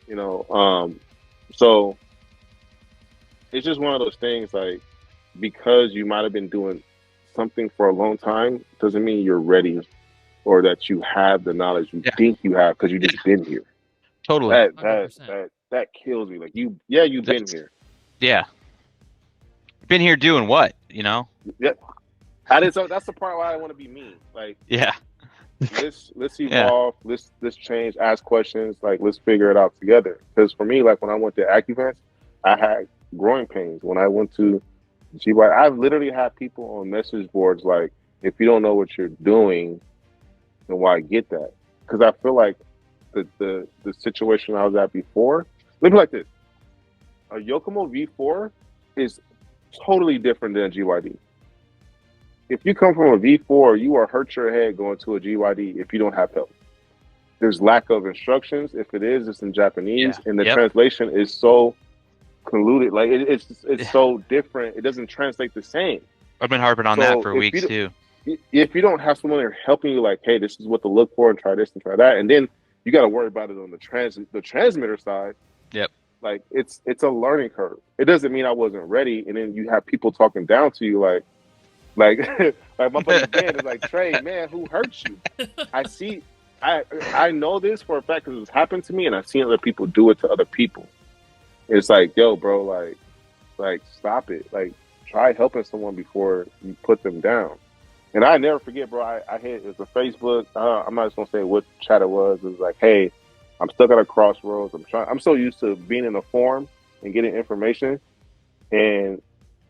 You know, so it's just one of those things, like, because you might have been doing something for a long time doesn't mean you're ready or that you have the knowledge you think you have because you just been here. Totally. That kills me. Like, you've been here. Yeah. Been here doing what, you know? Yeah. That's the part why I want to be mean. Like, yeah. Let's evolve. Yeah. Let's change. Ask questions. Like, let's figure it out together. Because for me, like, when I went to AccuVan, I had growing pains. When I went to GY, I've literally had people on message boards like, if you don't know what you're doing, then why get that? Because I feel like the situation I was at before. Let me like this: a Yokomo V4 is totally different than a GYD. If you come from a V4, you will hurt your head going to a GYD if you don't have help. There's lack of instructions. If it is, it's in Japanese, and the translation is so colluded. Like, it's so different. It doesn't translate the same. I've been harping on that for weeks too. If you don't have someone there helping you, like, hey, this is what to look for, and try this and try that, and then you got to worry about it on the transmitter side. Yep. Like, it's a learning curve. It doesn't mean I wasn't ready, and then you have people talking down to you like like my buddy Ben is like, Trey, man, who hurt you? I know this for a fact because it's happened to me, and I've seen other people do it to other people. It's like, yo, bro, like stop it. Like, try helping someone before you put them down. And I never forget, bro. I hit, it was a Facebook. I'm not just gonna say what chat it was. It was like, hey, I'm stuck at a crossroads. I'm so used to being in a forum and getting information, and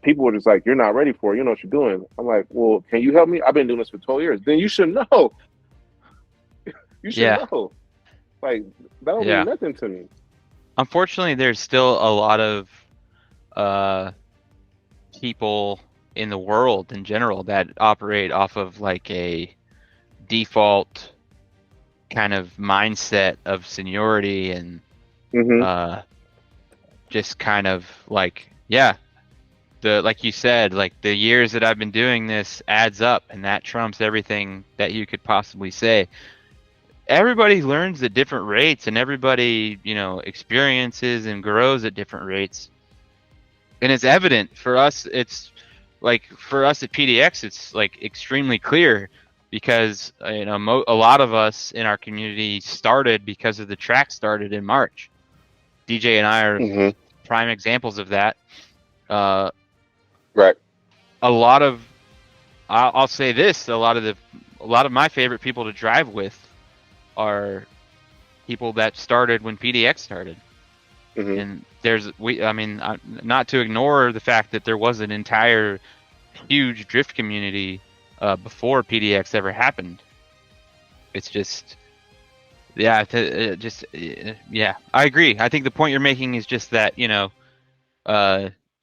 people were just like, you're not ready for it. You know what you're doing. I'm like, well, can you help me? I've been doing this for 12 years. Then you should know. You should know. Like, that don't mean nothing to me. Unfortunately, there's still a lot of people in the world in general that operate off of like a default kind of mindset of seniority and just kind of like, like you said, like the years that I've been doing this adds up, and that trumps everything that you could possibly say. Everybody learns at different rates, and everybody, you know, experiences and grows at different rates. And it's evident for us. It's like, for us at PDX, it's like extremely clear because, you know, a lot of us in our community started because of the track started in March. DJ and I are prime examples of that. Right. A lot of, I'll say this, a lot of my favorite people to drive with are people that started when PDX started. And not to ignore the fact that there was an entire huge drift community before PDX ever happened. It's just, I agree. I think the point you're making is just that, you know,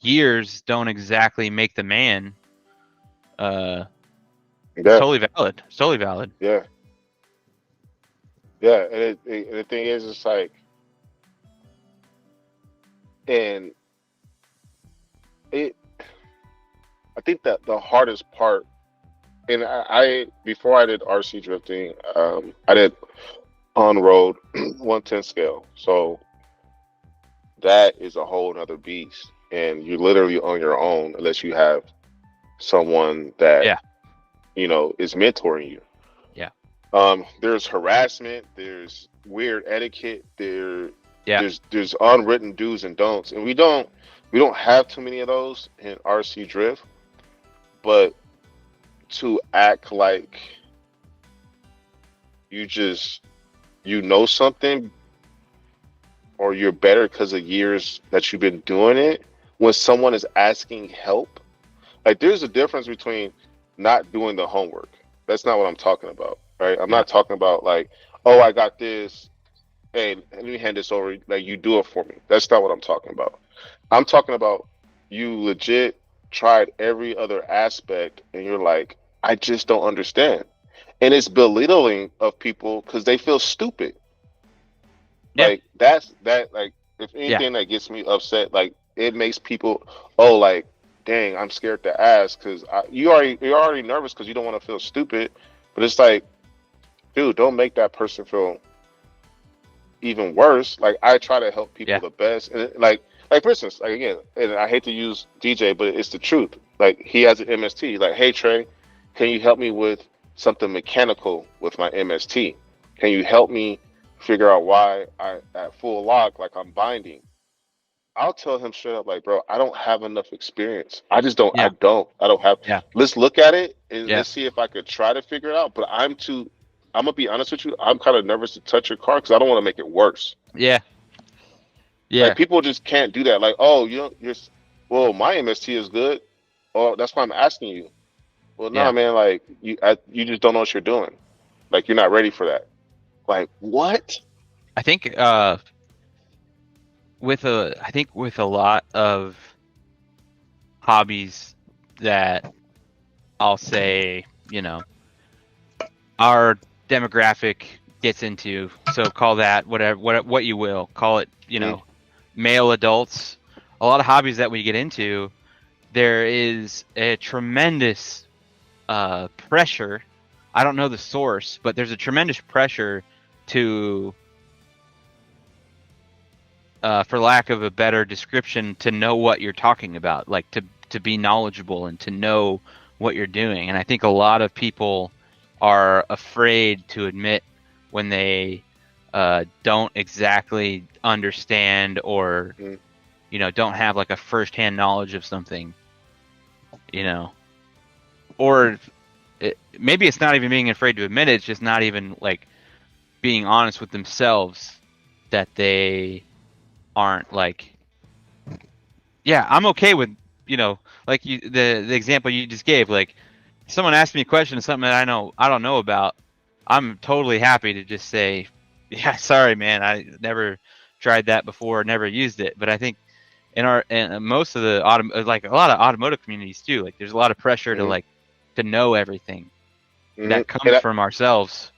years don't exactly make the man. Yeah. It's totally valid. It's totally valid. Yeah. Yeah. And the thing is, it's like, and I think that the hardest part, and I before I did RC drifting, I did on road 110 scale. So that is a whole nother beast. And you're literally on your own unless you have someone that, you know, is mentoring you. Yeah. There's harassment, there's weird etiquette, there's unwritten do's and don'ts. And we don't have too many of those in RC drift, but to act like you know something or you're better because of years that you've been doing it, when someone is asking help, like there's a difference between not doing the homework. That's not what I'm talking about, right? I'm not talking about like, oh, I got this, hey, let me hand this over, like you do it for me. That's not what I'm talking about. I'm talking about you legit tried every other aspect and you're like, I just don't understand. And it's belittling of people because they feel stupid. Like like if anything that gets me upset, like it makes people, oh, like, dang, I'm scared to ask because you're already nervous because you don't want to feel stupid. But it's like, dude, don't make that person feel even worse. Like I try to help people the best, and like for instance, like again, and I hate to use DJ, but it's the truth. Like he has an MST. Like, hey Trey, can you help me with something mechanical with my MST? Can you help me figure out why I at full lock, like I'm binding? I'll tell him straight up, like, bro, I don't have enough experience. I just don't. I don't have. Let's look at it and let's see if I could try to figure it out. But I'm gonna be honest with you. I'm kind of nervous to touch your car because I don't want to make it worse. Yeah. Like people just can't do that. Like, oh, well, my MST is good. Oh, that's why I'm asking you. Well, no, man. Like you just don't know what you're doing. Like you're not ready for that. Like what? I think with a lot of hobbies that I'll say, you know, our demographic gets into, so call that what you will call it, you know, male adults. A lot of hobbies that we get into, there is a tremendous pressure. I don't know the source, but there's a tremendous pressure to for lack of a better description, to know what you're talking about, like to be knowledgeable and to know what you're doing. And I think a lot of people are afraid to admit when they don't exactly understand or, you know, don't have like a first-hand knowledge of something, you know, or maybe it's not even being afraid to admit it. It's just not even like being honest with themselves that they aren't like, I'm okay with, you know, like the example you just gave, like someone asked me a question of something that I don't know about, I'm totally happy to just say, yeah, sorry man, I never tried that before, never used it. But I think in most of the like a lot of automotive communities too, like there's a lot of pressure to like to know everything that comes from ourselves.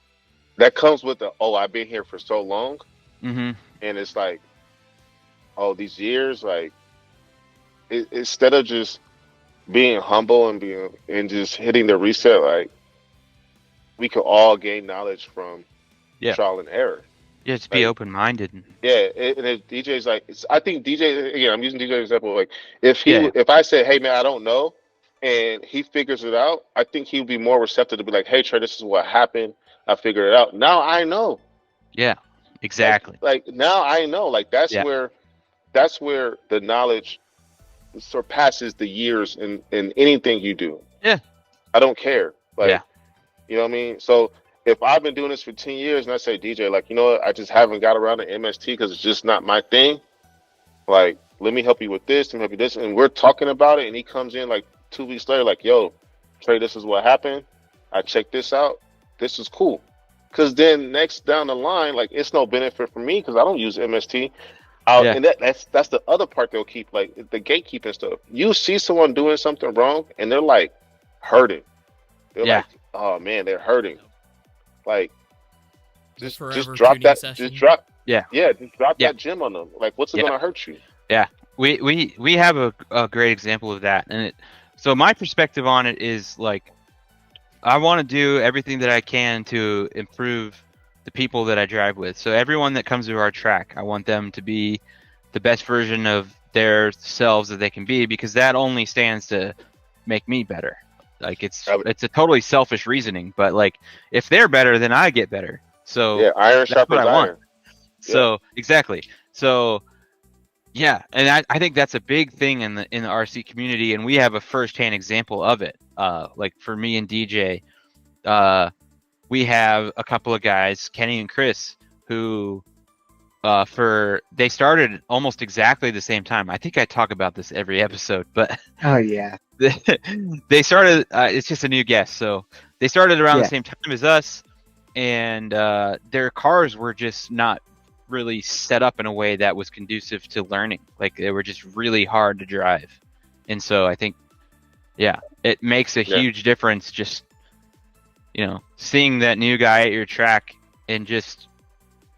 That comes with the, oh, I've been here for so long, and it's like, oh, these years, like instead of just being humble and just hitting the reset, like we could all gain knowledge from trial and error. Yeah, just be open-minded. Yeah, and if DJ's like, I think DJ, again, I'm using DJ as an example. Like if I say, hey man, I don't know, and he figures it out, I think he would be more receptive to be like, hey Trey, this is what happened. I figured it out. Now I know. Yeah, exactly. Like now I know. Like that's where the knowledge surpasses the years in anything you do. Yeah. I don't care. Like, you know what I mean? So if I've been doing this for 10 years and I say, DJ, like, you know what, I just haven't got around to MST because it's just not my thing. Like, let me help you with this, let me help you with this. And we're talking about it. And he comes in like 2 weeks later, like, yo, Trey, this is what happened. I checked this out. This is cool. Because then next down the line, like, it's no benefit for me because I don't use MST. Yeah. And that's the other part they'll keep, like the gatekeeping stuff. You see someone doing something wrong, and they're like hurting. They're Yeah. like, oh man, they're hurting. Like, just drop tuning that. session. Just drop. Yeah. Just drop Yeah. that gem on them. Like, what's it Yeah. gonna hurt you? Yeah, we have a great example of that, and so my perspective on it is like, I want to do everything that I can to improve the people that I drive with. So everyone that comes to our track, I want them to be the best version of their selves that they can be, because that only stands to make me better. Like it's a totally selfish reasoning, but like if they're better, then I get better. So yeah, iron that's sharpens what I iron. want. So exactly. So yeah, and I think that's a big thing in the RC community, and we have a first-hand example of it. Like for me and DJ, we have a couple of guys, Kenny and Chris, who they started almost exactly the same time. I think I talk about this every episode, but Oh yeah. they started. It's just a new guest, so they started around the same time as us, and their cars were just not really set up in a way that was conducive to learning. Like they were just really hard to drive, and so I think, it makes a huge difference. Just seeing that new guy at your track and just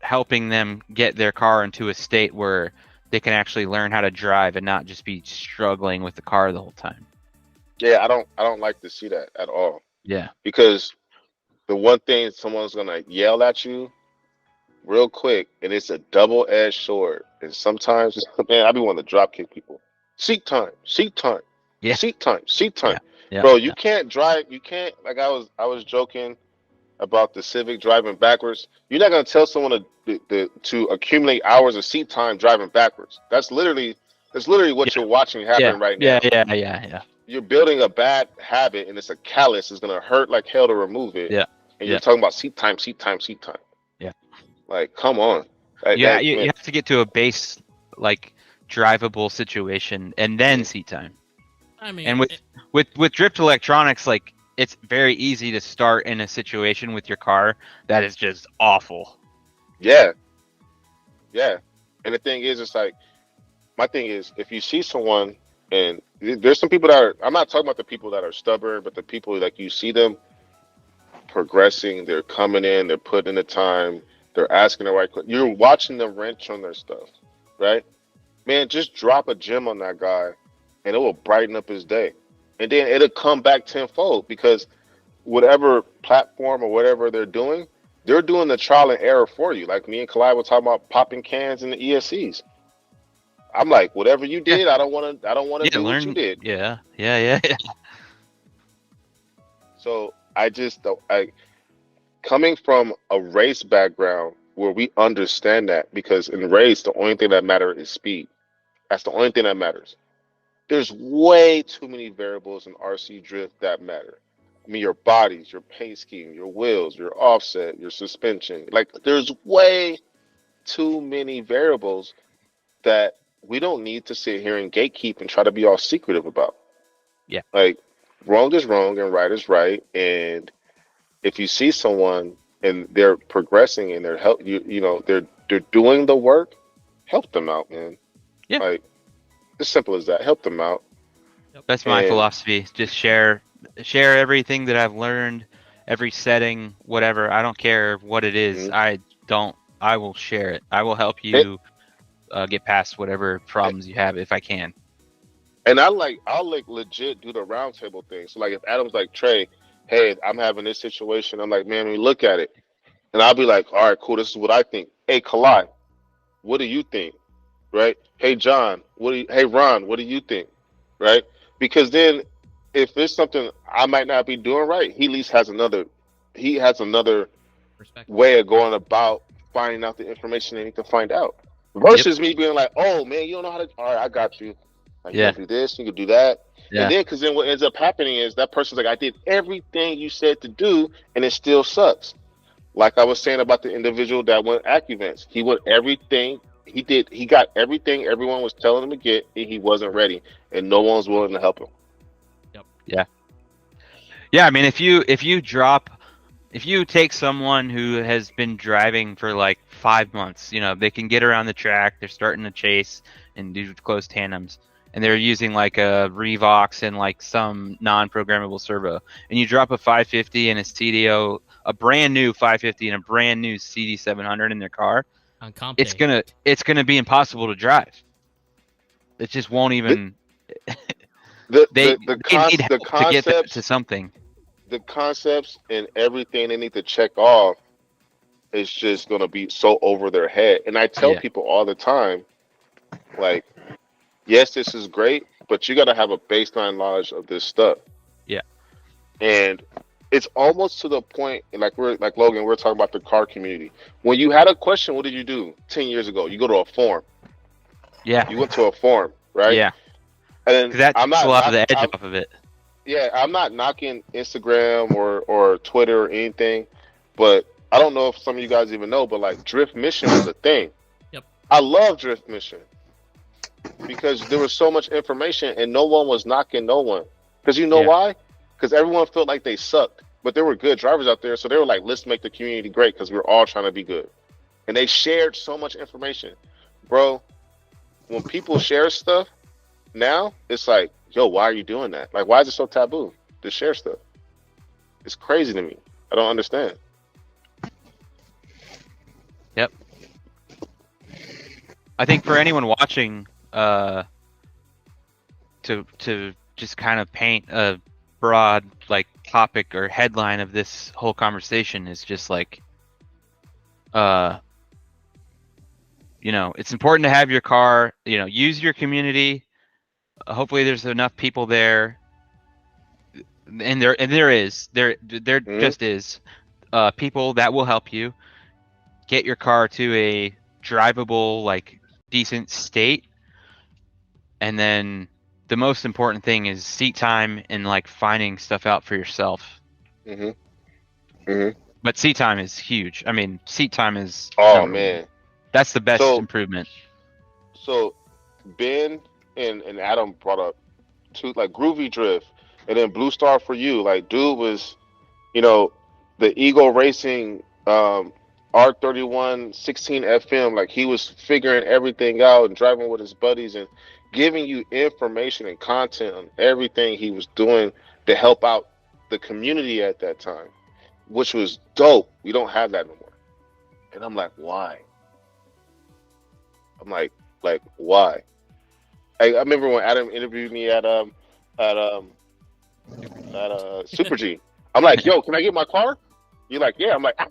helping them get their car into a state where they can actually learn how to drive and not just be struggling with the car the whole time. Yeah, I don't like to see that at all. Yeah, because the one thing someone's gonna yell at you real quick, and it's a double-edged sword. And sometimes, man, I be wanting to drop kick people. Seat time, seat time, Yeah. seat time, seat time. Yeah. Bro, you can't drive. You can't. Like I was joking about the Civic driving backwards. You're not gonna tell someone to accumulate hours of seat time driving backwards. That's literally what you're watching happen right now. Yeah. You're building a bad habit, and it's a callus. It's gonna hurt like hell to remove it. Yeah. And you're talking about seat time, seat time, seat time. Yeah. Like, come on. You have to get to a base, like, drivable situation, and then seat time. I mean, and with drift electronics, like, it's very easy to start in a situation with your car that is just awful. Yeah. And the thing is, it's like, my thing is, if you see someone, and there's some people that are, I'm not talking about the people that are stubborn, but the people, like, you see them progressing, they're coming in, they're putting in the time, they're asking the right questions. You're watching them wrench on their stuff, right? Man, just drop a gem on that guy, and it will brighten up his day. And then it'll come back tenfold, because whatever platform or whatever they're doing the trial and error for you. Like me and Kalai were talking about popping cans in the ESCs. I'm like, whatever you did, I don't want to do what you did. Yeah. So coming from a race background where we understand that, because in race, the only thing that matters is speed. That's the only thing that matters. There's way too many variables in RC drift that matter. I mean, your bodies, your paint scheme, your wheels, your offset, your suspension. Like, there's way too many variables that we don't need to sit here and gatekeep and try to be all secretive about. Yeah. Like, wrong is wrong and right is right. And if you see someone and they're progressing and they're they're doing the work, help them out, man. Yeah. Like, as simple as that. Help them out. That's my philosophy. Just share everything that I've learned, every setting, whatever. I don't care what it is. Mm-hmm. I will share it. I will help you get past whatever problems you have if I can. And I'll legit do the roundtable thing. So like, if Adam's like, Trey, hey, I'm having this situation. I'm like, man, we look at it. And I'll be like, all right, cool. This is what I think. Hey, Kalai, what do you think? Right? Hey, John, hey, Ron, what do you think? Right? Because then if there's something I might not be doing right, he at least has another way of going about finding out the information they need to find out. Versus me being like, oh, man, you don't know how to, all right, I got you. Like, you can do this, you can do that. Yeah. And then, because then what ends up happening is that person's like, I did everything you said to do, and it still sucks. Like I was saying about the individual that went AccuVents. He went everything. He got everything everyone was telling him to get, and he wasn't ready, and no one was willing to help him. Yep. Yeah. I mean, if you drop if you take someone who has been driving for like 5 months, they can get around the track, they're starting to chase and do close tandems, and they're using like a Revox and like some non-programmable servo, and you drop a 550 and a CDO, a brand new 550 and a brand new CD700 in their car, On comp it's day. gonna be impossible to drive. It just won't even. They need help to get that to something. The concepts and everything they need to check off is just going to be so over their head. And I tell people all the time, like, yes, this is great, but you got to have a baseline knowledge of this stuff. Yeah. And it's almost to the point, like Logan, we're talking about the car community. When you had a question, what did you do 10 years ago? You go to a forum. Yeah. You went to a forum, right? Yeah. And that takes a lot of the edge off of it. Yeah, I'm not knocking Instagram or Twitter or anything, but I don't know if some of you guys even know, but like Drift Mission was a thing. Yep. I love Drift Mission because there was so much information and no one was knocking no one. Because you know why? Because everyone felt like they sucked, but there were good drivers out there, so they were like, let's make the community great because we're all trying to be good. And they shared so much information. Bro, when people share stuff, now it's like, yo, why are you doing that? Like, why is it so taboo to share stuff? It's crazy to me. I don't understand. Yep. I think for anyone watching, to just kind of paint a broad like topic or headline of this whole conversation is just like, it's important to have your car, use your community. Hopefully there's enough people there, and there just is people that will help you get your car to a drivable, like, decent state. And then the most important thing is seat time and like finding stuff out for yourself. But seat time is huge. I mean, seat time is man, that's the best improvement. So Ben and Adam brought up like Groovy Drift and then Blue Star for You. Like, dude was, the Eagle Racing R31 16 FM. Like, he was figuring everything out and driving with his buddies and giving you information and content on everything he was doing to help out the community at that time, which was dope. We don't have that no more. And I'm like, why? I'm like, why? I remember when Adam interviewed me at Super G. I'm like, yo, can I get my car? You're like, yeah. I'm like, I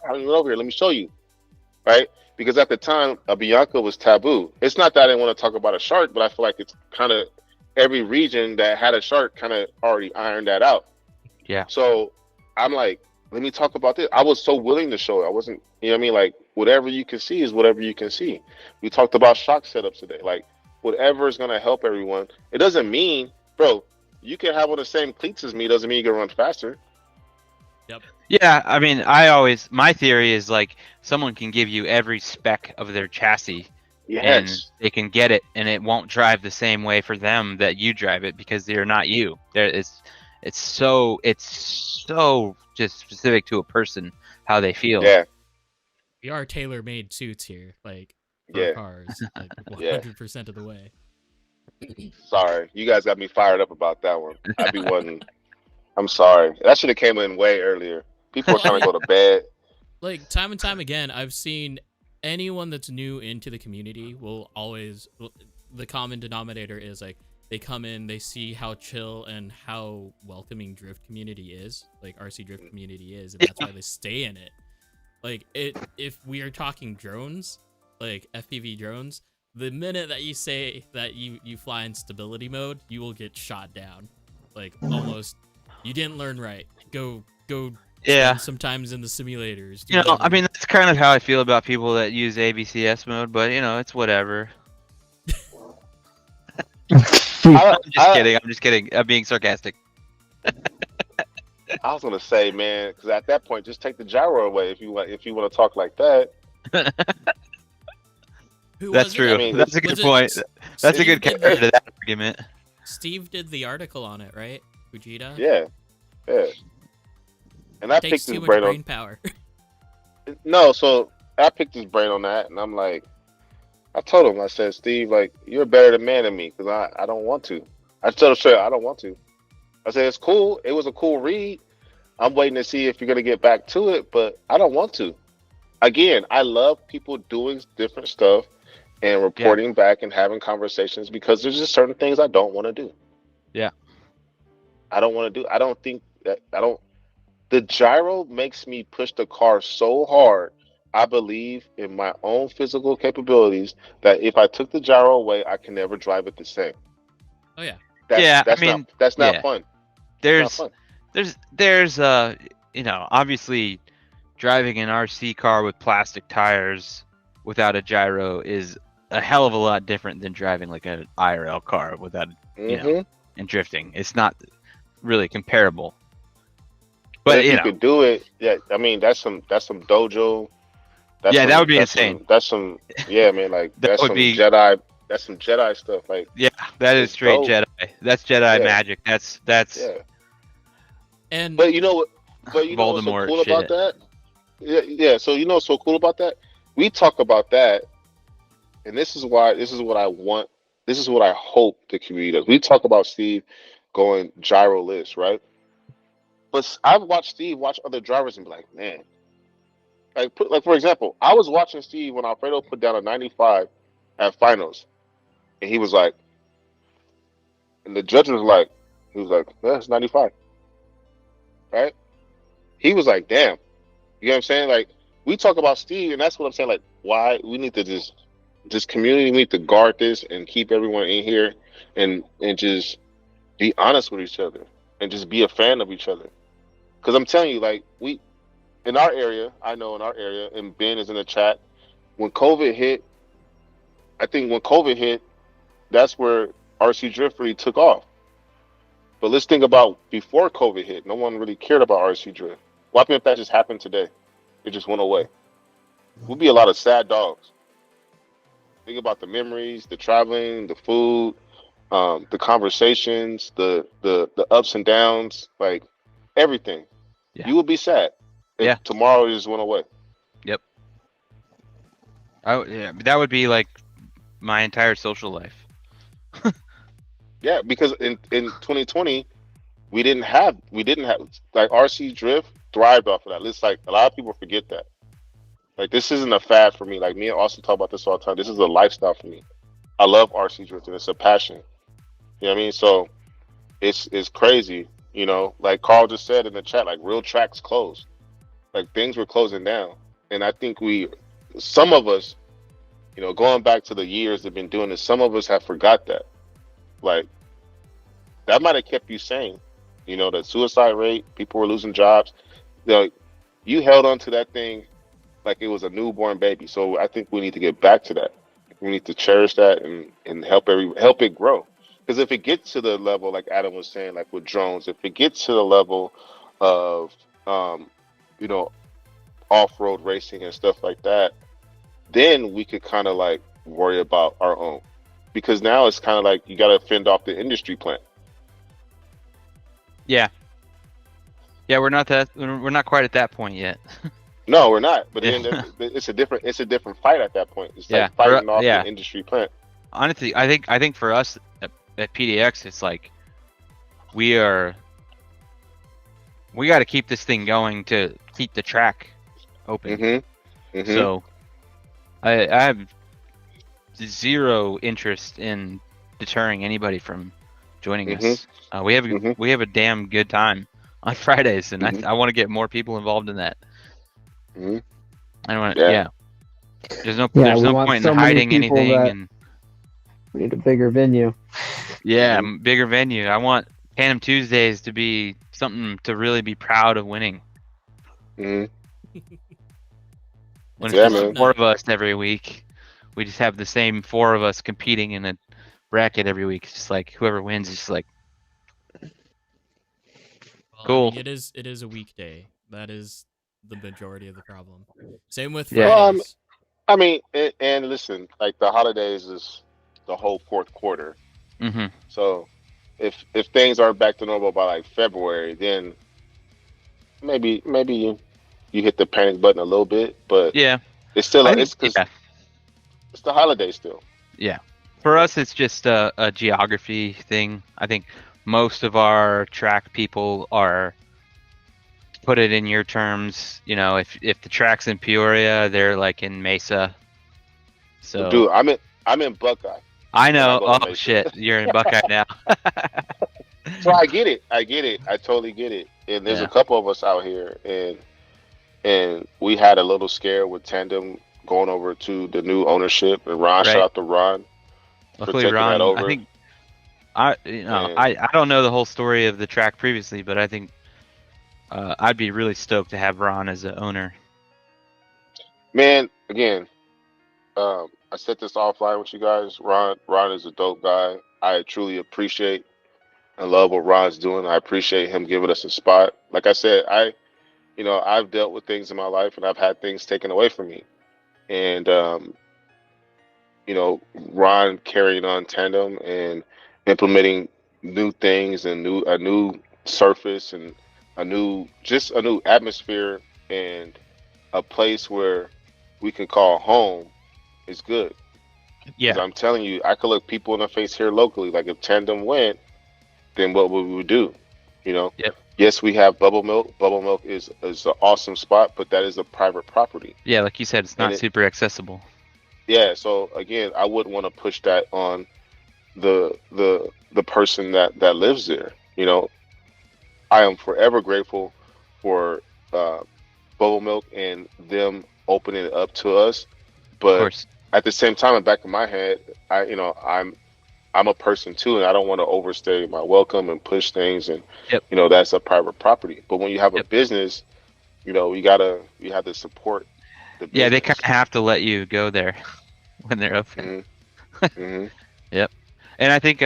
don't even over here. Let me show you, right? Because at the time, a Bianca was taboo. It's not that I didn't want to talk about a shark, but I feel like it's kind of every region that had a shark kind of already ironed that out. Yeah. So I'm like, let me talk about this. I was so willing to show it. I wasn't, you know what I mean? Like, whatever you can see is whatever you can see. We talked about shock setups today. Like, whatever is going to help everyone. It doesn't mean, bro, you can have on the same cleats as me. Doesn't mean you can run faster. Yep. Yeah, I mean, my theory is like someone can give you every spec of their chassis, and they can get it, and it won't drive the same way for them that you drive it because they're not you. It's so just specific to a person how they feel. Yeah. We are tailor-made suits here, like for cars, like 100% of the way. Sorry, you guys got me fired up about that one. I'd be wanting. I'm sorry. That should have came in way earlier. People are trying to go to bed. Like, time and time again, I've seen anyone that's new into the community will always, the common denominator is like, they come in, they see how chill and how welcoming drift community is, like RC drift community is, and that's why they stay in it. Like, if we are talking drones, like FPV drones, the minute that you say that you fly in stability mode, you will get shot down. Like, almost, you didn't learn right. Go. Yeah. Sometimes in the simulators. I mean, that's kind of how I feel about people that use ABCS mode, but it's whatever. I'm just kidding. I'm being sarcastic. I was gonna say, man, because at that point, just take the gyro away if you want to talk like that. That's true. I mean, that's a good point. That's a good counter to that argument. Steve did the article on it, right? Fujita? Yeah. And I Takes picked his too much brain brain power. No, so I picked his brain on that, and I'm like, I told him, I said, Steve, like, you're a better man than me because I don't want to. I told him straight, I don't want to. I said, it's cool. It was a cool read. I'm waiting to see if you're gonna get back to it, but I don't want to. Again, I love people doing different stuff and reporting back and having conversations because there's just certain things I don't want to do. Yeah. I don't want to do. I don't think that I don't. The gyro makes me push the car so hard. I believe in my own physical capabilities that if I took the gyro away, I can never drive it the same. Oh yeah. That's not fun. There's you know, obviously driving an RC car with plastic tires without a gyro is a hell of a lot different than driving like an IRL car without, you know, and drifting. It's not really comparable. But if you could do it, yeah, I mean that's some dojo. That would be insane. Man, like that's some Jedi stuff. Like that is straight dope. Jedi. That's Jedi magic. That's And but you know what's so cool about that? Yeah. So you know what's so cool about that? We talk about that, and this is what I want. This is what I hope the community does. We talk about Steve going gyro-less, right? But I've watched Steve watch other drivers and be like, man. Like for example, I was watching Steve when Alfredo put down a 95 at finals, and he was like, and the judge was like, that's 95, right? He was like, damn, you know what I'm saying? Like we talk about Steve, and that's what I'm saying. Like why we need to just community, we need to guard this and keep everyone in here, and just be honest with each other, and just be a fan of each other. Because I'm telling you, like in our area, I know in our area, and Ben is in the chat, when COVID hit, that's where RC Drift really took off. But let's think about before COVID hit. No one really cared about RC Drift. What if that just happened today? It just went away. We'd be a lot of sad dogs. Think about the memories, the traveling, the food, the conversations, the ups and downs, like everything. Yeah. You would be sad. If tomorrow just went away. Yep. That would be like my entire social life. Yeah, because in 2020 we didn't have like RC Drift thrived off of that. It's like a lot of people forget that. Like this isn't a fad for me. Like me and Austin talk about this all the time. This is a lifestyle for me. I love RC Drift and it's a passion. You know what I mean? So it's crazy. You know, like Carl just said in the chat, like real tracks closed. Like things were closing down, and I think some of us, you know, going back to the years they've been doing this, some of us have forgot that. Like that might have kept you sane. You know, the suicide rate, people were losing jobs. You held on to that thing like it was a newborn baby. So I think we need to get back to that. We need to cherish that and help it grow. Because if it gets to the level, like Adam was saying, like with drones, if it gets to the level of you know, off-road racing and stuff like that, then we could kind of like worry about our own, because now it's kind of like you got to fend off the industry plant. Yeah, we're not quite at that point yet. No, we're not. But then it's a different fight at that point. It's like fighting off the industry plant. Honestly, I think for us at PDX, it's like we got to keep this thing going to keep the track open. So I have zero interest in deterring anybody from joining us. We have a damn good time on Fridays, and I want to get more people involved in that. I don't want There's no point in hiding anything, and we need a bigger venue. Yeah, bigger venue. I want Tandem Tuesdays to be something to really be proud of winning. When it's just 4 of us every week, we just have the same 4 of us competing in a bracket every week. It's just like whoever wins is just like cool. I mean, it is a weekday. That is the majority of the problem. Same with Fridays. Well, I mean, and listen, like the holidays is the whole 4th quarter. So if things aren't back to normal by like February, then maybe you hit the panic button a little bit, but Yeah, it's still I it's think because yeah, it's the holiday still. yeah. For us, it's just a geography thing. I think most of our track people are put it in your terms. You know, if the track's in Peoria, they're like in Mesa. So Dude, I'm in Buckeye I when I know. go to Oh Mesa. shit, you're in Buckeye now. So I get it. I totally get it. And there's a Yeah. couple of us out here, and we had a little scare with Tandem going over to the new ownership. And Ron, shout Right. out to Ron for Luckily, taking that Ron. I over. think And I don't know the whole story of the track previously, but I think I'd be really stoked to have Ron as the owner. man, again, I said this offline with you guys. Ron is a dope guy. I truly appreciate and love what Ron's doing. I appreciate him giving us a spot. Like I said, I've dealt with things in my life, and I've had things taken away from me. And Ron carrying on Tandem and implementing new things and a new surface and a new atmosphere and a place where we can call home is good. Because Yeah. I'm telling you, I could look people in the face here locally. Like if Tandem went, then what would we do? You know? Yep. Yes, we have Bubble Milk. Bubble Milk is an awesome spot, but that is a private property. Yeah, like you said, it's And not super accessible. yeah, so again, I wouldn't want to push that on the person that lives there. You know, I am forever grateful for uh, Bubble Milk and them opening it up to us. Of But course. at the same time, in the back of my head, I'm a person too, and I don't want to overstay my welcome and push things. And Yep. that's a private property. But when you have a Yep. business, you have to support the business. Yeah, they kind of have to let you go there when they're open. Hmm. Yep. And I think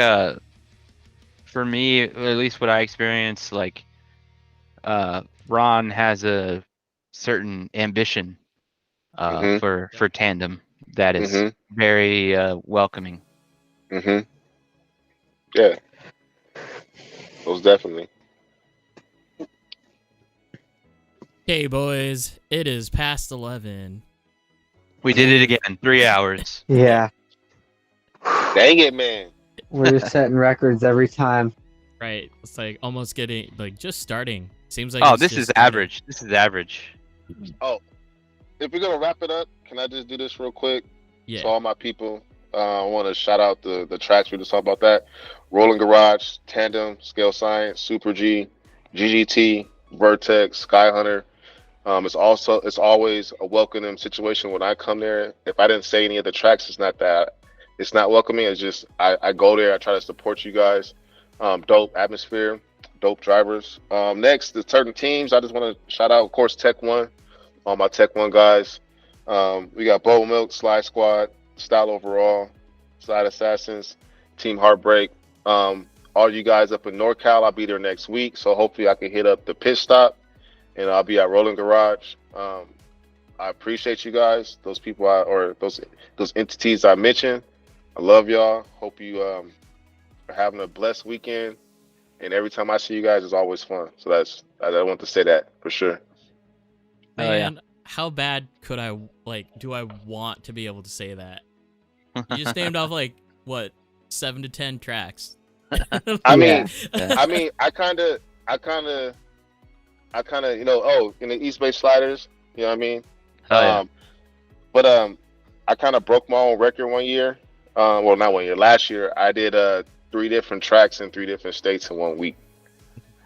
for me, at least what I experienced, like Ron has a certain ambition Hmm. for Tandem that is Hmm. very welcoming. Hmm. Yeah, most definitely. Okay, boys, it is past 11. We did it again, 3 hours. Yeah, Dang it, man. we're setting records every time. Right, it's like almost getting like just starting. Seems like Oh, it's this just is starting. average. This is average. Oh, if we're gonna wrap it up, can I just do this real quick? Yeah. To all my people, I want to shout out the tracks we just talked about that. Rolling Garage, Tandem, Scale Science, Super G, GGT, Vertex, Skyhunter. It's always a welcoming situation when I come there. If I didn't say any of the tracks, it's not welcoming. It's just I go there, I try to support you guys. Dope atmosphere, dope drivers. Next, the certain teams. I just want to shout out, of course, TechOne, all my TechOne guys. We got Bowl Milk, Slide Squad, Style Overall, Slide Assassins, Team Heartbreak. All you guys up in NorCal, I'll be there next week. So hopefully I can hit up the pit stop and I'll be at Rolling Garage. I appreciate you guys, those people or those entities I mentioned. I love y'all. Hope you are having a blessed weekend. And every time I see you guys, it's always fun. So I want to say that for sure. Oh, yeah. Man, how bad could I do I want to be able to say that? You just named off like what 7 to 10 tracks. I mean, Yeah. I kind of, in the East Bay Sliders, you know what I mean? Oh, yeah. But I kind of broke my own record one year. Well, not 1 year. Last year, I did 3 different tracks in 3 different states in 1 week.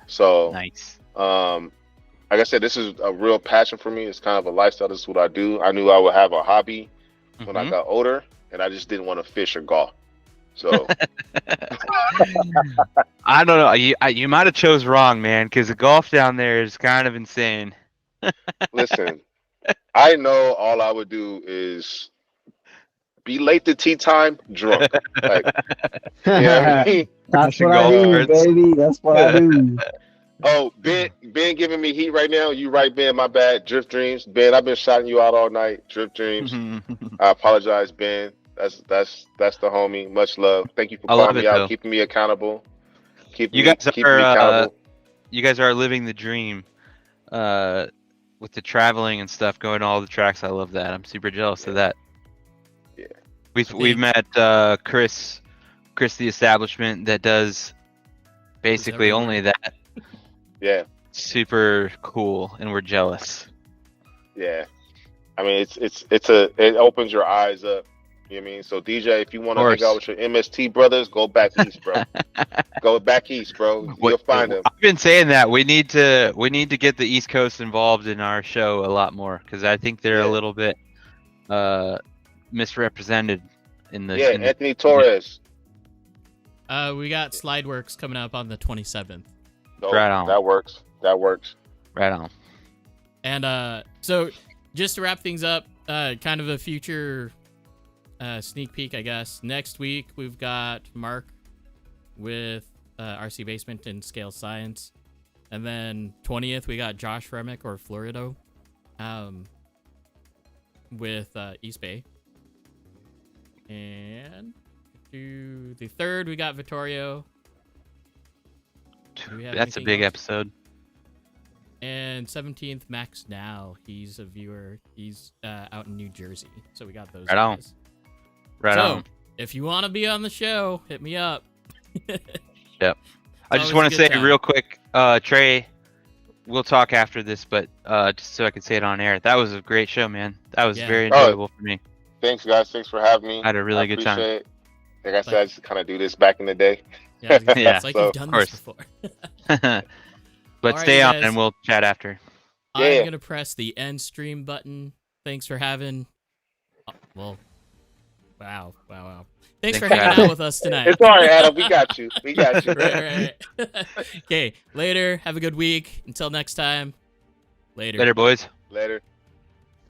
So, Nice. like I said, this is a real passion for me. It's kind of a lifestyle. This is what I do. I knew I would have a hobby when I Mhm. got older, and I just didn't want to fish or golf. So, I don't know. You might have chose wrong, man, because the golf down there is kind of insane. listen, I know all I would do is be late to tea time, drunk. Like, you know what I mean? That's Crashing what I golf do, carts. baby. That's what I do. Oh, Ben giving me heat right now. You right, Ben, my bad. Drift Dreams. Ben, I've been shouting you out all night. Drift Dreams. I apologize, Ben. That's the homie. Much love. Thank you for I love calling me it, out, though. keeping me accountable. You guys Keeping me accountable. You guys are living the dream. with the traveling and stuff, going to all the tracks. I love that. I'm super jealous of that. Yeah. We've met Chris the establishment that does basically only that. Yeah. Super cool, and we're jealous. Yeah. I mean, it opens your eyes up. You know what I mean? So DJ, if you want to hang out with your MST brothers, go back east, bro. Go back east, bro. You'll find them. I've been saying that we need to get the East Coast involved in our show a lot more, because I think they're a little bit misrepresented in the. Yeah, Anthony Torres. We got Slideworks coming up on the 27th. So right on. That works. Right on. And so just to wrap things up, kind of a future sneak peek, I guess. Next week we've got Mark with RC Basement and Scale Science, and then 20th we got Josh Remick or Florido with East Bay, and to the 3rd we got Vittorio. That's a big episode. And 17th, Max Now. He's a viewer. He's out in New Jersey. So we got those guys. Right on. If you want to be on the show, hit me up. Yep. I just want to say real quick, Trey, we'll talk after this, but just so I can say it on air, that was a great show, man. That was very enjoyable for me. Thanks, guys. Thanks for having me. I had a really good time. It. Like I said, I just kind of do this back in the day. Yeah, it's like you've done this before. But stay on and we'll chat after. I'm going to press the end stream button. Thanks for having... Well, wow. Thanks for hanging out with us tonight. It's all right, Adam. We got you. Right. Okay, later. Have a good week. Until next time. Later. Later, boys. Later.